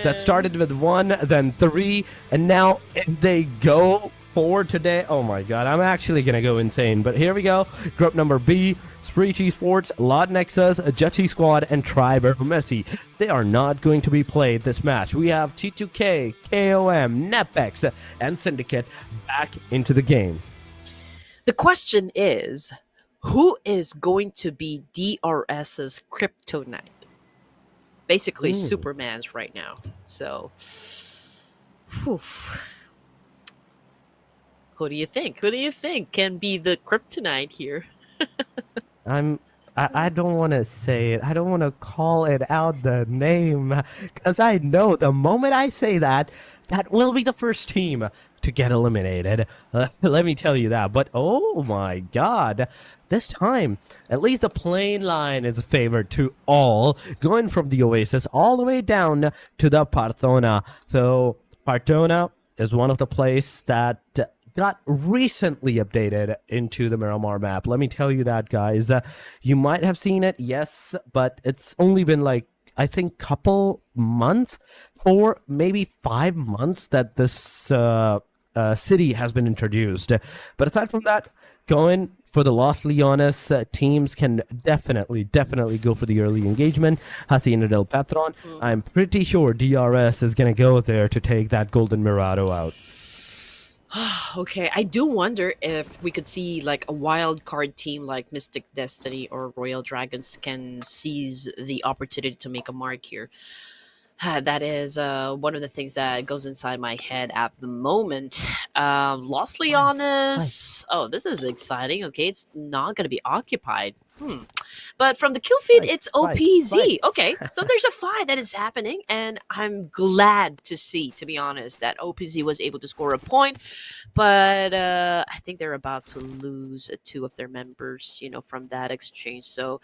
that started with 1, then 3, and now if they go 4 today, oh my god, I'm actually gonna go insane. But here we go. Group number B, Esports, NEXUS, JUTTI Squad, and AEROMACY. They are not going to be played this match. We have T2K, KOM, NEPX, and Syndicate back into the game. The question is, who is going to be DRS's kryptonite? Basically, Superman's right now. So, whew. Who do you think? Who do you think can be the kryptonite here? I don't want to say it. I don't want to call it out the name, because I know the moment I say that, that will be the first team to get eliminated. Let me tell you that. But oh my god, this time, at least the plane line is favored to all, going from the Oasis all the way down to the Partona. So Partona is one of the places that got recently updated into the Miramar map. Let me tell you that, guys. You might have seen it, yes, but it's only been like, I think, couple months, 4, maybe 5 months that this city has been introduced. But aside from that, going for the Los Leones, teams can definitely go for the early engagement. Hacienda del Patron. I'm pretty sure DRS is going to go there to take that Golden Mirado out. Okay, I do wonder if we could see like a wild card team like Mystic Destiny or Royal Dragons can seize the opportunity to make a mark here. That is one of the things that goes inside my head at the moment. Los Leones. Oh, this is exciting. Okay, it's not going to be occupied. But from the kill feed, it's OPZ. Okay, so there's a fight that is happening, and I'm glad to see, to be honest, that OPZ was able to score a point. But I think they're about to lose 2 of their members, from that exchange. So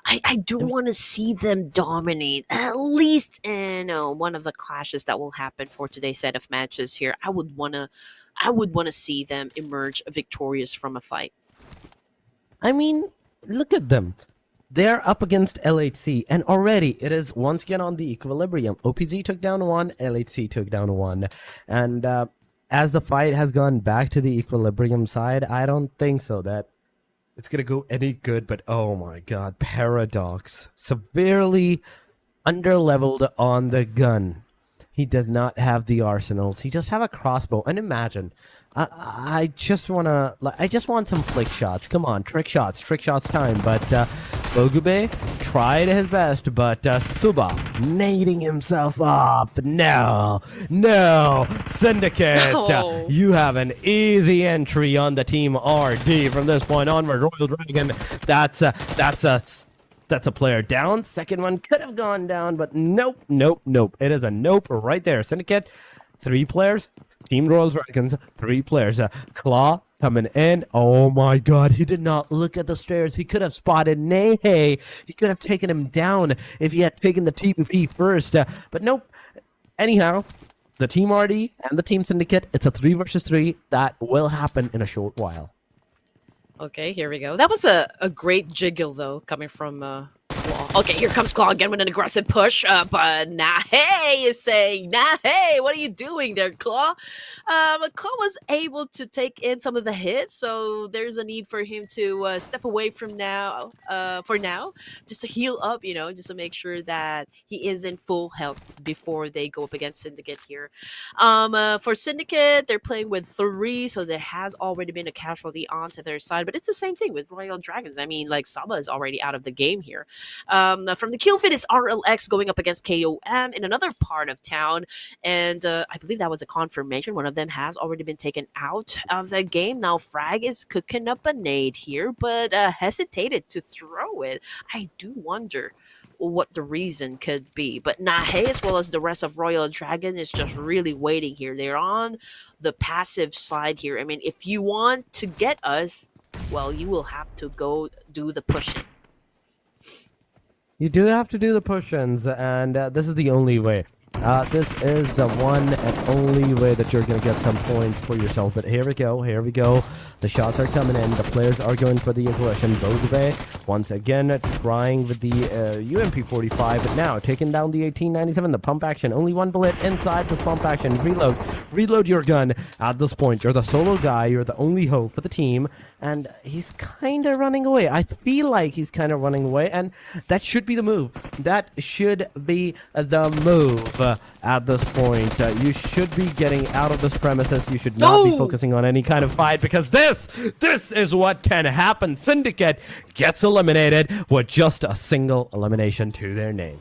I do want to see them dominate, at least in one of the clashes that will happen for today's set of matches here. I would want to see them emerge victorious from a fight. I mean, look at them. They're up against LHC, and already it is once again on the equilibrium. OPZ took down 1, LHC took down 1. And as the fight has gone back to the equilibrium side, I don't think so that it's going to go any good. But oh my god, Paradox. Severely underleveled on the gun. He does not have the arsenals. He just have a crossbow. And imagine, I just want some flick shots. Come on, trick shots time. But Bogube tried his best, but Suba nading himself off. No, Syndicate, No. You have an easy entry on the team RD from this point onward. Royal Dragon, that's a player down. Second one could have gone down, but nope. It is a nope right there. Syndicate, 3 players. Team Royal Dragons, 3 players. Claw coming in. Oh my god, he did not look at the stairs. He could have spotted Nehe. He could have taken him down if he had taken the TPP first. But nope. Anyhow, the Team RD and the Team Syndicate, it's a 3 versus 3. That will happen in a short while. Okay, here we go. That was a great jiggle, though, coming from Claw. Okay, here comes Claw again with an aggressive push, but Nahe is saying, Nahe, what are you doing there, Claw? Claw was able to take in some of the hits, so there's a need for him to step away from now, for now, just to heal up, just to make sure that he is in full health before they go up against Syndicate here. For Syndicate, they're playing with 3, so there has already been a casualty onto their side, but it's the same thing with Royal Dragons. I mean, like, Saba is already out of the game here. From the kill feed, it's RLX going up against KOM in another part of town, and I believe that was a confirmation. One of them has already been taken out of the game. Now Frag is cooking up a nade here, but hesitated to throw it. I do wonder what the reason could be, but Nahe, as well as the rest of Royal Dragon, is just really waiting here. They're on the passive side here. I mean, if you want to get us, well, you will have to go do the pushing. You do have to do the push-ins, and this is the only way. This is the one and only way that you're going to get some points for yourself. But here we go. The shots are coming in. The players are going for the aggression. Bogube, once again, trying with the UMP-45, but now taking down the 1897. The pump action. Only 1 bullet inside the pump action. Reload your gun at this point. You're the solo guy. You're the only hope for the team. And he's kind of running away. I feel like he's kind of running away, and that should be the move. That should be the move at this point. You should be getting out of this premises. You should not be focusing on any kind of fight, because this is what can happen. Syndicate gets eliminated with just a single elimination to their name.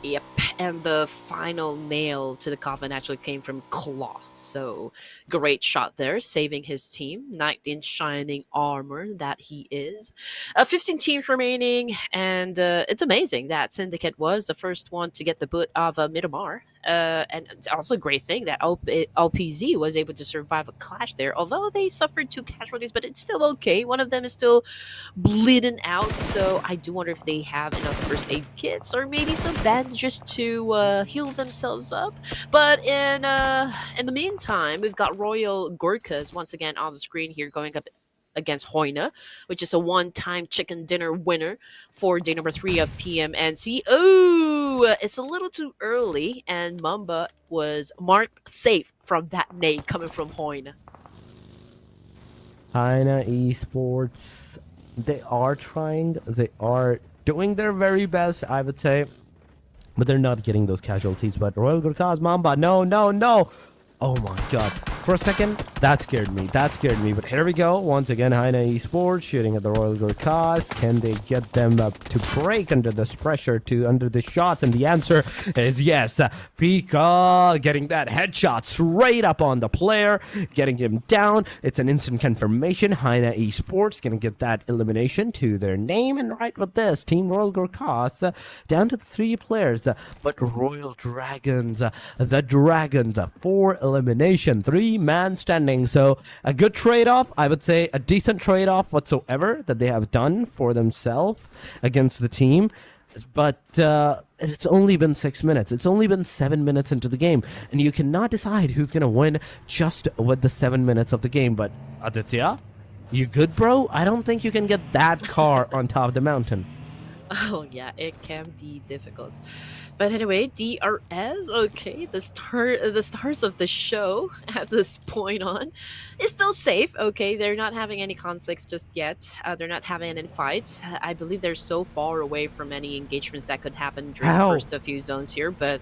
Yep, and the final nail to the coffin actually came from Claw. So great shot there, saving his team. Knight in shining armor that he is. 15 teams remaining, and it's amazing that Syndicate was the first one to get the boot of Miramar. And it's also a great thing that LPZ was able to survive a clash there, although they suffered 2 casualties, but it's still okay. One of them is still bleeding out, so I do wonder if they have enough first aid kits or maybe some bandages to heal themselves up. But in the meantime, we've got Royal GURKHAS once again on the screen here going up against HAINA, which is a one-time chicken dinner winner for day number 3 of PMNC. Oh, it's a little too early, and Mamba was marked safe from that nade coming from HAINA. HAINA Esports, they are trying, they are doing their very best, I would say, but they're not getting those casualties. But Royal GURKHAS, Mamba, no, no, no. Oh my god. For a second, that scared me. That scared me. But here we go. Once again, HAINA Esports shooting at the Royal GURKHAS. Can they get them to break under this pressure, under the shots? And the answer is yes. Pika getting that headshot straight up on the player, getting him down. It's an instant confirmation. HAINA Esports gonna get that elimination to their name. And right with this, Team Royal GURKHAS down to the 3 players. But Royal Dragons, the Dragons, 4 elimination, 3-man standing. So a good trade-off, I would say, a decent trade-off whatsoever that they have done for themselves against the team. But it's only been 6 minutes. It's only been 7 minutes into the game, and you cannot decide who's gonna win just with the 7 minutes of the game. But Aditya, you good, bro? I don't think you can get that car on top of the mountain. Oh yeah, it can be difficult. But anyway, DRS, okay, the stars of the show at this point on is still safe. Okay, they're not having any conflicts just yet. They're not having any fights. I believe they're so far away from any engagements that could happen during the first few zones here. But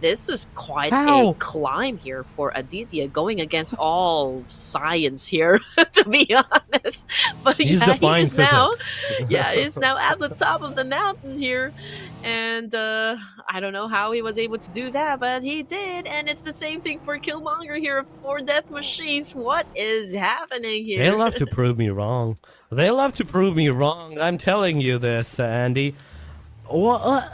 this is quite a climb here for Aditya, going against all science here, to be honest. But he's he's now at the top of the mountain here. And I don't know how he was able to do that, but he did. And it's the same thing for Killmonger here of 4 Death Machines. What is happening here? They love to prove me wrong. They love to prove me wrong. I'm telling you this, Andy. Well,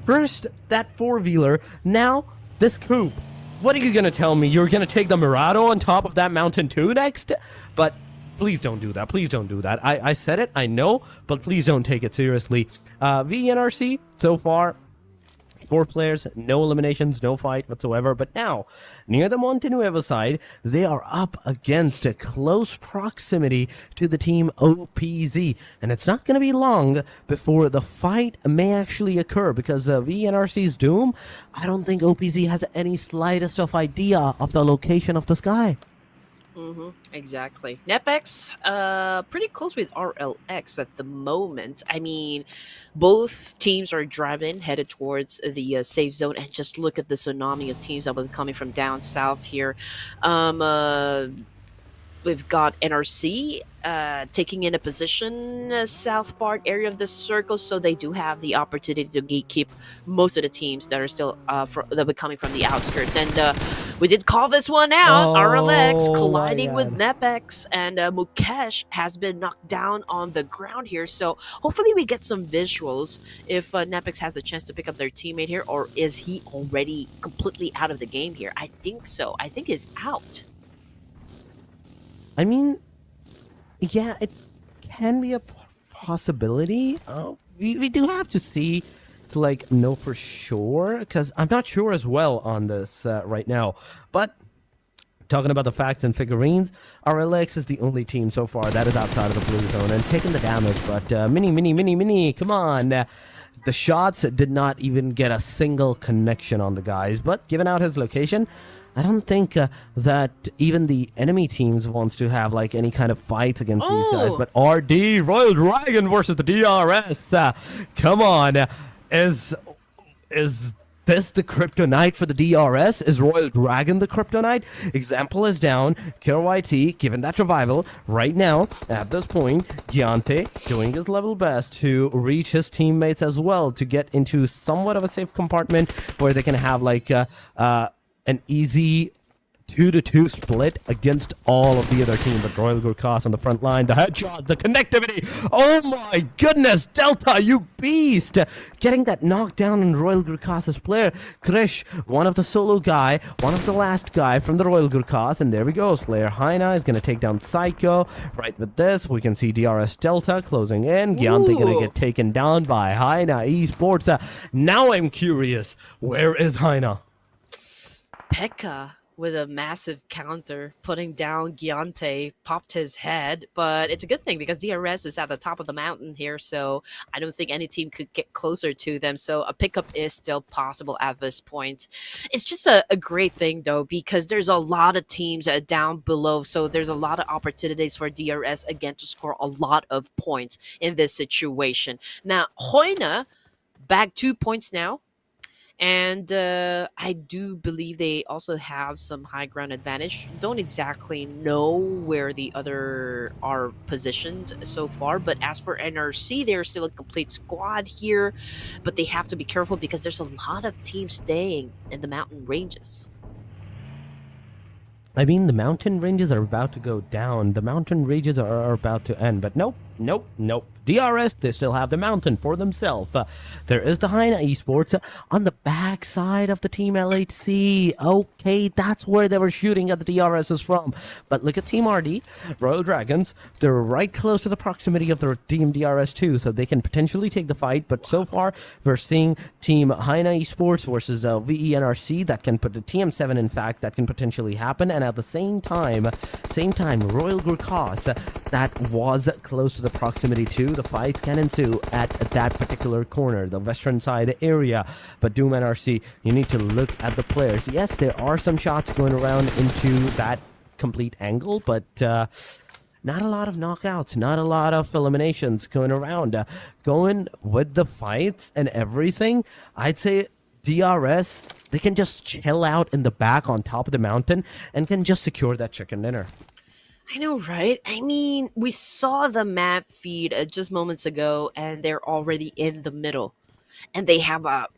first, that 4-wheeler. Now, this coupe. What are you going to tell me? You're going to take the Murado on top of that mountain too next? But please don't do that. Please don't do that. I said it. I know. But please don't take it seriously. VNRC, so far, 4 players, no eliminations, no fight whatsoever. But now, near the Monte Nuevo side, they are up against a close proximity to the team OPZ. And it's not going to be long before the fight may actually occur, because VNRC's Doom, I don't think OPZ has any slightest of idea of the location of the sky. Exactly. NEPX, pretty close with RLX at the moment. I mean, both teams are driving, headed towards the safe zone, and just look at the tsunami of teams that will be coming from down south here. We've got NRC taking in a position south part area of the circle, so they do have the opportunity to gatekeep most of the teams that are still that are coming from the outskirts. And we did call this one out. RLX colliding with NEPX, and Mukesh has been knocked down on the ground here. So hopefully we get some visuals if NEPX has a chance to pick up their teammate here, or is he already completely out of the game here? I think so. I think he's out. I mean, yeah, it can be a possibility. We do have to see to like know for sure, because I'm not sure as well on this right now. But talking about the facts and figurines, RLX is the only team so far that is outside of the blue zone and taking the damage. But Mini, come on. The shots did not even get a single connection on the guys. But given out his location, I don't think that even the enemy teams wants to have like any kind of fight against these guys. But RD, Royal Dragon versus the DRS. Come on. Is this the kryptonite for the DRS? Is Royal Dragon the kryptonite? Example is down. KYT given that revival right now. At this point, Giante doing his level best to reach his teammates as well, to get into somewhat of a safe compartment where they can have like an easy 2-2 split against all of the other team, but Royal GURKHAS on the front line, the headshot, the connectivity. Oh my goodness, Delta, you beast! Getting that knockdown on Royal GURKHAS' player. Krish, one of the solo guy, one of the last guy from the Royal GURKHAS, and there we go. Slayer HAINA is going to take down Psycho. Right with this, we can see DRS Delta closing in. Gyante going to get taken down by HAINA Esports. Now I'm curious, where is HAINA? Pekka with a massive counter, putting down Gyante, popped his head, but it's a good thing because DRS is at the top of the mountain here, so I don't think any team could get closer to them, so a pickup is still possible at this point. It's just a great thing, though, because there's a lot of teams down below, so there's a lot of opportunities for DRS, again, to score a lot of points in this situation. Now, HAINA back 2 points now. And I do believe they also have some high ground advantage. Don't exactly know where the other are positioned so far. But as for NRC, they're still a complete squad here. But they have to be careful because there's a lot of teams staying in the mountain ranges. I mean, the mountain ranges are about to go down. The mountain ranges are about to end. But nope. DRS, they still have the mountain for themselves. There is the HAINA Esports on the back side of the Team LHC. Okay, that's where they were shooting at the DRSs from. But look at Team RD, Royal Dragons. They're right close to the proximity of their Team DRS too, so they can potentially take the fight. But so far, we're seeing Team HAINA Esports versus VENRC. That can put the TM7, in fact, that can potentially happen. And at the same time, Royal GURKHAS, that was close to the proximity too. The fights can ensue at that particular corner, the western side area. But Doom NRC, you need to look at the players. Yes, there are some shots going around into that complete angle, but not a lot of knockouts, not a lot of eliminations going around. Going with the fights and everything, I'd say DRS, they can just chill out in the back on top of the mountain and can just secure that chicken dinner. I know, right? I mean, we saw the map feed just moments ago, and they're already in the middle. And they have a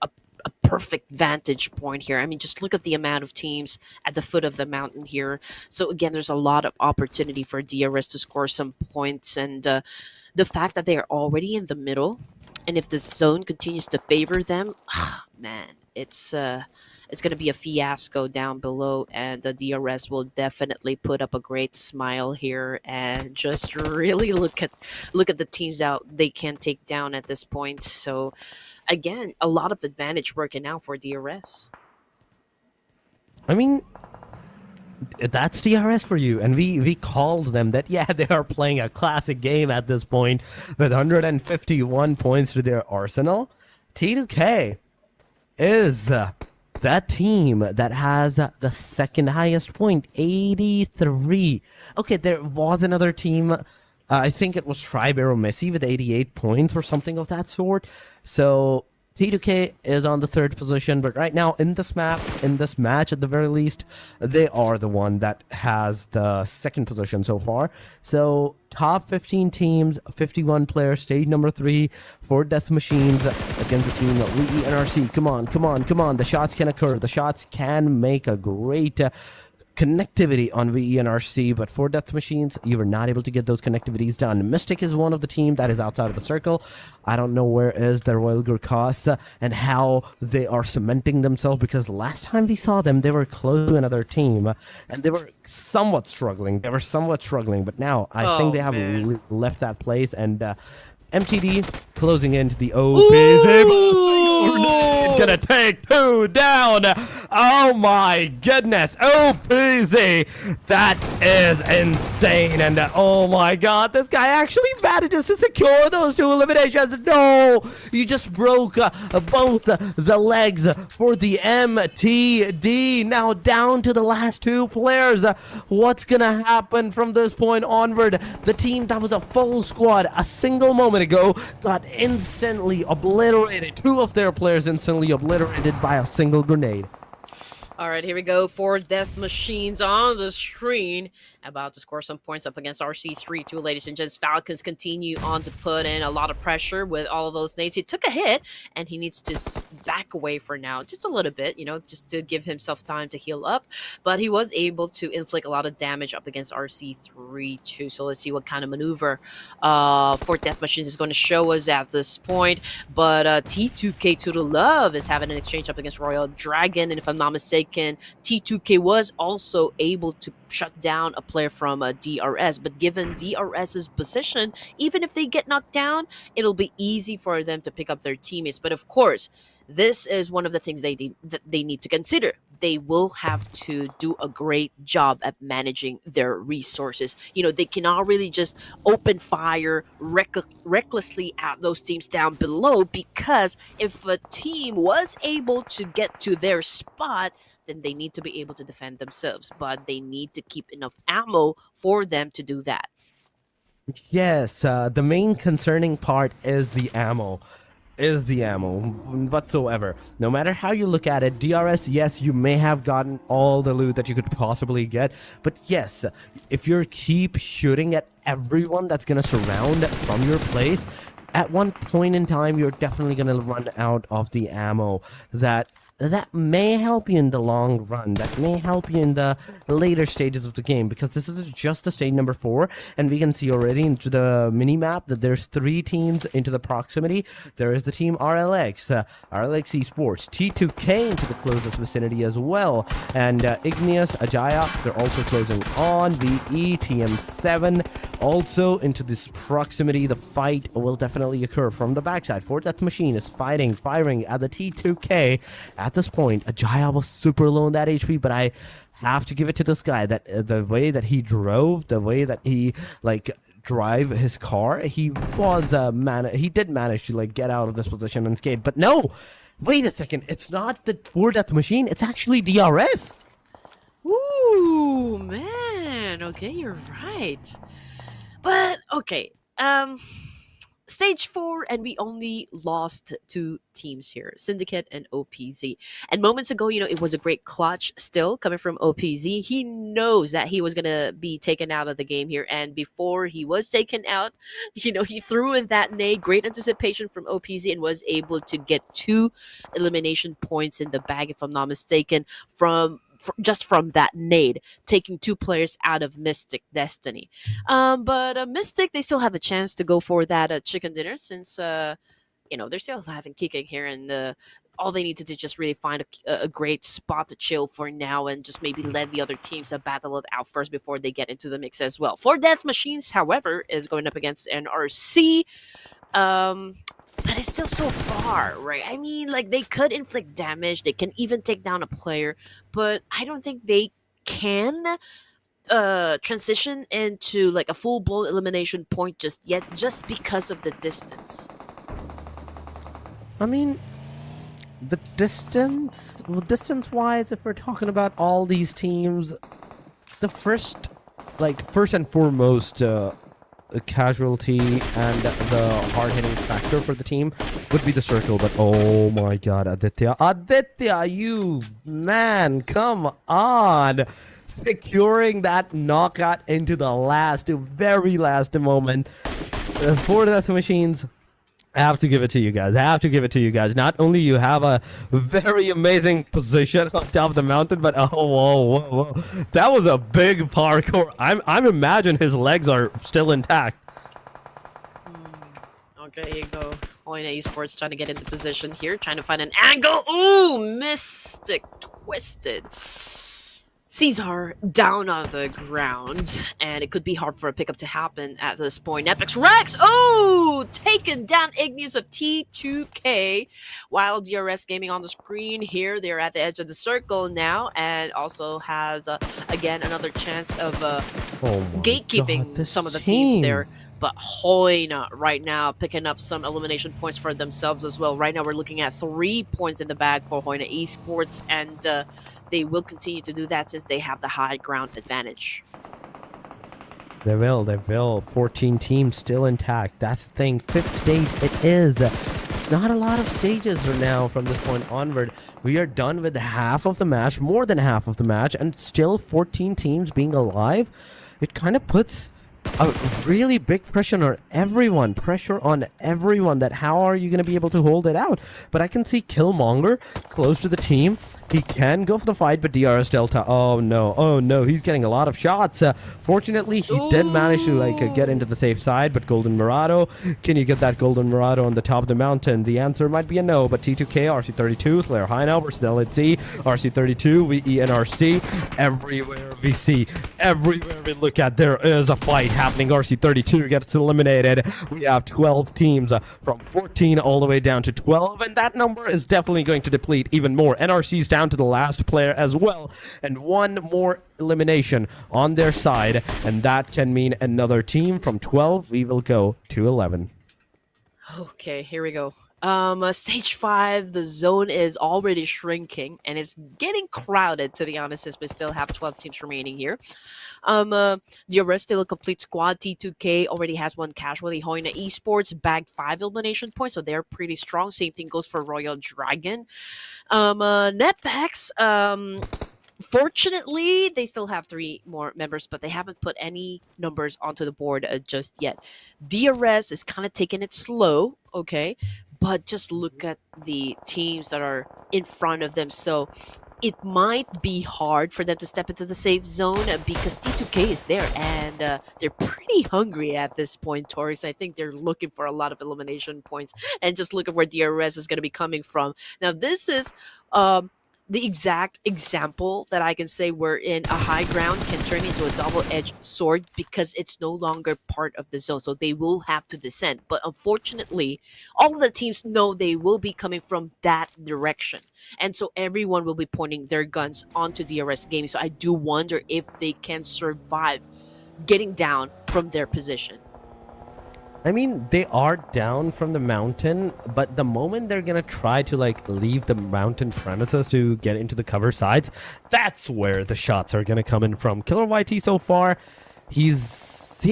perfect vantage point here. I mean, just look at the amount of teams at the foot of the mountain here. So again, there's a lot of opportunity for DRS to score some points. And the fact that they are already in the middle, and if the zone continues to favor them, man, it's going to be a fiasco down below, and the DRS will definitely put up a great smile here and just really look at the teams out they can take down at this point. So again, a lot of advantage working out for DRS. I mean, that's DRS for you, and we called them that. Yeah, they are playing a classic game at this point with 151 points to their arsenal. T2K is that team that has the second highest point, 83. Okay, there was another team, I think it was AEROMACY with 88 points or something of that sort. So T2K is on the third position, but right now in this match at the very least, they are the one that has the second position so far. So top 15 teams, 51 players, stage number 3 for Death Machines against the team VENRC. Come on. The shots can occur. The shots can make a great connectivity on VENRC, but for Death Machines, you were not able to get those connectivities done. Mystic is one of the team that is outside of the circle. I don't know where is the Royal GURKHAS and how they are cementing themselves, because last time we saw them, they were close to another team, and they were somewhat struggling. But now I think they have left that place, and MTD closing into the OPZ. Gonna take 2 down. Oh my goodness. OPZ. That is insane. And oh my god, this guy actually manages to secure those 2 eliminations. No, you just broke both the legs for the MTD. Now down to the last 2 players. What's gonna happen from this point onward? The team that was a full squad a single moment ago got instantly obliterated. 2 of their players instantly obliterated by a single grenade. All right, here we go. 4 death machines on the screen. About to score some points up against RC3-2, ladies and gents. Falcons continue on to put in a lot of pressure with all of those nades. He took a hit, and he needs to back away for now, just a little bit, just to give himself time to heal up. But he was able to inflict a lot of damage up against RC3-2. So let's see what kind of maneuver 4 death machines is going to show us at this point. But T2K to the love is having an exchange up against Royal Dragon, and if I'm not mistaken, T2K was also able to shut down a player from DRS, but given DRS's position, even if they get knocked down, it'll be easy for them to pick up their teammates. But of course, this is one of the things they need to consider. They will have to do a great job at managing their resources. They cannot really just open fire recklessly at those teams down below, because if a team was able to get to their spot, then they need to be able to defend themselves, but they need to keep enough ammo for them to do that. Yes, the main concerning part is the ammo. Whatsoever. No matter how you look at it, DRS, yes, you may have gotten all the loot that you could possibly get, but yes, if you keep shooting at everyone that's gonna surround from your place, at one point in time, you're definitely gonna run out of the ammo that may help you in the long run, that may help you in the later stages of the game, because this is just the stage number 4, and we can see already into the mini-map that there's 3 teams into the proximity. There is the team RLX Esports, T2K into the closest vicinity as well, and Igneous, Ajaya, they're also closing on, VE, TM7, also into this proximity. The fight will definitely occur from the backside. 4 Death Machine is firing at the T2K. At this point, Ajaya was super low in that HP, but I have to give it to this guy that the way that he drove, the way that he drive his car, he was he did manage to get out of this position and escape. But no, wait a second, it's not the 4 Death Machine, it's actually DRS. Ooh, man. Okay, you're right. But okay, Stage 4, and we only lost 2 teams here, Syndicate and OPZ. And moments ago, it was a great clutch still coming from OPZ. He knows that he was going to be taken out of the game here. And before he was taken out, he threw in that nade. Great anticipation from OPZ and was able to get 2 elimination points in the bag, if I'm not mistaken, just from that nade, taking 2 players out of Mystic Destiny. But Mystic, they still have a chance to go for that chicken dinner, since they're still having kicking here, and all they need to do is just really find a great spot to chill for now, and just maybe let the other teams battle it out first before they get into the mix as well. 4 Death Machines, however, is going up against NRC. But it's still so far, right? I mean, they could inflict damage, they can even take down a player, but I don't think they can transition into a full-blown elimination point just yet, just because of the distance. I mean, the distance-wise, if we're talking about all these teams, the first and foremost casualty and the hard-hitting factor for the team would be the circle. But oh my god, Aditya, you man, come on, securing that knockout into the very last moment. 4 Death Machines, I have to give it to you guys. Not only you have a very amazing position on top of the mountain, but whoa. That was a big parkour. I'm imagine his legs are still intact. Okay, here you go. HAINA Esports trying to get into position here, trying to find an angle. Ooh, Mystic twisted. Caesar down on the ground, and it could be hard for a pickup to happen at this point. NEPX Rex, oh, taken down Igneous of T2K, while DRS Gaming on the screen here. They're at the edge of the circle now, and also has, again, another chance of gatekeeping some of the teams there. But HAINA right now picking up some elimination points for themselves as well. Right now we're looking at 3 points in the bag for HAINA Esports, and they will continue to do that since they have the high ground advantage. They will. 14 teams still intact. That's the thing. 5th stage it is. it's not a lot of stages now from this point onward. We are done with half of the match, more than half of the match, and still 14 teams being alive. It kind of puts a really big pressure on everyone that how are you going to be able to hold it out. But I can see Killmonger close to the team. He can go for the fight, but DRS Delta, oh no, he's getting a lot of shots. Fortunately, he did manage to get into the safe side, but Golden Murado, can you get that Golden Murado on the top of the mountain? The answer might be a no, but T2K, RC32, Slayer HAINA versus LHC, RC32, VENRC, everywhere we see, everywhere we look at, there is a fight happening. RC32 gets eliminated. We have 12 teams from 14 all the way down to 12, and that number is definitely going to deplete even more. NRC's down to the last player as well, and one more elimination on their side, and that can mean another team from 12 we will go to 11. Okay, here we go. Stage 5, the zone is already shrinking, and it's getting crowded, to be honest, since we still have 12 teams remaining here. DRS still a complete squad. T2K already has 1 casualty. HAINA Esports bagged 5 elimination points, so they're pretty strong. Same thing goes for Royal Dragon. NEPX, fortunately, they still have 3 more members, but they haven't put any numbers onto the board just yet. DRS is kind of taking it slow, okay? But just look at the teams that are in front of them. So it might be hard for them to step into the safe zone because T2K is there, and they're pretty hungry at this point, Taurus. I think they're looking for a lot of elimination points, and just look at where DRS is going to be coming from. Now, this is the exact example that I can say wherein a high ground can turn into a double-edged sword because it's no longer part of the zone. So they will have to descend. But unfortunately, all of the teams know they will be coming from that direction. And so everyone will be pointing their guns onto DRS Gaming. So I do wonder if they can survive getting down from their position. I mean, they are down from the mountain, but the moment they're gonna try to leave the mountain premises to get into the cover sides, that's where the shots are gonna come in from. Killer YT so far, he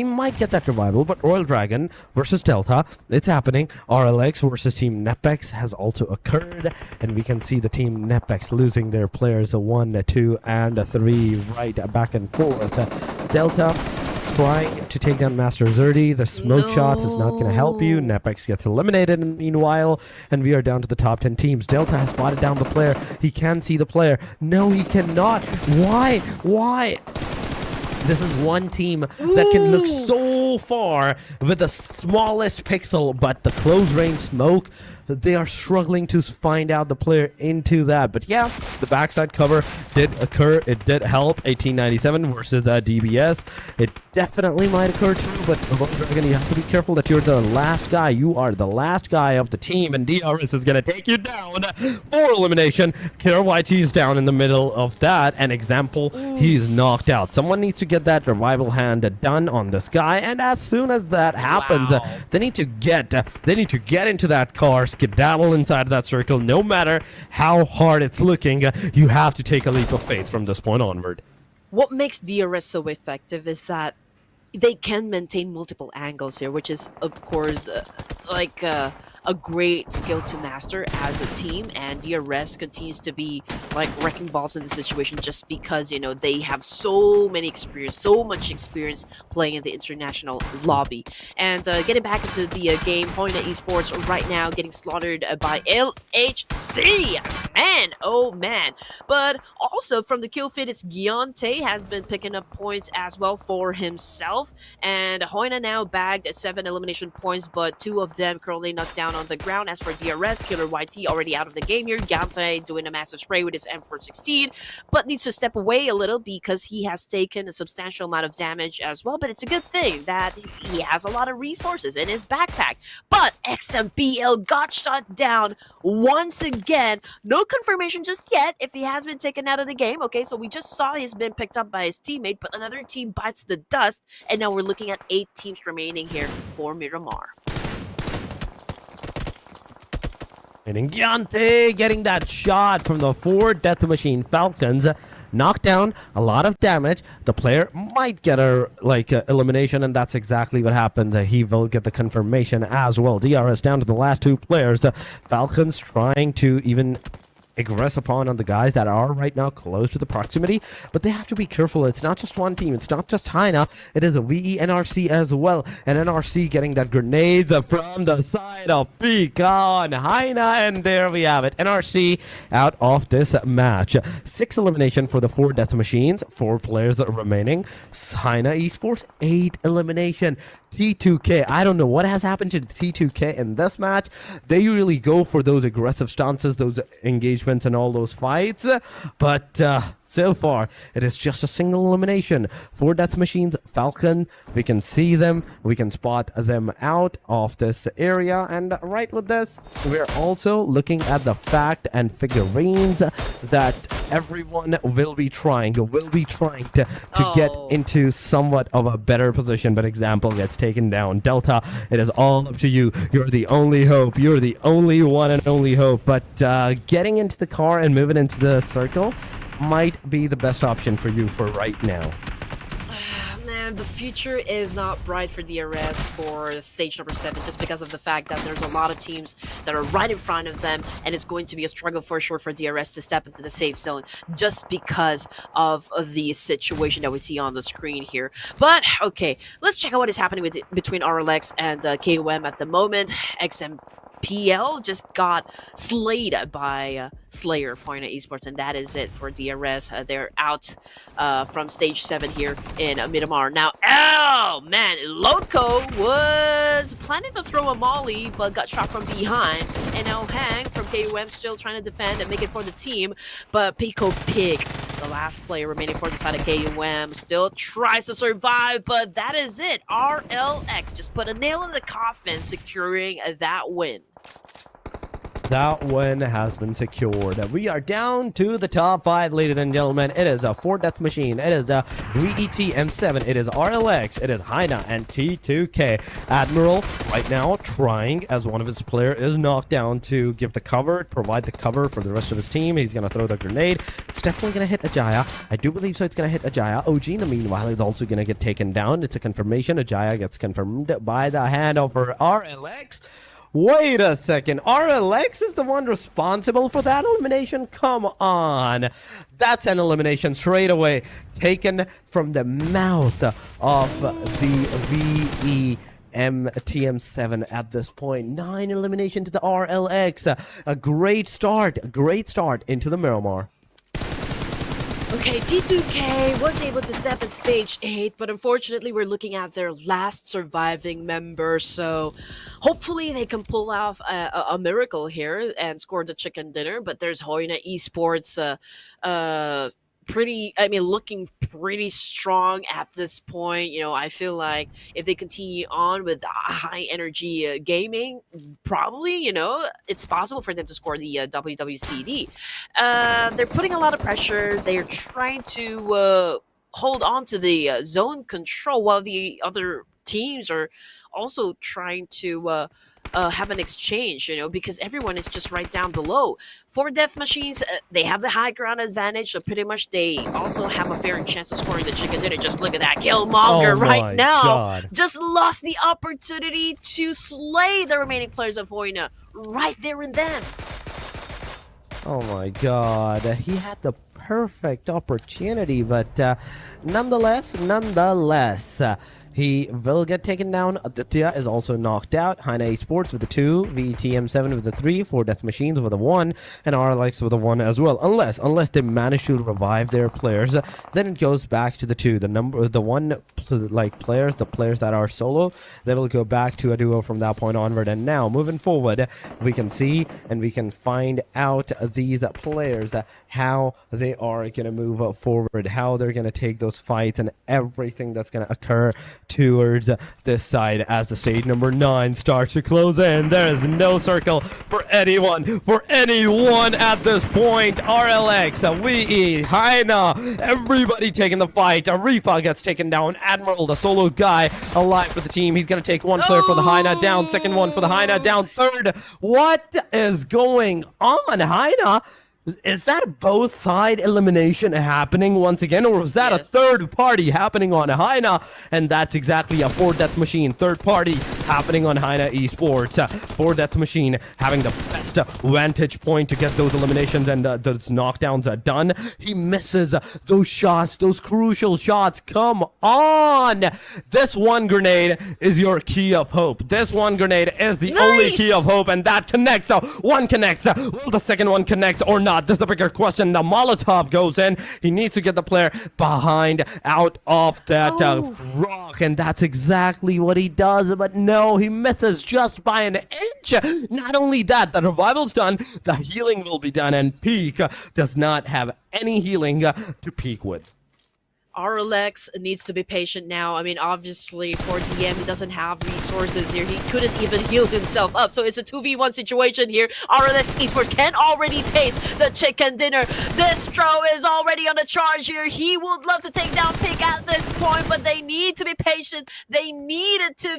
might get that revival, but Royal Dragon versus Delta, it's happening. RLX versus Team NEPX has also occurred, and we can see the Team NEPX losing their players a 1, a 2, and a 3 right back and forth. Delta trying to take down Master Zerdy. The smoke shots is not going to help you. NEPX gets eliminated meanwhile, and we are down to the top 10 teams. Delta has spotted down the player. He can see the player. No, he cannot. Why? This is one team that can look so far with the smallest pixel, but the close range smoke, they are struggling to find out the player into that. But yeah, the backside cover did occur. It did help. 1897 versus DBS. It definitely might occur too, but Dragon, you have to be careful that you're the last guy. You are the last guy of the team, and DRS is going to take you down for elimination. Killer YT is down in the middle of that. An example, he's knocked out. Someone needs to get that revival hand done on this guy, and as soon as that happens, they need to get into that car, skedaddle inside that circle. No matter how hard it's looking, you have to take a leap of faith from this point onward. What makes DRS so effective is that they can maintain multiple angles here, which is, of course, a great skill to master as a team, and DRS continues to be wrecking balls in the situation just because, you know, they have so much experience playing in the international lobby. And getting back into the game, HAINA Esports right now getting slaughtered by LHC. Man, oh man. But also from the kill feed, it's Giante has been picking up points as well for himself, and HAINA now bagged 7 elimination points, but 2 of them currently knocked down on the ground. As for DRS, Killer YT already out of the game here. Giante doing a massive spray with his M416, but needs to step away a little because he has taken a substantial amount of damage as well. But it's a good thing that he has a lot of resources in his backpack. But XMPL got shot down once again. No confirmation just yet if he has been taken out of the game. Okay, so we just saw he's been picked up by his teammate, but another team bites the dust, and now we're looking at 8 teams remaining here for Miramar. And Giante getting that shot from the 4 Death Machine Falcons. knocked down, a lot of damage. The player might get a elimination, and that's exactly what happens. He will get the confirmation as well. DRS down to the last 2 players. Falcons trying to even aggress upon on the guys that are right now close to the proximity, but they have to be careful. It's not just one team, it's not just HAINA, it is a VE NRC as well, and NRC getting that grenades from the side of Beacon HAINA, and there we have it. NRC out of this match. 6 elimination for the 4 death machines, 4 players remaining. HAINA Esports 8 elimination. T2K, I don't know what has happened to the T2K in this match. They really go for those aggressive stances, those engagements and all those fights, but so far it is just a single elimination. 4 death machines. Falcon, we can see them, we can spot them out of this area, and right with this we're also looking at the fact and figurines that everyone will be trying to get into somewhat of a better position, but example gets taken down. Delta, it is all up to you. You're the only hope, you're the only one and only hope, but getting into the car and moving into the circle might be the best option for you for right now. Man, the future is not bright for DRS for stage number 7, just because of the fact that there's a lot of teams that are right in front of them, and it's going to be a struggle for sure for DRS to step into the safe zone just because of the situation that we see on the screen here. But okay, let's check out what is happening between RLX and KOM at the moment. XMPL just got slayed by Slayer of HAINA Esports, and that is it for DRS. They're out from stage 7 here in Miramar. Now, oh man, Loco was planning to throw a molly, but got shot from behind. And now Hang from KUM still trying to defend and make it for the team, but Pico Pig, the last player remaining for the side of KUM, still tries to survive, but that is it. RLX just put a nail in the coffin, securing that win. That win has been secured. We are down to the top 5, ladies and gentlemen. It is a 4 death machine. It is the VET M7. It is RLX. It is HAINA and T2K. Admiral right now trying, as one of his players is knocked down, to give the cover, provide the cover for the rest of his team. He's going to throw the grenade. It's definitely going to hit Ajaya. I do believe so. It's going to hit Ajaya. OG, in the meanwhile, is also going to get taken down. It's a confirmation. Ajaya gets confirmed by the hand over RLX. Wait a second, RLX is the one responsible for that elimination? Come on. That's an elimination straight away, taken from the mouth of the TM7 at this point. 9 elimination to the RLX. A great start into the Miramar. Okay, T2K was able to step in stage 8, but unfortunately we're looking at their last surviving member, so hopefully they can pull off a miracle here and score the chicken dinner. But there's HAINA Esports looking pretty strong at this point. You know, I feel like if they continue on with high energy gaming, probably, you know, it's possible for them to score the WWCD. They're putting a lot of pressure. They're trying to hold on to the zone control, while the other teams are also trying to have an exchange, you know, because everyone is just right down below. For death machines, they have the high ground advantage, so pretty much they also have a fair chance of scoring the chicken dinner. Just look at that. Killmonger right now just lost the opportunity to slay the remaining players of HAINA right there and then. Oh my god, he had the perfect opportunity, but nonetheless, he will get taken down. Aditya is also knocked out. HAINA Esports with the 2, VTM7 with the 3, 4 death machines with a 1, and RLX with a 1 as well. Unless they manage to revive their players, then it goes back to the 2. The players that are solo, they will go back to a duo from that point onward. And now, moving forward, we can see and we can find out these players, how they are going to move forward, how they're going to take those fights, and everything that's going to occur towards this side as the stage number 9 starts to close in. There is no circle for anyone at this point. RLX, WE, HAINA, everybody taking the fight. Arifa gets taken down. Admiral, the solo guy, alive for the team. He's going to take one player for the HAINA down, second one for the HAINA down, third. What is going on? HAINA Is that both side elimination happening once again, or was that a Yes. third party happening on HAINA? And that's exactly a 4-death machine, third party happening on HAINA Esports. 4-death machine having the best vantage point to get those eliminations and those knockdowns done. He misses those shots, those crucial shots. Come on! This one grenade is your key of hope. This one grenade is the only key of hope, and that connects. One connects. Will the second one connect or not? This is the bigger question. The Molotov goes in. He needs to get the player behind out of that rock, and that's exactly what he does. But no, he misses just by an inch. Not only that, the revival's done, the healing will be done, and Peak does not have any healing to peak with. RLX needs to be patient now. I mean, obviously, for DM, he doesn't have resources here. He couldn't even heal himself up. So it's a 2v1 situation here. RLX Esports can already taste the chicken dinner. Distro is already on the charge here. He would love to take down Pick at this point, but they need to be patient. They needed to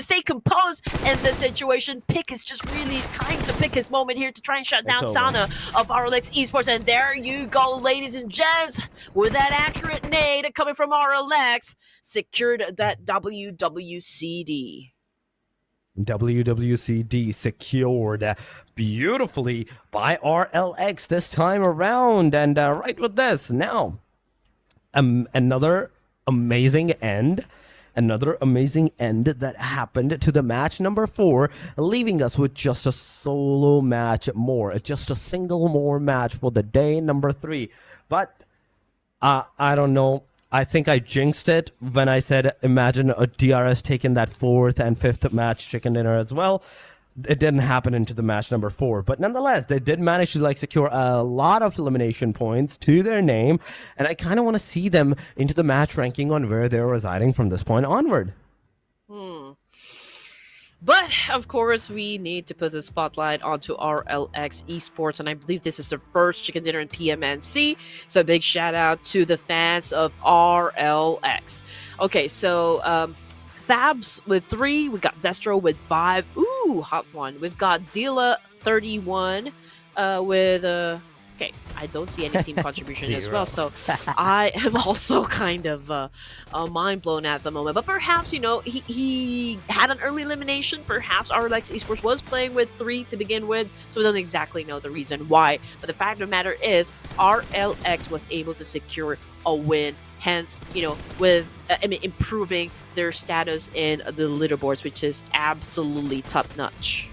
stay composed in this situation. Pick is just really trying to pick his moment here to try and shut down Sana of RLX Esports. And there you go, ladies and gents, with that accurate nade coming from RLX, secured that WWCD. WWCD secured beautifully by RLX this time around. And right with this, now another amazing end that happened to the match number 4, leaving us with just a solo match more, just a single more match for the day number 3. But I don't know. I think I jinxed it when I said imagine a DRS taking that 4th and 5th match chicken dinner as well. It didn't happen into the match number 4, but nonetheless, they did manage to secure a lot of elimination points to their name, and I kind of want to see them into the match ranking on where they're residing from this point onward. But, of course, we need to put the spotlight onto RLX Esports, and I believe this is the first chicken dinner in PMNC, so a big shout out to the fans of RLX. Okay, so, Fabs with 3, we got Destro with 5, ooh, hot one. We've got Dila 31 with, okay, I don't see any team contribution as well, so I am also kind of mind blown at the moment. But perhaps, you know, he had an early elimination. Perhaps RLX Esports was playing with 3 to begin with, so we don't exactly know the reason why. But the fact of the matter is, RLX was able to secure a win. Hence, you know, with improving their status in the leaderboards, which is absolutely top-notch.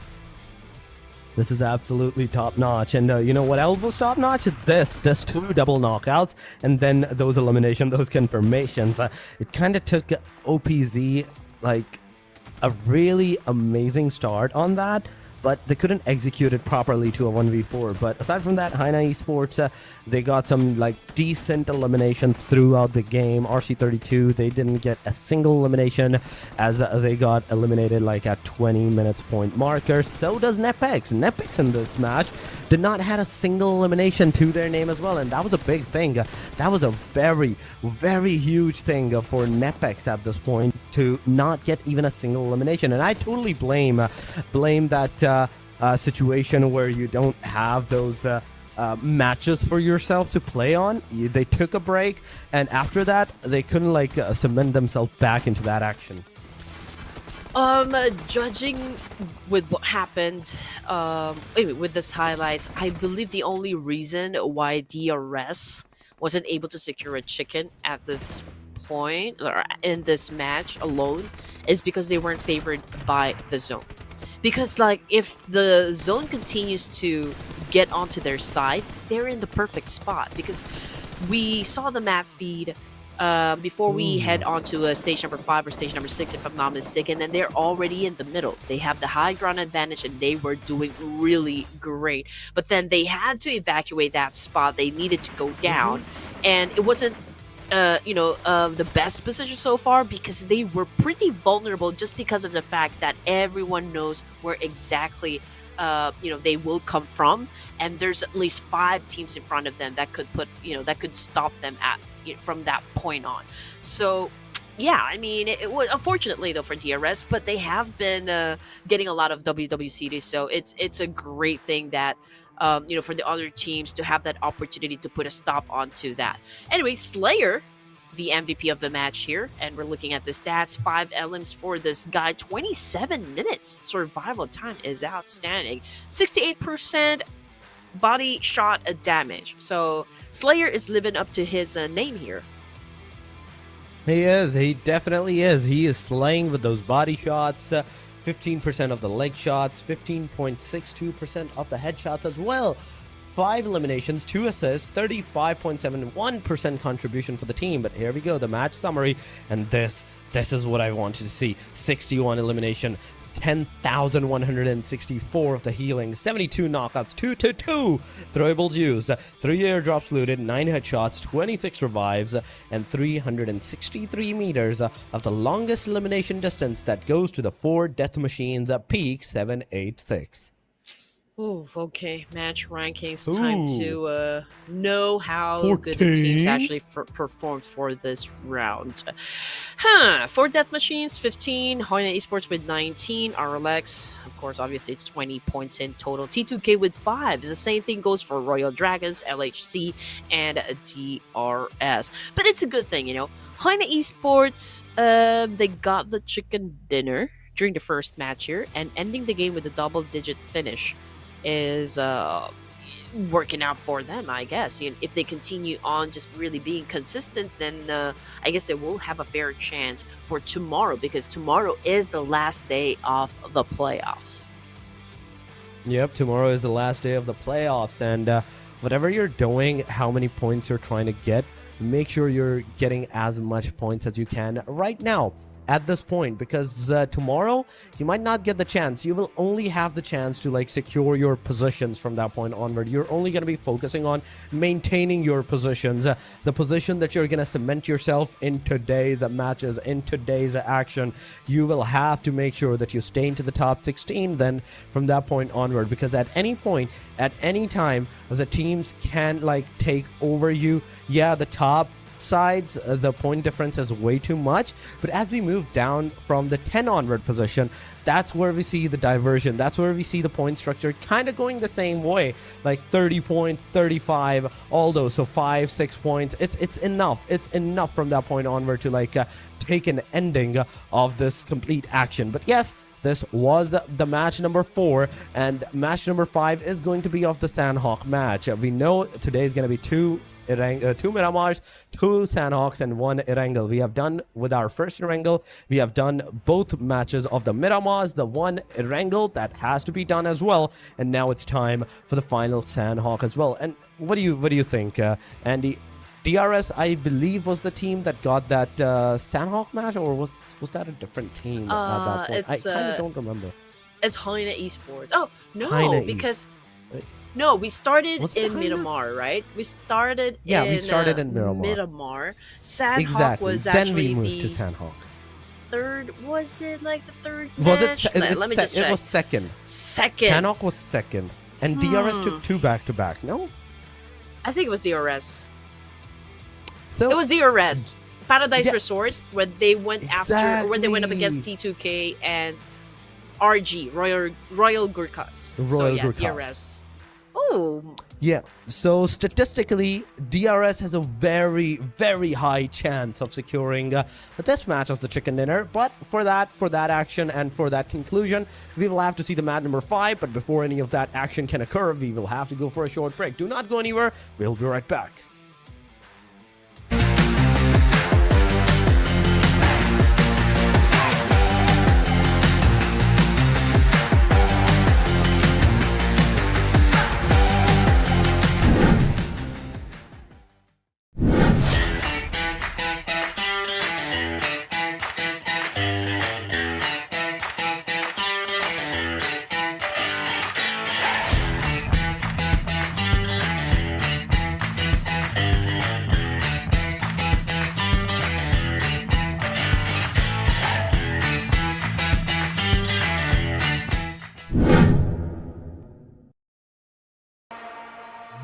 This is absolutely top-notch, and you know what else was top-notch? This 2 double knockouts, and then those eliminations, those confirmations. It kind of took OPZ like a really amazing start on that, but they couldn't execute it properly to a 1v4. But aside from that, HAINA Esports, they got some decent eliminations throughout the game. RC32, they didn't get a single elimination, as they got eliminated at 20 minutes point marker. So does NEPX. NEPX in this match did not have a single elimination to their name as well, and that was a big thing. That was a very, very huge thing for NEPX at this point, to not get even a single elimination. And I totally blame that situation where you don't have those matches for yourself to play on. They took a break, and after that they couldn't cement themselves back into that action. Judging with what happened, with this highlights, I believe the only reason why DRS wasn't able to secure a chicken at this point, or in this match alone, is because they weren't favored by the zone. Because if the zone continues to get onto their side, they're in the perfect spot. Because we saw the map feed before we head on to stage number 5 or stage number 6, if I'm not mistaken, and they're already in the middle. They have the high ground advantage, and they were doing really great. But then they had to evacuate that spot. They needed to go down, and it wasn't the best position so far, because they were pretty vulnerable, just because of the fact that everyone knows where exactly they will come from, and there's at least 5 teams in front of them that could stop them from that point on. So yeah, I mean, it was unfortunately though for DRS, but they have been getting a lot of WWCD, so it's a great thing that for the other teams to have that opportunity to put a stop onto that. Anyway, Slayer, the MVP of the match here, and we're looking at the stats. 5 LMs for this guy, 27 minutes. Survival time is outstanding. 68% body shot damage. So Slayer is living up to his name here. He is. He definitely is. He is slaying with those body shots. 15% of the leg shots, 15.62% of the headshots as well. 5 eliminations, 2 assists, 35.71% contribution for the team. But here we go, the match summary, and this is what I wanted to see. 61 elimination, 10,164 of the healing, 72 knockouts, 2 throwables used, 3 airdrops looted, 9 headshots, 26 revives, and 363 meters of the longest elimination distance that goes to the 4 death machines peak 786. Ooh, okay, match rankings. Time to know how 14? good the teams actually performed for this round. 4 death machines, 15. HAINA Esports with 19. RLX, of course, obviously it's 20 points in total. T2K with 5. The same thing goes for Royal Dragons, LHC, and DRS. But it's a good thing, HAINA Esports, they got the chicken dinner during the first match here, and ending the game with a double-digit finish is working out for them, I guess. If they continue on just really being consistent, then I guess they will have a fair chance for tomorrow, because tomorrow is the last day of the playoffs. Yep, tomorrow is the last day of the playoffs, and whatever you're doing, how many points you're trying to get, make sure you're getting as much points as you can right now at this point, because tomorrow you might not get the chance. You will only have the chance to secure your positions from that point onward. You're only going to be focusing on maintaining your positions, the position that you're going to cement yourself in today's matches, in today's action. You will have to make sure that you stay into the top 16 then from that point onward, because at any point, at any time, the teams can take over you. Yeah, the top sides, the point difference is way too much, but as we move down from the 10 onward position, that's where we see the diversion. That's where we see the point structure kind of going the same way, 30 points, 35, all those. So 5-6 points, it's enough. It's enough from that point onward to take an ending of this complete action. But yes, this was the match number 4, and match number 5 is going to be of the Sanhok match. We know today is going to be 2 Miramars, 2 Sanhoks, and 1 Erangel. We have done with our first Erangel. We have done both matches of the Miramars, the 1 Erangel that has to be done as well, and now it's time for the final Sanhok as well. And what do you think, Andy? DRS, I believe, was the team that got that Sanhok match, or was that a different team at that point? I kind of don't remember. It's HAINA Esports. Oh no, HAINA because. No, we started in HAINA? Miramar, right? We started in Miramar. Sanhok exactly. was Then actually we moved to Sanhok. Third, was it the third Was match? Let me just check. It was second. Second. Sanhok was second. And DRS took 2 back-to-back, no? I think it was DRS. So It was DRS. Paradise Yeah. Resort, when they went after, when they went up against T2K and RG, Royal GURKHAS. Royal so, GURKHAS. DRS. Oh, yeah, so statistically, DRS has a very, very high chance of securing this match as the chicken dinner. But for that action and for that conclusion, we will have to see the match number 5. But before any of that action can occur, we will have to go for a short break. Do not go anywhere. We'll be right back.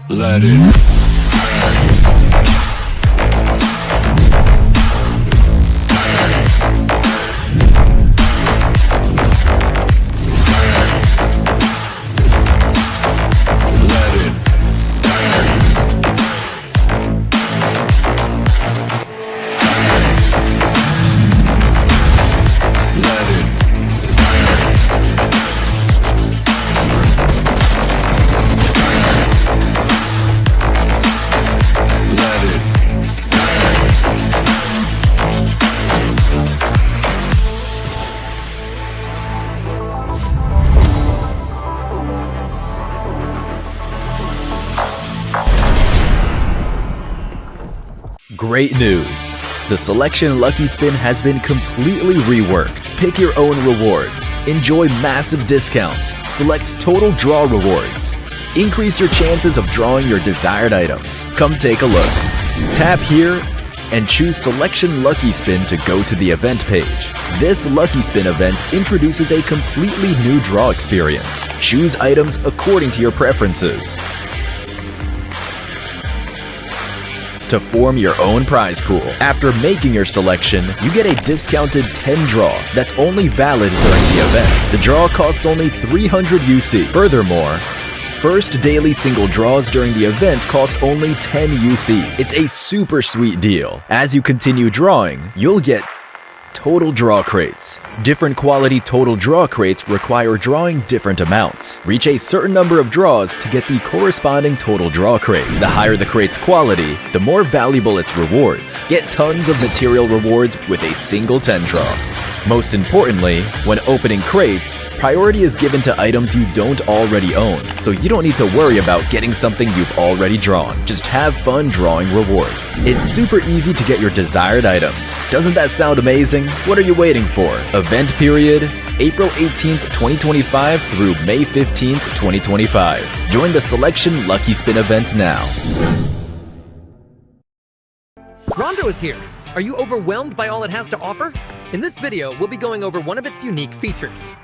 Let it. Let Great news! The Selection Lucky Spin has been completely reworked. Pick your own rewards. Enjoy massive discounts. Select total draw rewards. Increase your chances of drawing your desired items. Come take a look. Tap here and choose Selection Lucky Spin to go to the event page. This Lucky Spin event introduces a completely new draw experience. Choose items according to your preferences. To form your own prize pool. After making your selection, you get a discounted 10 draw that's only valid during the event. The draw costs only 300 UC. Furthermore, first daily single draws during the event cost only 10 UC. It's a super sweet deal. As you continue drawing, you'll get total draw crates. Different quality total draw crates require drawing different amounts. Reach a certain number of draws to get the corresponding total draw crate. The higher the crate's quality, the more valuable its rewards. Get tons of material rewards with a single 10 draw. Most importantly, when opening crates, priority is given to items you don't already own, so you don't need to worry about getting something you've already drawn. Just have fun drawing rewards. It's super easy to get your desired items. Doesn't that sound amazing? What are you waiting for? Event period, April 18th, 2025 through May 15th, 2025. Join the Selection Lucky Spin event now. Rondo is here. Are you overwhelmed by all it has to offer? In this video, we'll be going over one of its unique features.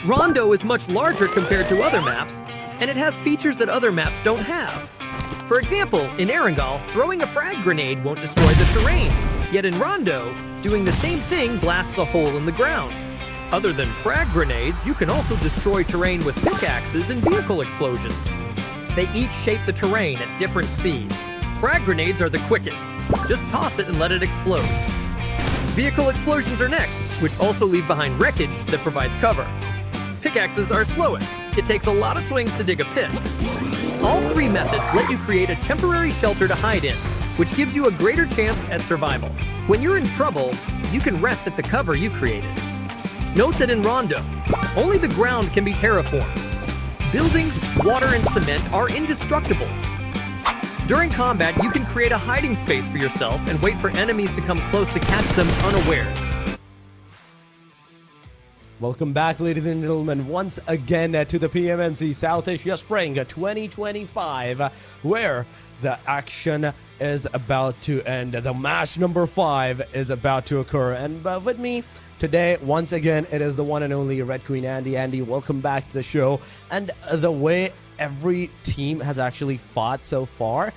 Rondo is much larger compared to other maps, and it has features that other maps don't have. For example, in Erangel, throwing a frag grenade won't destroy the terrain, yet in Rondo, doing the same thing blasts a hole in the ground. Other than frag grenades, you can also destroy terrain with pickaxes and vehicle explosions. They each shape the terrain at different speeds. Frag grenades are the quickest. Just toss it and let it explode. Vehicle explosions are next, which also leave behind wreckage that provides cover. Pickaxes are slowest. It takes a lot of swings to dig a pit. All three methods let you create a temporary shelter to hide in, which gives you a greater chance at survival. When you're in trouble, you can rest at the cover you created. Note that in Rondo, only the ground can be terraformed. Buildings, water, and cement are indestructible. During combat, you can create a hiding space for yourself and wait for enemies to come close to catch them unawares. Welcome back, ladies and gentlemen, once again to the PMNC South Asia Spring 2025, where the action is about to end. The match number 5 is about to occur. And with me today, once again, it is the one and only Red Queen Andy. Andy, welcome back to the show. And the way every team has actually fought so far,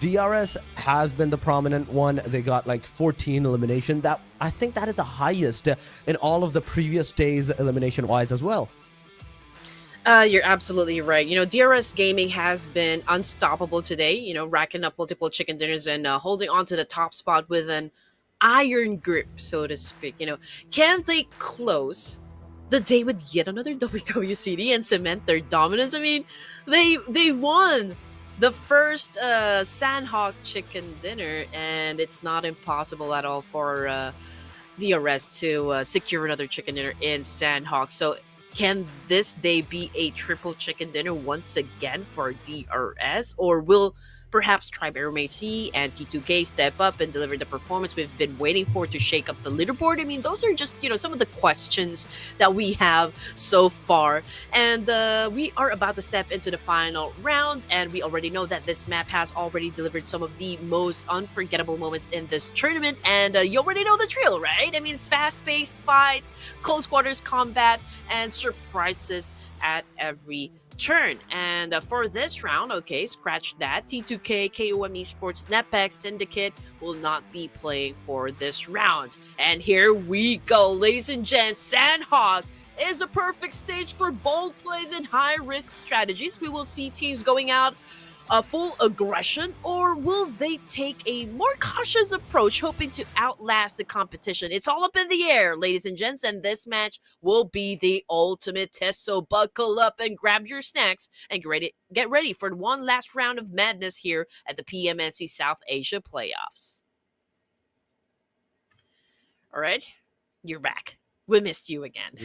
DRS has been the prominent one. They got like 14 elimination. That, I think that is the highest in all of the previous days elimination wise as well. You're absolutely right. You know, DRS Gaming has been unstoppable today, you know, racking up multiple chicken dinners and holding on to the top spot with an iron grip, so to speak. You know, can they close the day with yet another WWCD and cement their dominance? I mean, they won the first Sanhok chicken dinner, and it's not impossible at all for DRS to secure another chicken dinner in Sanhok. So can this day be a triple chicken dinner once again for DRS, or will perhaps Tribe AEROMACY and T2K step up and deliver the performance we've been waiting for to shake up the leaderboard? I mean, those are just, you know, some of the questions that we have so far. And we are about to step into the final round, and we already know that this map has already delivered some of the most unforgettable moments in this tournament. And you already know the drill, right? I mean, it's fast-paced fights, close quarters combat, and surprises at every turn. And for this round, okay, scratch that. T2K, KOM Esports, NEPX, Syndicate will not be playing for this round. And here we go, ladies and gents. Sanhok is the perfect stage for bold plays and high-risk strategies. We will see teams going out full aggression, or will they take a more cautious approach, hoping to outlast the competition? It's all up in the air, ladies and gents, and this match will be the ultimate test. So buckle up and grab your snacks and get ready for one last round of madness here at the PMNC South Asia playoffs. All right, you're back. We missed you again.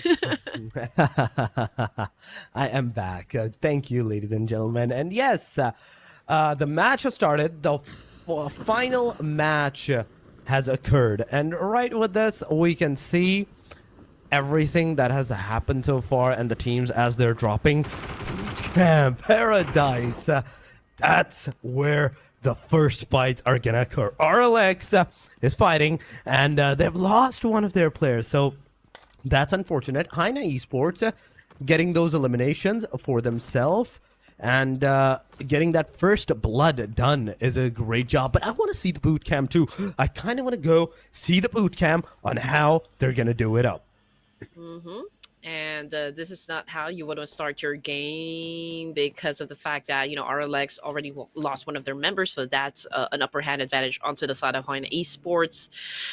I am back. Thank you, ladies and gentlemen. And yes, the match has started. The final match has occurred, and right with this, we can see everything that has happened so far, and the teams as they're dropping. Camp Paradise. That's where the first fights are gonna occur. RLX is fighting, and they've lost one of their players, so that's unfortunate. HAINA Esports getting those eliminations for themselves, and getting that first blood done is a great job. But I want to see the boot camp too. I kind of want to go see the boot camp on how they're gonna do it up. And this is not how you want to start your game, because of the fact that, RLX already lost one of their members, so that's an upper hand advantage onto the side of HAINA Esports.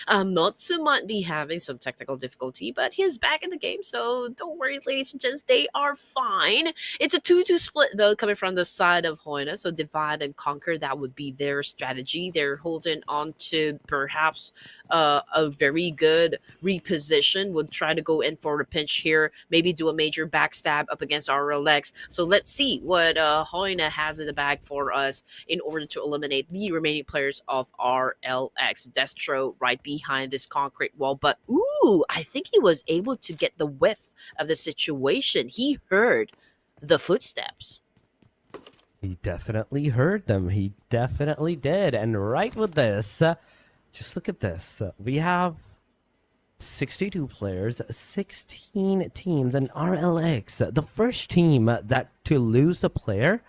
Notsu might be having some technical difficulty, but he's back in the game, so don't worry, ladies and gents, they are fine. It's a 2-2 split, though, coming from the side of HAINA, so divide and conquer, that would be their strategy. They're holding on to perhaps a very good reposition, would try to go in for a pinch here, maybe do a major backstab up against RLX. So let's see what HAINA has in the bag for us in order to eliminate the remaining players of RLX. Destro right behind this concrete wall, but ooh, I think he was able to get the whiff of the situation. He heard the footsteps. He definitely heard them. He definitely did. And right with this, just look at this. We have 62 players, 16 teams, and RLX, the first team that to lose the player,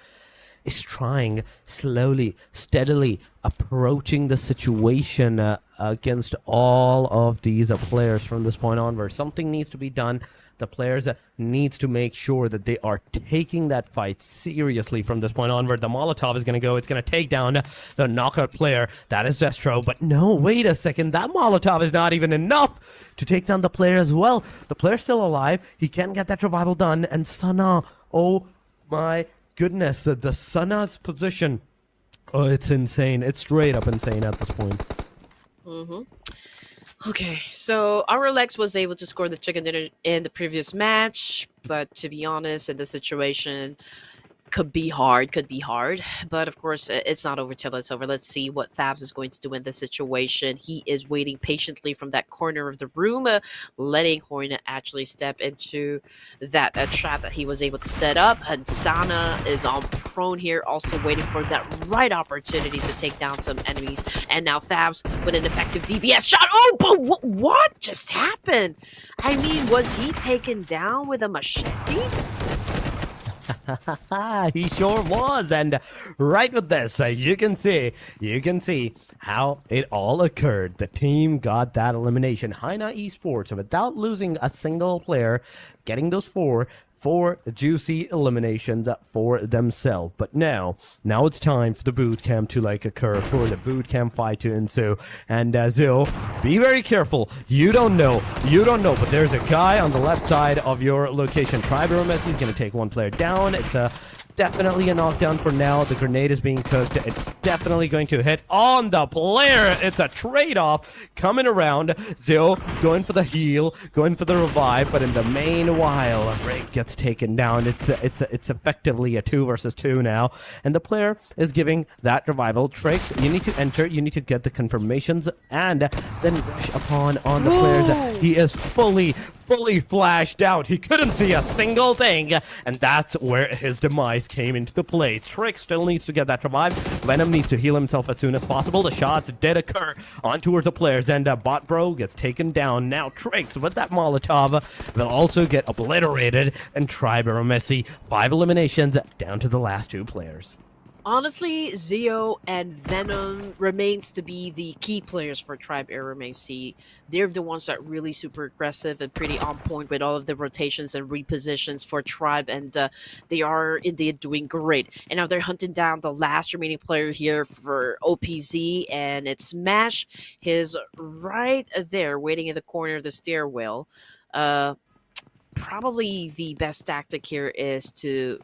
is trying slowly, steadily approaching the situation against all of these players from this point onward. Something needs to be done. The players needs to make sure that they are taking that fight seriously from this point onward. The Molotov is going to go. It's going to take down the knockout player. That is Destro. But no, wait a second. That Molotov is not even enough to take down the player as well. The player's still alive. He can get that revival done. And Sana, oh my goodness. The Sana's position. Oh, it's insane. It's straight up insane at this point. Okay, so RLX was able to score the chicken dinner in the previous match, but to be honest, in this situation, could be hard. But of course, it's not over till it's over. Let's see what Thabs is going to do in this situation. He is waiting patiently from that corner of the room, letting HAINA actually step into that trap that he was able to set up. And Sana is on prone here, also waiting for that right opportunity to take down some enemies. And now Thabs with an effective DBS shot. Oh, but what just happened? I mean, was he taken down with a machete? He sure was. And right with this, you can see how it all occurred. The team got that elimination. HAINA Esports, without losing a single player, getting those four juicy eliminations for themselves. But now it's time for the boot camp to occur, for the boot camp fight to ensue. And Zil, be very careful. You don't know, but there's a guy on the left side of your location. AEROMACY is going to take one player down. It's definitely a knockdown for now. The grenade is being cooked. It's definitely going to hit on the player. It's a trade-off coming around. Zil going for the heal, going for the revive, but in the meanwhile, Rick gets taken down. It's effectively a 2 versus 2 now, and the player is giving that revival. Tricks, you need to enter, you need to get the confirmations, and then rush upon on the players. He is fully flashed out. He couldn't see a single thing, and that's where his demise came into the play. Trick still needs to get that revive. Venom needs to heal himself as soon as possible. The shots did occur on towards the players, and Bot Bro gets taken down. Now Tricks with that Molotov will also get obliterated, and AEROMACY 5 eliminations down to the last 2 players. Honestly, Zio and Venom remains to be the key players for AEROMACY. They're the ones that really super aggressive and pretty on point with all of the rotations and repositions for Tribe, and they are indeed doing great. And now they're hunting down the last remaining player here for OPZ, and it's Smash. He's right there, waiting in the corner of the stairwell. Probably the best tactic here is to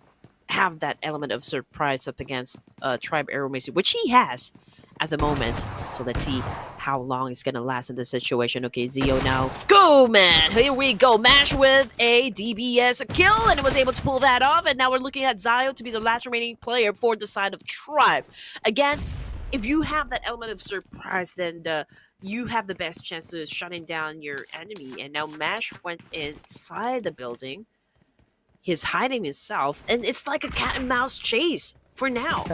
have that element of surprise up against AEROMACY, which he has at the moment. So let's see how long it's gonna last in this situation. Okay, Zio now. Go, man! Here we go. Mash with a DBS kill, and it was able to pull that off. And now we're looking at Zio to be the last remaining player for the side of Tribe. Again, if you have that element of surprise, then you have the best chance to shutting down your enemy. And now Mash went inside the building. He's hiding himself, and it's like a cat and mouse chase for now.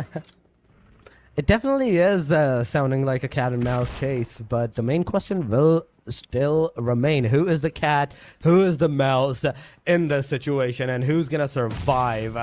It definitely is sounding like a cat and mouse chase, but the main question will still remain. Who is the cat? Who is the mouse in this situation? And who's going to survive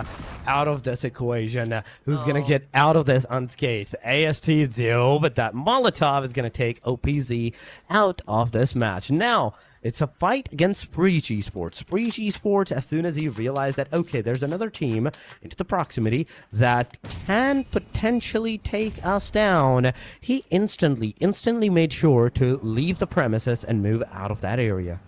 out of this equation? Who's going to get out of this unscathed? AST0, but that Molotov is going to take OPZ out of this match. Now, it's a fight against SHREEPECH Esports. SHREEPECH Esports, as soon as he realized that, okay, there's another team into the proximity that can potentially take us down, he instantly made sure to leave the premises and move out of that area.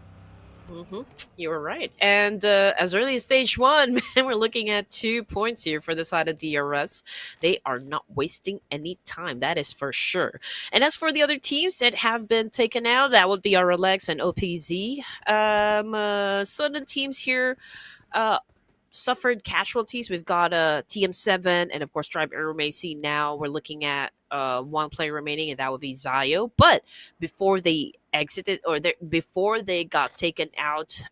You were right. And as early as stage 1, man, we're looking at 2 points here for the side of DRS. They are not wasting any time, that is for sure. And as for the other teams that have been taken out, that would be RLX and OPZ. Some of the teams here suffered casualties. We've got TM7 and, of course, Tribe AEROMACY. Now we're looking at 1 player remaining, and that would be Zayo. But before they exited, or before they got taken out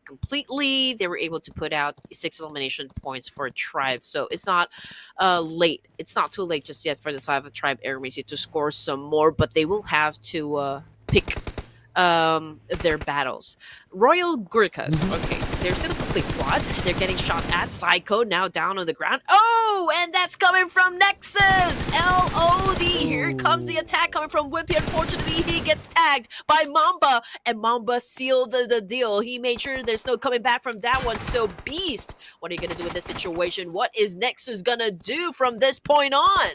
completely, they were able to put out 6 elimination points for Tribe. So it's not late. It's not too late just yet for the side of Tribe AEROMACY to score some more, but they will have to pick their battles. Royal GURKHAS. Okay, they're still a complete squad. They're getting shot at. Psycho now down on the ground. Oh, and that's coming from NEXUS. LOD. Here comes the attack coming from Wimpy. Unfortunately, he gets tagged by Mamba, and Mamba sealed the deal. He made sure there's no coming back from that one. So, Beast, what are you gonna do in this situation? What is NEXUS gonna do from this point on?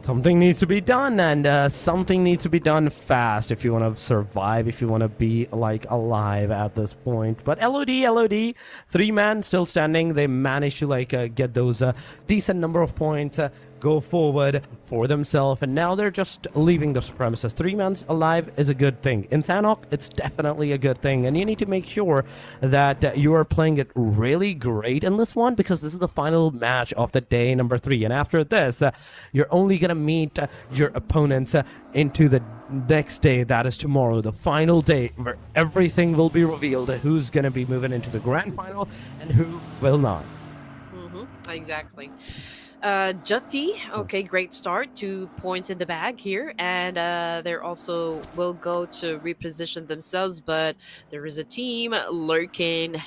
Something needs to be done, and something needs to be done fast if you want to survive, if you want to be, like, alive at this point. But LOD, 3-man still standing. They managed to, like, get those decent number of points, go forward for themselves, and now they're just leaving this premises. 3-man alive is a good thing. In Sanhok, it's definitely a good thing, and you need to make sure that you are playing it really great in this one, because this is the final match of the day number 3, and after this, you're only gonna meet your opponents into the next day, that is tomorrow, the final day, where everything will be revealed, who's gonna be moving into the grand final and who will not. Exactly. JUTTI, okay, great start. 2 points in the bag here, and they're also will go to reposition themselves, but there is a team lurking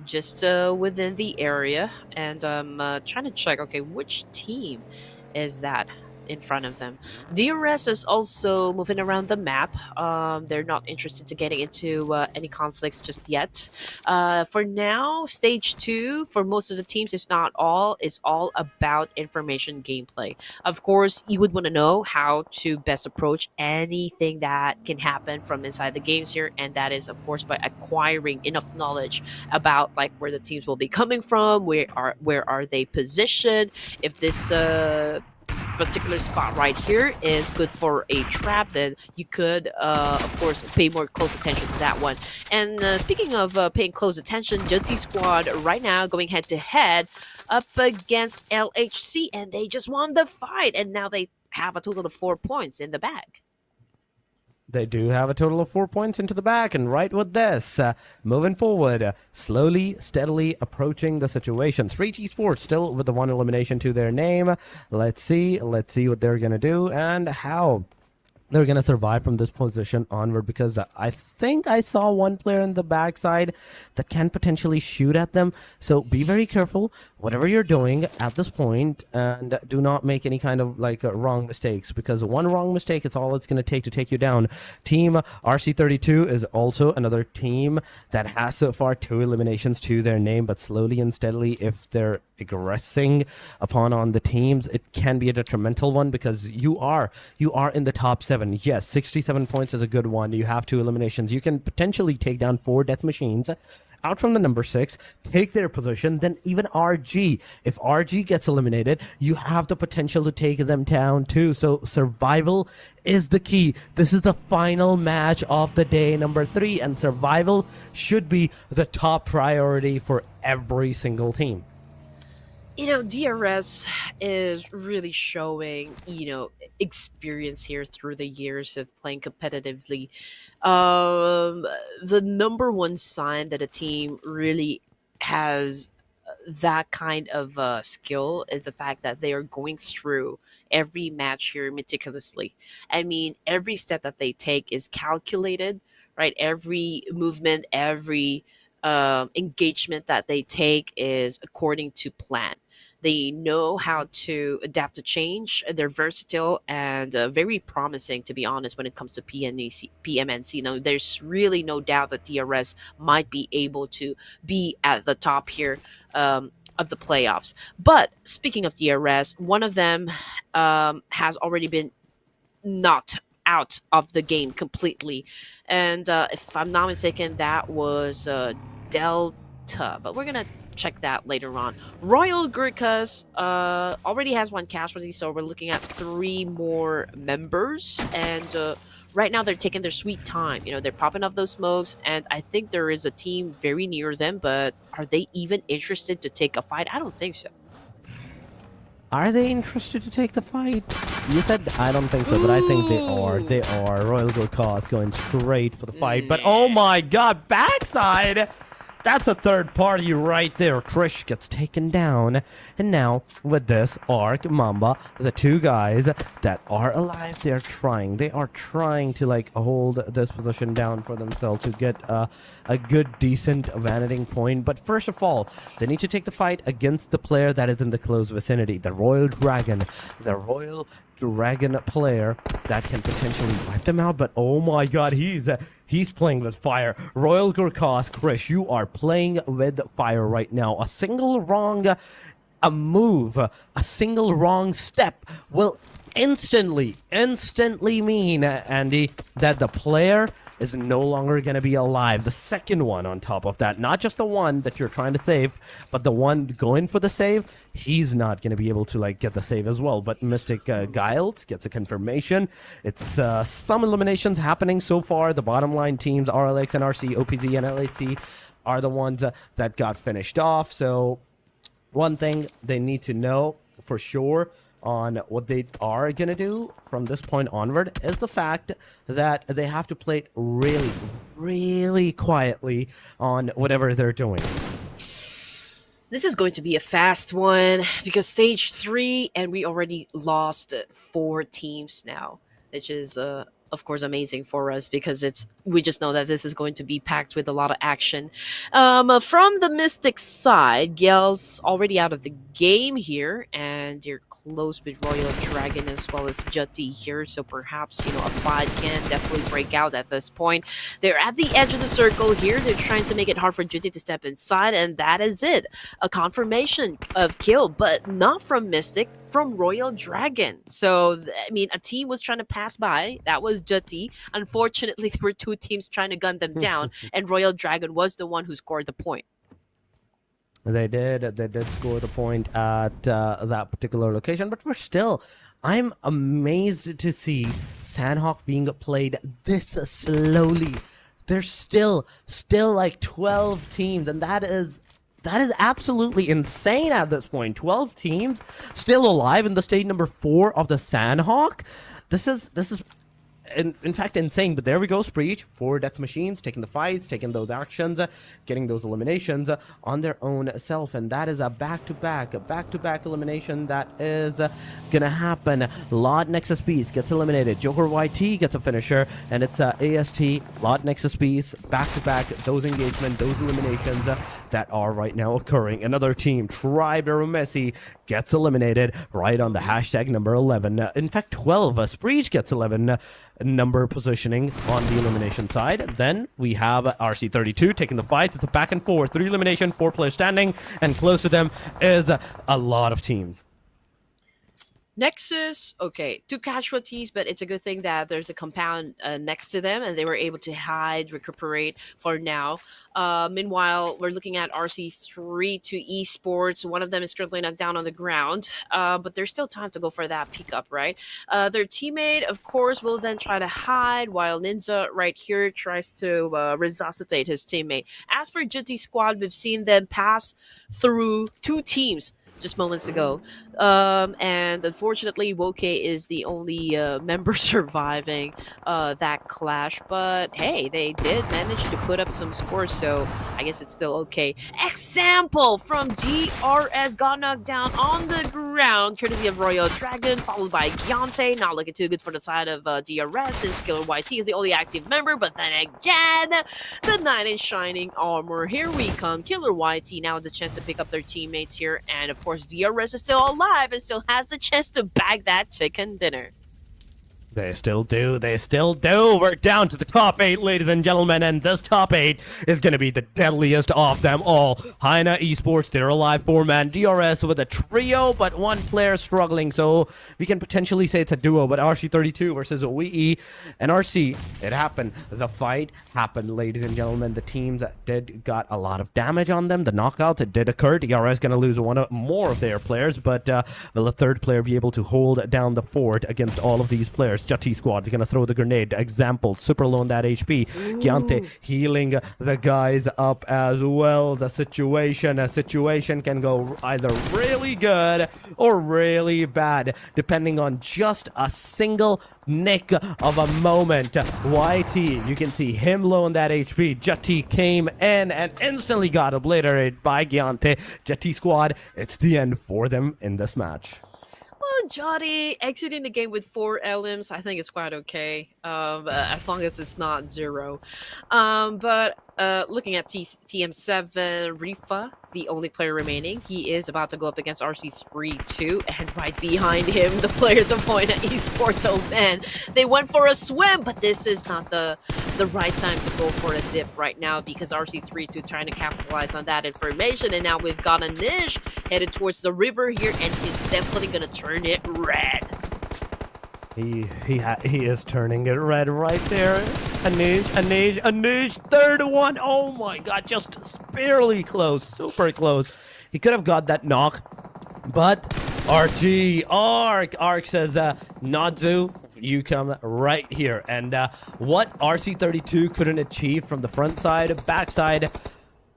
just within the area, and I'm trying to check, okay, which team is that in front of them. DRS is also moving around the map. They're not interested to getting into any conflicts just yet. For now, stage 2 for most of the teams, if not all, is all about information gameplay. Of course, you would want to know how to best approach anything that can happen from inside the games here, and that is, of course, by acquiring enough knowledge about, like, where the teams will be coming from, where are they positioned, if this particular spot right here is good for a trap, then you could of course pay more close attention to that one. And speaking of paying close attention, JUTTI squad right now going head to head up against LHC, and they just won the fight, and now they have a total of 4 points in the bag. They do have a total of 4 points into the back, and right with this, moving forward, slowly, steadily approaching the situation. SHREEPECH Esports still with the 1 elimination to their name. Let's see what they're gonna do and how they're gonna survive from this position onward, because I think I saw 1 player in the backside that can potentially shoot at them. So be very careful whatever you're doing at this point, and do not make any kind of, like, wrong mistakes, because 1 wrong mistake is all it's going to take you down. Team RC32 is also another team that has so far 2 eliminations to their name, but slowly and steadily, if they're aggressing on the teams, it can be a detrimental one, because you are in the top 7. Yes, 67 points is a good one. You have 2 eliminations. You can potentially take down 4 death machines out from the number 6, take their position, then even RG. If RG gets eliminated, you have the potential to take them down too. So survival is the key. This is the final match of the day number 3, and survival should be the top priority for every single team. DRS is really showing, experience here through the years of playing competitively. Um, the number one sign that a team really has that kind of skill is the fact that they are going through every match here meticulously. I mean, every step that they take is calculated, right? Every movement, every engagement that they take is according to plan. They know how to adapt to change. They're versatile and very promising, to be honest, when it comes to PMNC. Now, there's really no doubt that DRS might be able to be at the top here of the playoffs. But speaking of DRS, one of them has already been knocked out of the game completely. And if I'm not mistaken, that was Delta. But we're going to check that later on. Royal GURKHAS already has one casualty, so we're looking at 3 more members. And right now they're taking their sweet time. They're popping up those smokes, and I think there is a team very near them, but are they even interested to take a fight? I don't think so. Are they interested to take the fight? You said I don't think so, but I think they are. They are. Royal GURKHAS going straight for the fight, but oh my god, backside! That's a third party right there. Krish gets taken down. And now, with this, Ark, Mamba, the 2 guys that are alive, they are trying to, hold this position down for themselves to get a good, decent vanishing point. But first of all, they need to take the fight against the player that is in the close vicinity. The Royal Dragon. The Royal Dragon player that can potentially wipe them out. But oh my god, he's playing with fire. Royal GURKHAS, Krish, you are playing with fire right now. A single wrong move, a single wrong step will instantly mean, Andy, that the player is no longer going to be alive. The second one on top of that, not just the one that you're trying to save, but the one going for the save, he's not going to be able to get the save as well. But Mystic Giles gets a confirmation. It's some eliminations happening so far. The bottom line teams, RLX, NRC, OPZ, and LHC are the ones that got finished off. So one thing they need to know for sure on what they are going to do from this point onward is the fact that they have to play it really, really quietly on whatever they're doing. This is going to be a fast one because stage 3 and we already lost 4 teams now, which is of course amazing for us because we just know that this is going to be packed with a lot of action. From the Mystic side, Gel's already out of the game here, and you're close with Royal Dragon as well as JUTTI here, so perhaps a fight can definitely break out at this point. They're at the edge of the circle here. They're trying to make it hard for JUTTI to step inside, and that is it. A confirmation of kill, but not from Mystic, from Royal Dragon. So, I mean, a team was trying to pass by. That was JUTTI. Unfortunately, there were 2 teams trying to gun them down, and Royal Dragon was the one who scored the point. They did score the point at that particular location, but I'm amazed to see Sanhok being played this slowly. There's still like 12 teams, and that is absolutely insane at this point. 12 teams still alive in the stage number 4 of the Sanhok. This is in fact insane, but there we go. SHREEPECH, 4 death machines, taking the fights, taking those actions, getting those eliminations on their own self, and that is a back-to-back elimination that is gonna happen. Lot Nexus Beast gets eliminated, Joker YT gets a finisher, and it's AST, Lot Nexus Beast, back-to-back, those engagement, those eliminations that are right now occurring. Another team, Tribe AEROMACY, gets eliminated right on the hashtag number 11. In fact, 12. SHREEPECH gets 11 number positioning on the elimination side. Then we have RC32 taking the fight. It's a back and forth. 3 elimination, 4 players standing, and close to them is a lot of teams. NEXUS, okay, 2 casualties, but it's a good thing that there's a compound next to them and they were able to hide, recuperate for now. Meanwhile, we're looking at RC3 to Esports. One of them is currently knocked down on the ground, but there's still time to go for that pickup, right? Their teammate, of course, will then try to hide while Ninja right here tries to resuscitate his teammate. As for JUTTI squad, we've seen them pass through 2 teams just moments ago. And unfortunately, Woke is the only member surviving that clash. But hey, they did manage to put up some scores, so I guess it's still okay. Example from DRS got knocked down on the ground, courtesy of Royal Dragon, followed by Giante. Not looking too good for the side of DRS, since Killer YT is the only active member. But then again, the knight in shining armor. Here we come. Killer YT now has the chance to pick up their teammates here, and of course, DRS is still alive and still has the chance to bag that chicken dinner. They still do. They still do. We're down to the top 8, ladies and gentlemen, and this top 8 is going to be the deadliest of them all. HAINA Esports, they're alive 4-man. DRS with a trio, but one player struggling, so we can potentially say it's a duo, but RC32 versus WE and RC. It happened. The fight happened, ladies and gentlemen. The teams that did got a lot of damage on them. The knockouts, it did occur. DRS going to lose more of their players, but will the third player be able to hold down the fort against all of these players? JUTTI squad is going to throw the grenade. Example, super low on that HP. Giante healing the guys up as well. The situation can go either really good or really bad, depending on just a single nick of a moment. YT, you can see him low on that HP. JUTTI came in and instantly got obliterated by Giante. JUTTI squad, it's the end for them in this match. Well, JUTTI exiting the game with 4 LMs, I think it's quite okay, as long as it's not 0. But looking at TM7, Rifa, the only player remaining, he is about to go up against RC32, and right behind him, the players of HAINA Esports. Oh man, they went for a swim, but this is not the right time to go for a dip right now, because RC32 trying to capitalize on that information, and now we've got a Nish headed towards the river here, and he's definitely gonna turn it red. He is turning it red right there. Anish, third one. Oh my god, just barely close, super close. He could have got that knock, but Ark says, Nadzu, you come right here. And what RC32 couldn't achieve from the front side, back side,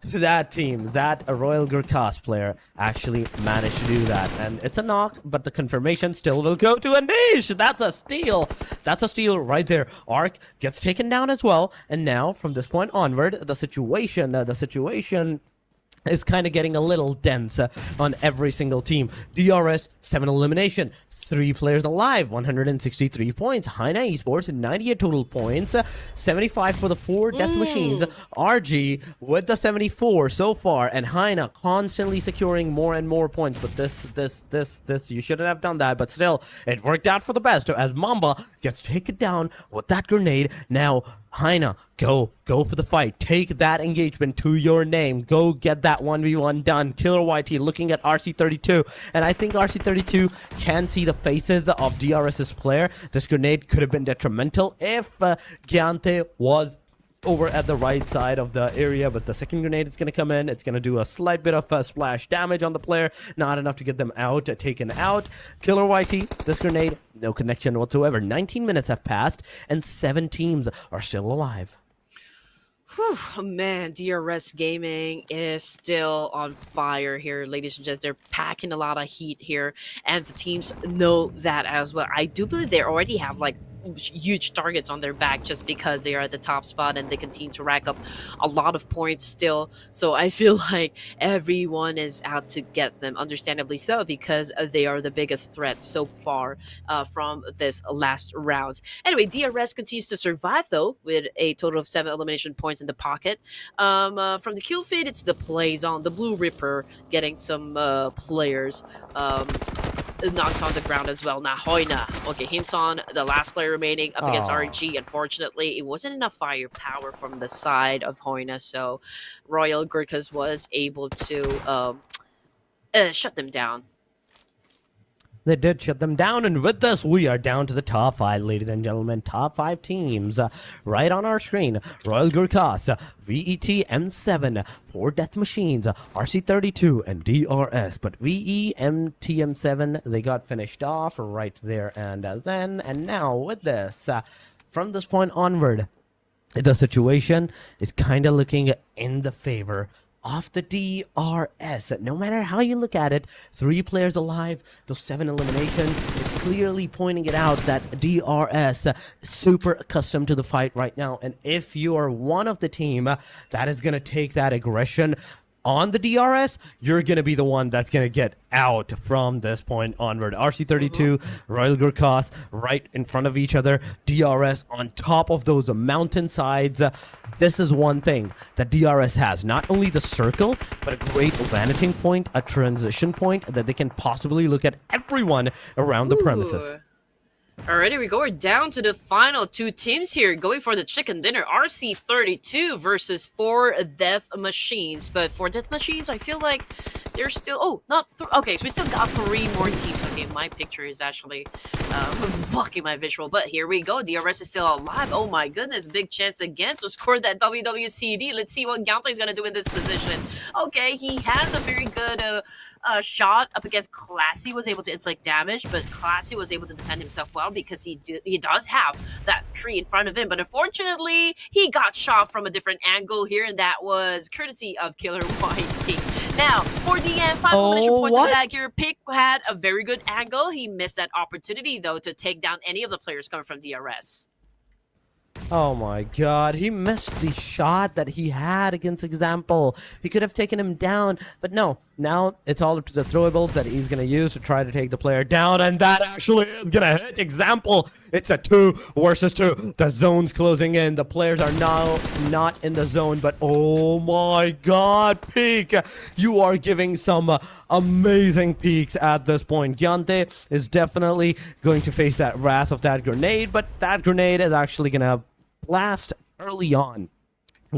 that team, that Royal GurKHAS player actually managed to do that. And it's a knock, but the confirmation still will go to Anish. That's a steal. That's a steal right there. Ark gets taken down as well. And now, from this point onward, the situation is kind of getting a little dense on every single team. DRS, 7 elimination. 3 players alive, 163 points. HAINA Esports, 98 total points, 75 for the 4 death machines. RG with the 74 so far, and HAINA constantly securing more and more points. But this, you shouldn't have done that, but still, it worked out for the best as Mamba gets taken down with that grenade. Now, HAINA, go for the fight. Take that engagement to your name. Go get that 1v1 done. Killer YT looking at RC32, and I think RC32 can see the faces of DRS's player. This grenade could have been detrimental if Giante was over at the right side of the area, but the second grenade is going to come in. It's going to do a slight bit of splash damage on the player, not enough to get them out, taken out. Killer YT, this grenade, no connection whatsoever. 19 minutes have passed, and 7 teams are still alive. Whew, man, DRS Gaming is still on fire here, ladies and gents. They're packing a lot of heat here, and the teams know that as well. I do believe they already have, like, huge targets on their back just because they are at the top spot and they continue to rack up a lot of points still. So I feel like everyone is out to get them, understandably so, because they are the biggest threat so far from this last round. Anyway, DRS continues to survive though with a total of 7 elimination points in the pocket. From the kill feed, it's the plays on the Blue Ripper getting some players knocked on the ground as well. Now HAINA, okay, Himson, the last player remaining up against RG. Unfortunately, it wasn't enough firepower from the side of HAINA, so Royal GurKHAS was able to shut them down. They did shut them down, and with this, we are down to the top 5, ladies and gentlemen. Top 5 teams right on our screen. Royal GurKHAS, VET M7, 4 Death Machines, RC32, and DRS. But VEMTM7, they got finished off right there and then. And now with this, from this point onward, the situation is kind of looking in the favor of the DRS. No matter how you look at it, 3 players alive, those 7 eliminations, it's clearly pointing it out that DRS is super accustomed to the fight right now. And if you are one of the team that is going to take that aggression on the DRS, you're going to be the one that's going to get out from this point onward. RC32, Royal GURKHAS right in front of each other. DRS on top of those mountain sides. This is one thing that DRS has. Not only the circle, but a great vanishing point, a transition point that they can possibly look at everyone around the premises. Alrighty, we go. We're down to the final 2 teams here, going for the chicken dinner. RC32 versus 4 Death Machines. But 4 Death Machines, I feel like they're still... Oh, not... Okay, so we still got 3 more teams. Okay, my picture is actually blocking my visual. But here we go. DRS is still alive. Oh my goodness, big chance again to score that WWCD. Let's see what Gyantei is going to do in this position. Okay, he has a very good... shot up against Classy, was able to inflict damage, but Classy was able to defend himself well because he does have that tree in front of him. But unfortunately, he got shot from a different angle here, and that was courtesy of Killer YT. Now, for DM, 5 elimination points on the bag here. Pick had a very good angle. He missed that opportunity, though, to take down any of the players coming from DRS. Oh my god, he missed the shot that he had against Example. He could have taken him down, but no. Now it's all up to the throwables that he's going to use to try to take the player down, and that actually is going to hit Example. It's a 2 versus 2. The zone's closing in. The players are now not in the zone, but oh my god, Peak, you are giving some amazing peaks at this point. Gyantei is definitely going to face that wrath of that grenade, but that grenade is actually going to blast early on,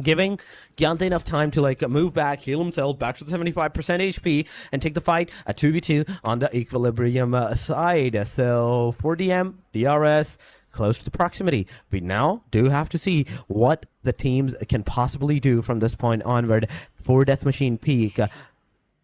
giving Gyantei enough time to like move back, heal himself back to the 75% HP, and take the fight at 2v2 on the equilibrium side. So for DM, DRS, close to the proximity. We now do have to see what the teams can possibly do from this point onward. For Death Machine Peak,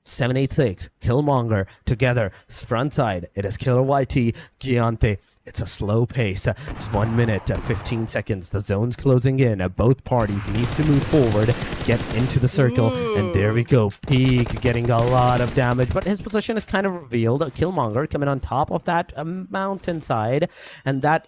786, Killmonger together, front side. It is Killer YT, Gyantei. It's a slow pace. It's 1 minute, 15 seconds. The zone's closing in. Both parties need to move forward, get into the circle, and there we go. Peak getting a lot of damage, but his position is kind of revealed. Killmonger coming on top of that mountainside, and that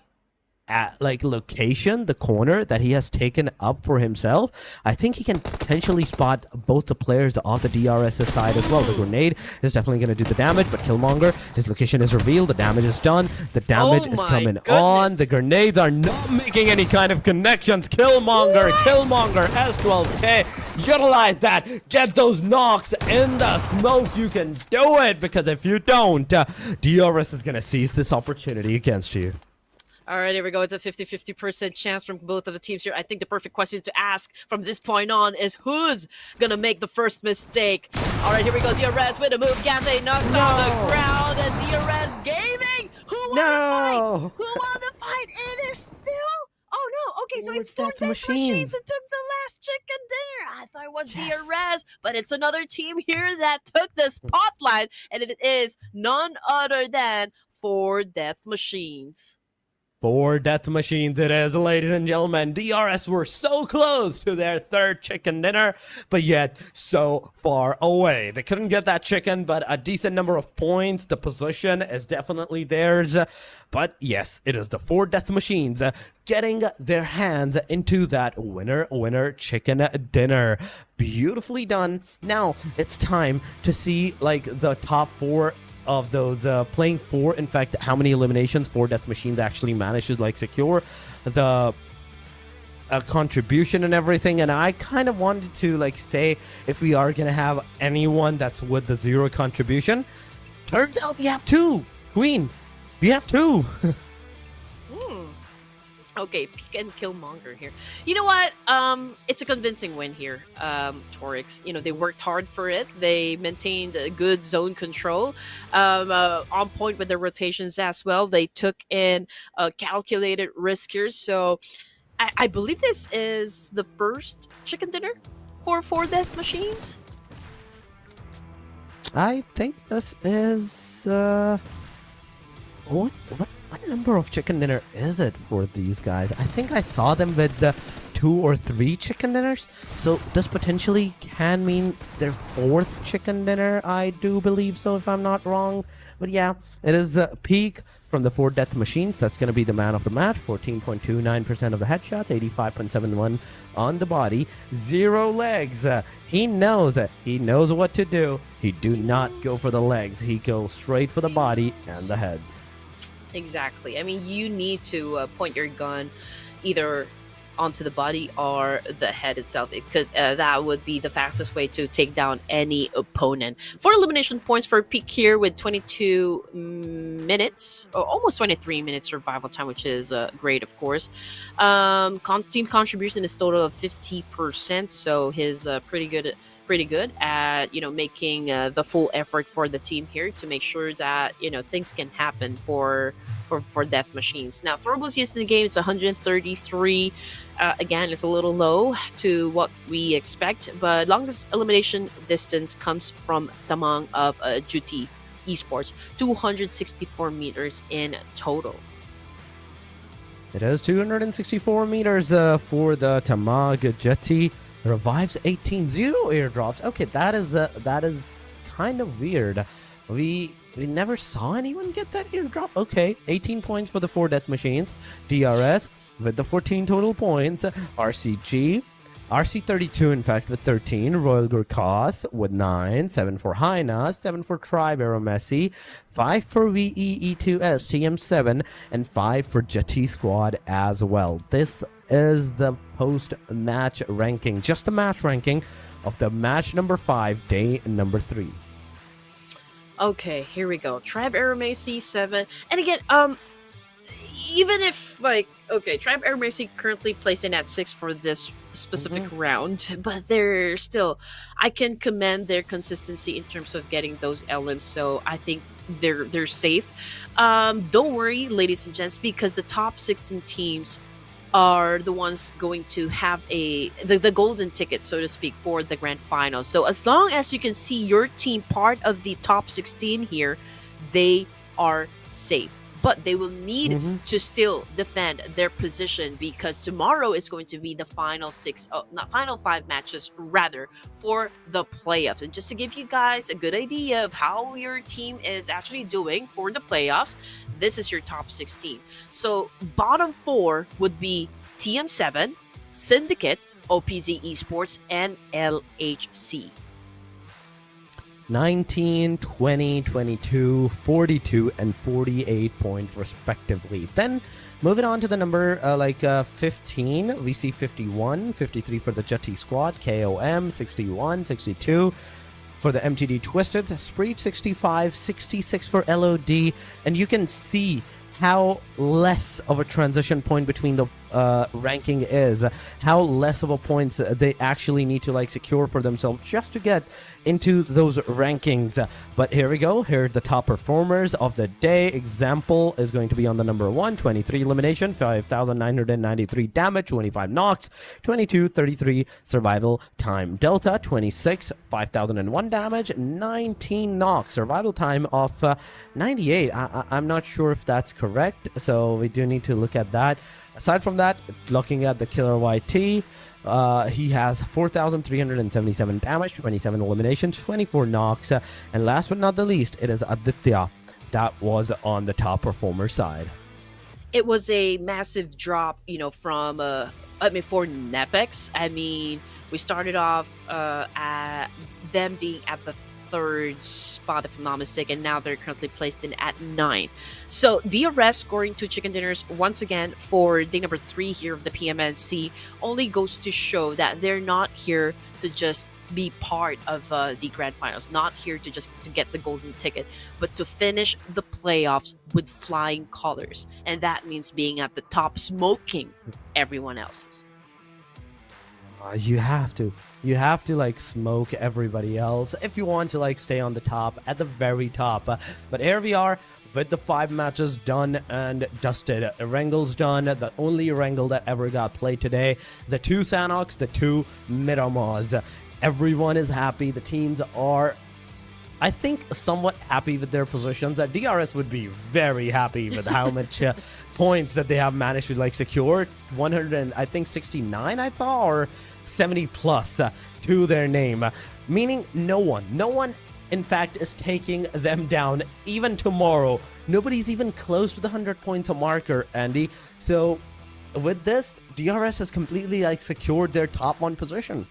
location, the corner that he has taken up for himself, I think he can potentially spot both the players of the DRS side as well. The grenade is definitely going to do the damage, but Killmonger, his location is revealed, the damage is done, the damage is coming on, the grenades are not making any kind of connections. Killmonger, S12K, utilize that, get those knocks in the smoke, you can do it, because if you don't, DRS is going to seize this opportunity against you. All right, here we go. It's a 50-50% chance from both of the teams here. I think the perfect question to ask from this point on is who's going to make the first mistake. All right, here we go. DRS with a move. Gyantei knocks on the ground. And DRS Gaming. Who won the fight? Who won the fight? It is still... Oh, no. Okay, so it's 4 Death Machines who took the last chicken dinner. I thought it was DRS, but it's another team here that took the spotlight. And it is none other than 4 Death Machines. 4 Death Machines it is, ladies and gentlemen. DRS were so close to their 3rd chicken dinner, but yet so far away. They couldn't get that chicken, but a decent number of points. The position is definitely theirs. But yes, it is the 4 Death Machines getting their hands into that winner chicken dinner. Beautifully done. Now it's time to see like the top 4 of those playing 4. In fact, how many eliminations 4 Death Machines actually managed to like secure the contribution and everything. And I kind of wanted to like say if we are gonna have anyone that's with the 0 contribution. Turns out we have 2. Queen, we have 2. Okay, Peak and Killmonger here. You know what? It's a convincing win here, Torix. You know, they worked hard for it. They maintained a good zone control, on point with their rotations as well. They took in calculated risk here. So I believe this is the first chicken dinner for 4 Death Machines. I think this is... What number of chicken dinner is it for these guys? I think I saw them with the 2 2 or 3 chicken dinners. So this potentially can mean their 4th chicken dinner. I do believe so, if I'm not wrong. But yeah, it is Peak from the 4 death machines. That's going to be the man of the match. 14.29% of the headshots, 85.71 on the body, 0 legs. He knows it. He knows what to do. He do not go for the legs. He goes straight for the body and the heads. Exactly. I mean, you need to point your gun either onto the body or the head itself. It could that would be the fastest way to take down any opponent. 4 elimination points for Peak here with 22 minutes, or almost 23 minutes survival time, which is great, of course. Team contribution is total of 50%, so his pretty good at making the full effort for the team here to make sure that things can happen for death machines. Now, throwables used in the game, it's 133. Again, it's a little low to what we expect, but longest elimination distance comes from Tamang of JUTTI Esports, 264 meters in total. It is 264 meters for the Tamang JUTTI. Revives 18, 0 airdrops. Okay, that is kind of weird. We never saw anyone get that airdrop. Okay, 18 points for the 4 death machines. DRS with the 14 total points. RC32 in fact with 13. Royal GURKHAS with 9. 7 for HAINA, 7 for Tribe AEROMACY, 5 for VEE2S TM7, and 5 for JUTTI squad as well. This is the post-match ranking, just the match ranking of the match number 5, day number 3. Okay, here we go. Tribe AEROMACY 7, and again, even if Tribe AEROMACY currently placed in at 6 for this specific round, but they're still, I can commend their consistency in terms of getting those LMs, so I think they're safe. Don't worry, ladies and gents, because the top 16 teams are the ones going to have the golden ticket, so to speak, for the grand finals. So as long as you can see your team part of the top 16 here, they are safe. But they will need to still defend their position, because tomorrow is going to be the final final 5 matches rather for the playoffs. And just to give you guys a good idea of how your team is actually doing for the playoffs, this is your top 16. So bottom 4 would be TM7, Syndicate, OPZ Esports, and LHC. 19, 20, 22, 42, and 48 points respectively. Then moving on to the number 15, we see 51, 53 for the JUTTI squad, KOM 61, 62 for the MTD Twisted, SHREEPECH 65, 66 for LOD, and you can see how less of a transition point between the ranking is, how less of a points they actually need to secure for themselves just to get into those rankings. But here we go. Here are the top performers of the day. Example is going to be on the number 1, 23 elimination, 5,993 damage, 25 knocks, 2233 survival time. Delta 26, 5,001 damage, 19 knocks, survival time of 98. I'm not sure if that's correct, so we do need to look at that. Aside from that, looking at the Killer YT, he has 4,377 damage, 27 eliminations, 24 knocks, and last but not the least, it is Aditya that was on the top performer side. It was a massive drop, from for NEPX. I mean, we started off at them being at the 3rd spot, if I'm not mistaken. Now they're currently placed in at 9. So DRS scoring 2 chicken dinners once again for day number 3 here of the PMNC only goes to show that they're not here to just be part of the grand finals, not here to get the golden ticket, but to finish the playoffs with flying colors, and that means being at the top, smoking everyone else's. You have to smoke everybody else if you want to stay on the top, at the very top. But here we are with the 5 matches done and dusted. Erangel's done, the only Erangel that ever got played today. The 2 Sanhoks, the 2 Miramars. Everyone is happy. The teams are I think, somewhat happy with their positions. DRS would be very happy with how much points that they have managed to secure. 169, I thought, or 70 plus to their name, meaning no one in fact is taking them down. Even tomorrow, nobody's even close to the 100-point marker, Andy. So with this, DRS has completely secured their top 1 position.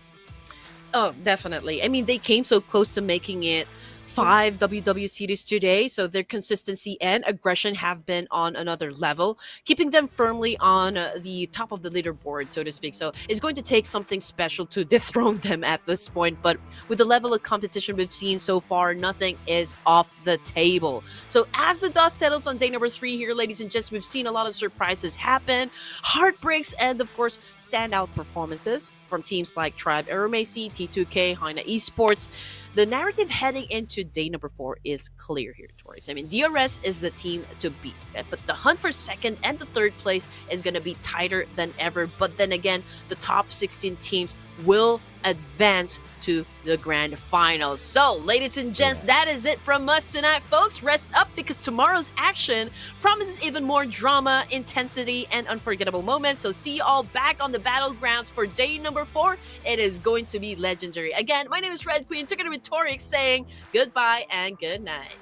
Oh, definitely. I mean, they came so close to making it 5 WW series today, so their consistency and aggression have been on another level, keeping them firmly on the top of the leaderboard, so to speak. So it's going to take something special to dethrone them at this point, but with the level of competition we've seen so far, nothing is off the table. So as the dust settles on day number 3 here, ladies and gents, we've seen a lot of surprises happen, heartbreaks, and of course, standout performances from teams like Tribe AEROMACY, T2K, HAINA Esports. The narrative heading into day number 4 is clear here, Tories. I mean, DRS is the team to beat, but the hunt for second and the third place is going to be tighter than ever. But then again, the top 16 teams will advance to the grand finals. So, ladies and gents, that is it from us tonight, folks. Rest up, because tomorrow's action promises even more drama, intensity, and unforgettable moments. So see you all back on the battlegrounds for day number 4. It is going to be legendary. Again, my name is Red Queen, together with Torix, saying goodbye and good night.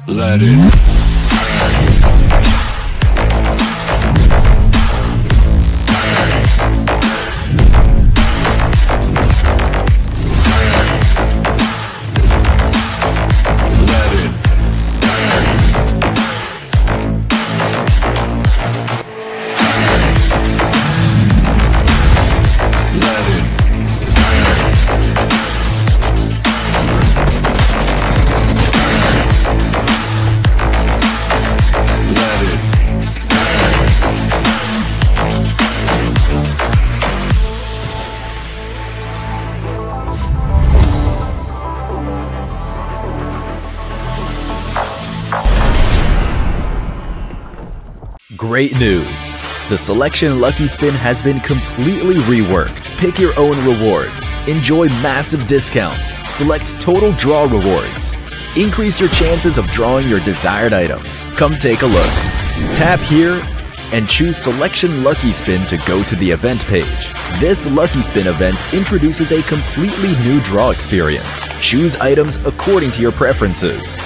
Let it. Great news! The Selection Lucky Spin has been completely reworked. Pick your own rewards. Enjoy massive discounts. Select total draw rewards. Increase your chances of drawing your desired items. Come take a look. Tap here and choose Selection Lucky Spin to go to the event page. This Lucky Spin event introduces a completely new draw experience. Choose items according to your preferences.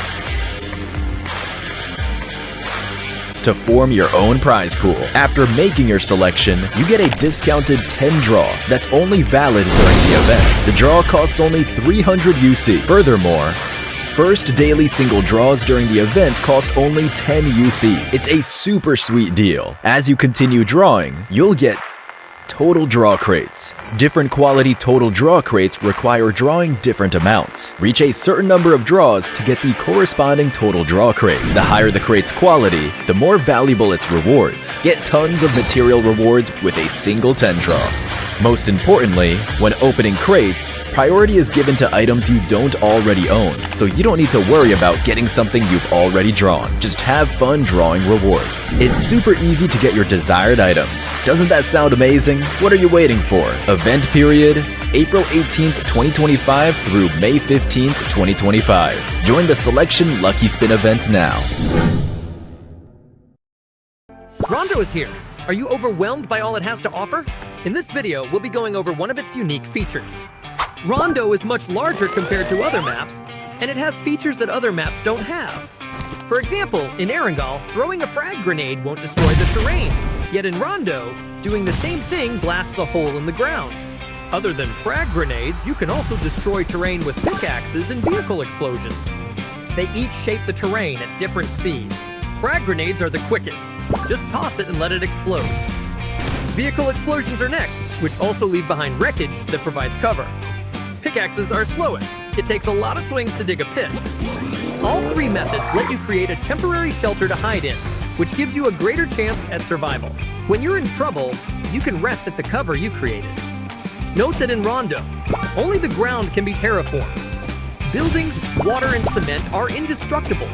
To form your own prize pool. After making your selection, you get a discounted 10 draw that's only valid during the event. The draw costs only 300 UC. Furthermore, first daily single draws during the event cost only 10 UC. It's a super sweet deal. As you continue drawing, you'll get total draw crates. Different quality total draw crates require drawing different amounts. Reach a certain number of draws to get the corresponding total draw crate. The higher the crate's quality, the more valuable its rewards. Get tons of material rewards with a single 10 draw. Most importantly, when opening crates, priority is given to items you don't already own, so you don't need to worry about getting something you've already drawn. Just have fun drawing rewards. It's super easy to get your desired items. Doesn't that sound amazing? What are you waiting for? Event period, April 18th, 2025 through May 15th, 2025. Join the Selection Lucky Spin event now. Rondo is here. Are you overwhelmed by all it has to offer? In this video, we'll be going over one of its unique features. Rondo is much larger compared to other maps, and it has features that other maps don't have. For example, in Erangel, throwing a frag grenade won't destroy the terrain, yet in Rondo, doing the same thing blasts a hole in the ground. Other than frag grenades, you can also destroy terrain with pickaxes and vehicle explosions. They each shape the terrain at different speeds. Frag grenades are the quickest. Just toss it and let it explode. Vehicle explosions are next, which also leave behind wreckage that provides cover. Pickaxes are slowest. It takes a lot of swings to dig a pit. All three methods let you create a temporary shelter to hide in, which gives you a greater chance at survival. When you're in trouble, you can rest at the cover you created. Note that in Rondo, only the ground can be terraformed. Buildings, water, and cement are indestructible.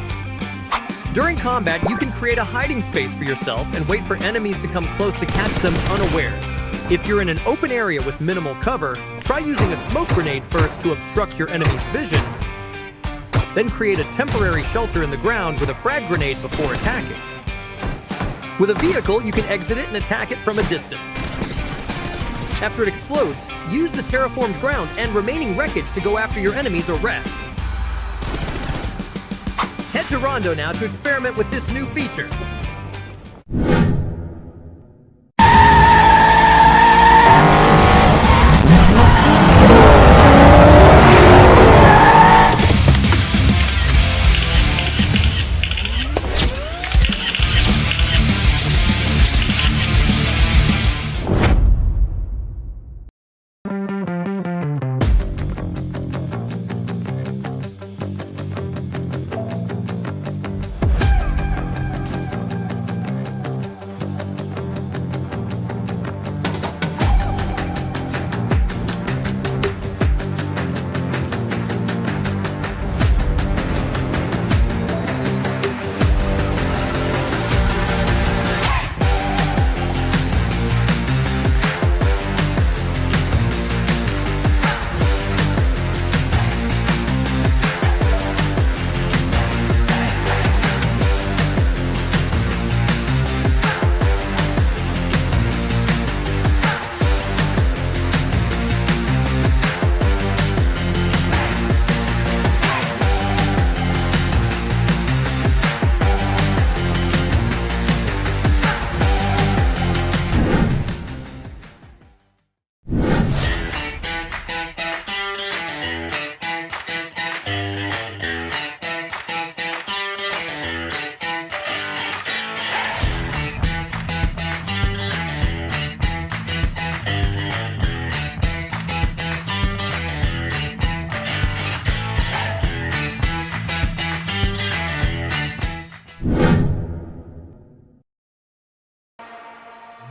During combat, you can create a hiding space for yourself and wait for enemies to come close to catch them unawares. If you're in an open area with minimal cover, try using a smoke grenade first to obstruct your enemy's vision. Then create a temporary shelter in the ground with a frag grenade before attacking. With a vehicle, you can exit it and attack it from a distance. After it explodes, use the terraformed ground and remaining wreckage to go after your enemies or rest. Head to Rondo now to experiment with this new feature.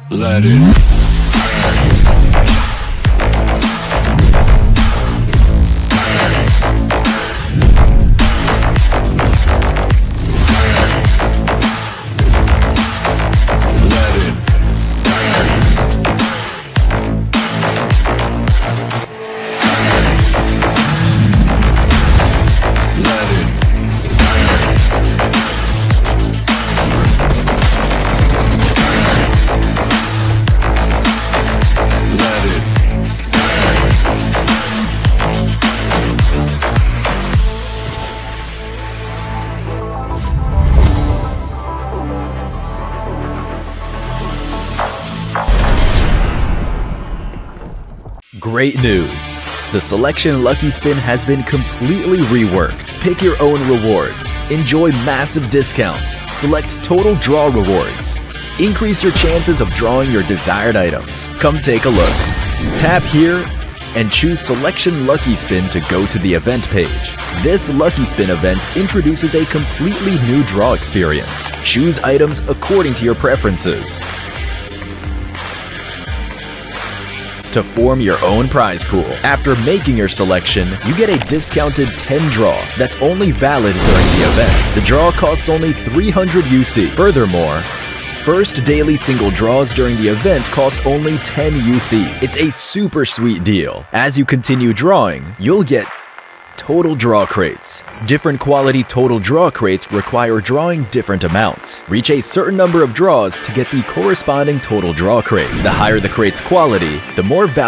Let it. Great news! The Selection Lucky Spin has been completely reworked. Pick your own rewards. Enjoy massive discounts. Select total draw rewards. Increase your chances of drawing your desired items. Come take a look. Tap here and choose Selection Lucky Spin to go to the event page. This Lucky Spin event introduces a completely new draw experience. Choose items according to your preferences. to form your own prize pool. After making your selection, you get a discounted 10 draw that's only valid during the event. The draw costs only 300 UC. Furthermore, first daily single draws during the event cost only 10 UC. It's a super sweet deal. As you continue drawing, you'll get total draw crates. Different quality total draw crates require drawing different amounts. Reach a certain number of draws to get the corresponding total draw crate. The higher the crate's quality, the more value